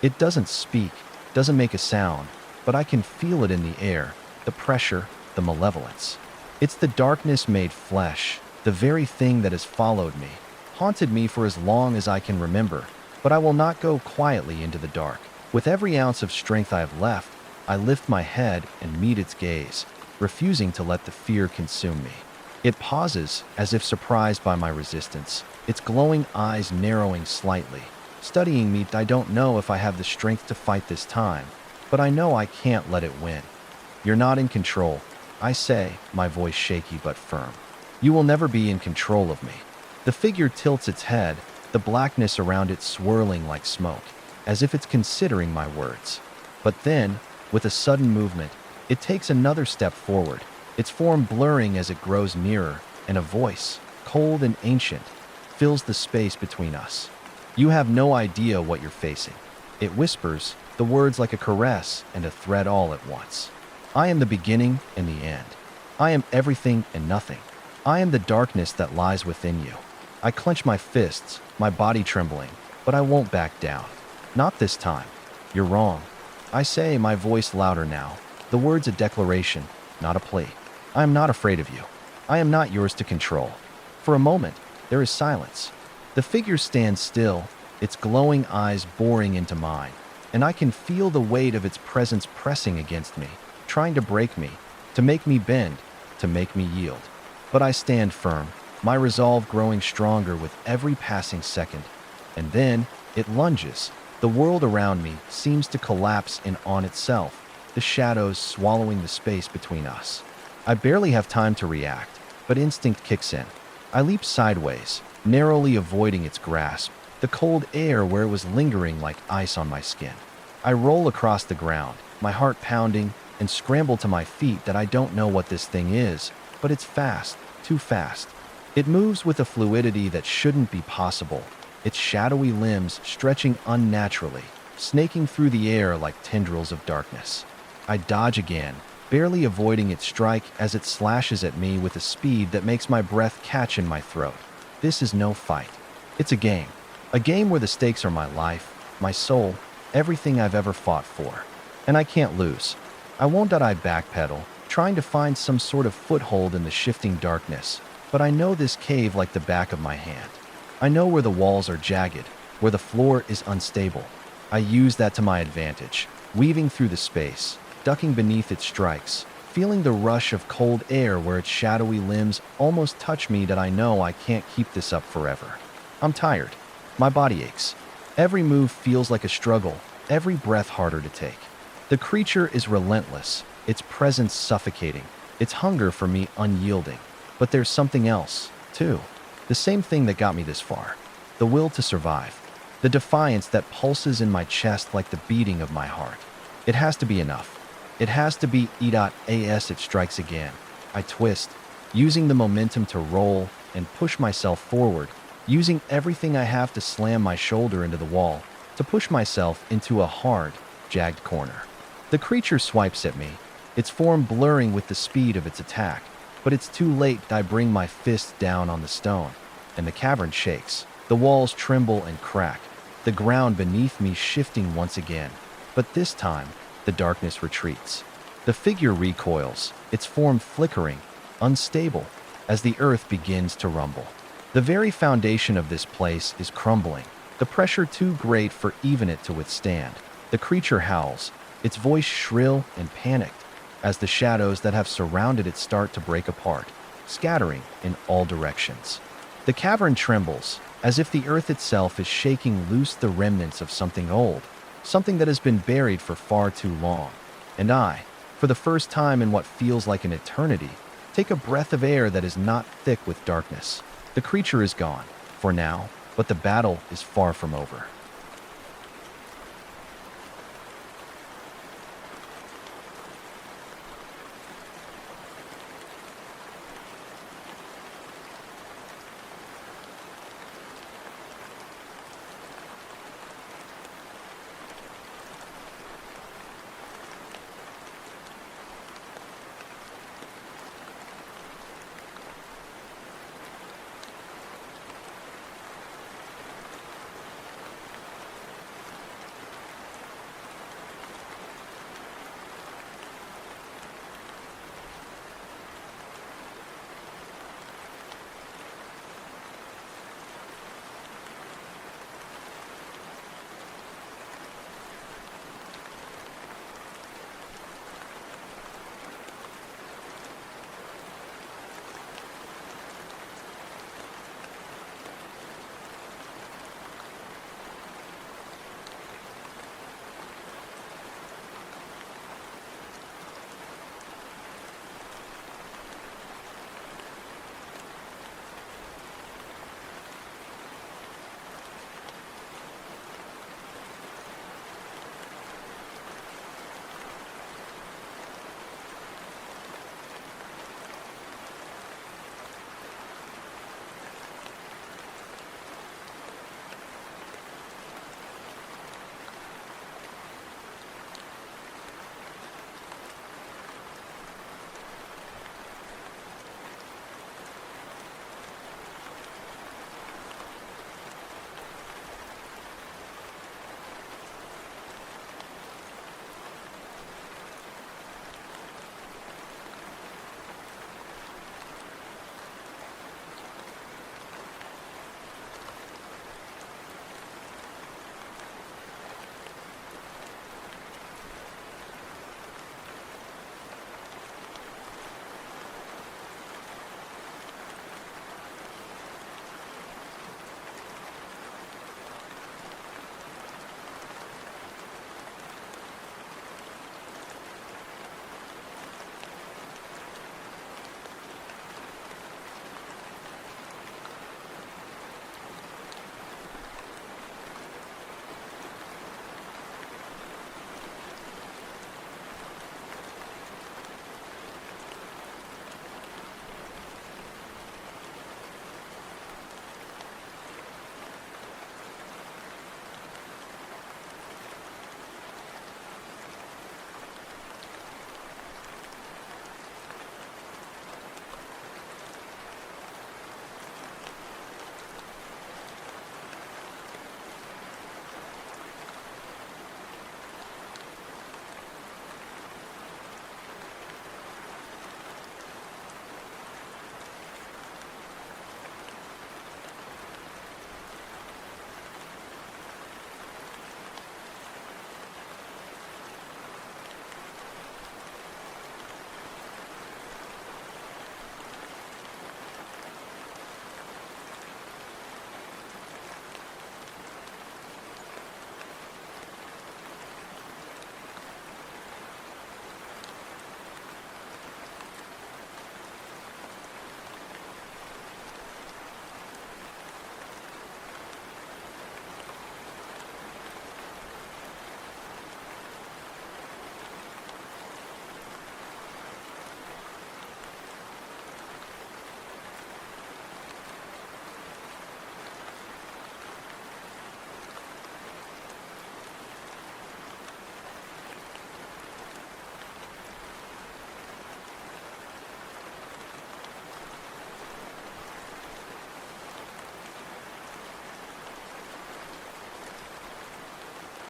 It doesn't speak, doesn't make a sound, but I can feel it in the air, the pressure, the malevolence. It's the darkness made flesh, the very thing that has followed me, haunted me for as long as I can remember, but I will not go quietly into the dark. With every ounce of strength I have left, I lift my head and meet its gaze, refusing to let the fear consume me. It pauses, as if surprised by my resistance, its glowing eyes narrowing slightly, studying me. I don't know if I have the strength to fight this time, but I know I can't let it win. You're not in control, I say, my voice shaky but firm. You will never be in control of me. The figure tilts its head, the blackness around it swirling like smoke, as if it's considering my words. But then, with a sudden movement, it takes another step forward, its form blurring as it grows nearer, and a voice, cold and ancient, fills the space between us. You have no idea what you're facing. It whispers, the words like a caress and a threat all at once. I am the beginning and the end. I am everything and nothing. I am the darkness that lies within you. I clench my fists, my body trembling, but I won't back down. Not this time. You're wrong. I say, my voice louder now, the words a declaration, not a plea. I am not afraid of you. I am not yours to control. For a moment, there is silence. The figure stands still, its glowing eyes boring into mine, and I can feel the weight of its presence pressing against me, trying to break me, to make me bend, to make me yield. But I stand firm, my resolve growing stronger with every passing second. And then, it lunges. The world around me seems to collapse in on itself, the shadows swallowing the space between us. I barely have time to react, but instinct kicks in. I leap sideways, narrowly avoiding its grasp, the cold air where it was lingering like ice on my skin. I roll across the ground, my heart pounding, and scramble to my feet. That I don't know what this thing is, but it's fast, too fast. It moves with a fluidity that shouldn't be possible, its shadowy limbs stretching unnaturally, snaking through the air like tendrils of darkness. I dodge again, barely avoiding its strike as it slashes at me with a speed that makes my breath catch in my throat. This is no fight. It's a game where the stakes are my life, my soul, everything I've ever fought for. And I can't lose. I won't. I backpedal, trying to find some sort of foothold in the shifting darkness, but I know this cave like the back of my hand. I know where the walls are jagged, where the floor is unstable. I use that to my advantage, weaving through the space, ducking beneath its strikes, feeling the rush of cold air where its shadowy limbs almost touch me that I know I can't keep this up forever. I'm tired. My body aches. Every move feels like a struggle, every breath harder to take. The creature is relentless, its presence suffocating, its hunger for me unyielding. But there's something else, too. The same thing that got me this far. The will to survive. The defiance that pulses in my chest like the beating of my heart. It has to be enough. It has to be E.as it strikes again. I twist, using the momentum to roll and push myself forward, using everything I have to slam my shoulder into the wall, to push myself into a hard, jagged corner. The creature swipes at me, its form blurring with the speed of its attack, but it's too late. I bring my fist down on the stone, and the cavern shakes. The walls tremble and crack, the ground beneath me shifting once again. But this time, the darkness retreats. The figure recoils, its form flickering, unstable, as the earth begins to rumble. The very foundation of this place is crumbling, the pressure too great for even it to withstand. The creature howls, its voice shrill and panicked, as the shadows that have surrounded it start to break apart, scattering in all directions. The cavern trembles, as if the earth itself is shaking loose the remnants of something old, something that has been buried for far too long. And I, for the first time in what feels like an eternity, take a breath of air that is not thick with darkness. The creature is gone, for now, but the battle is far from over.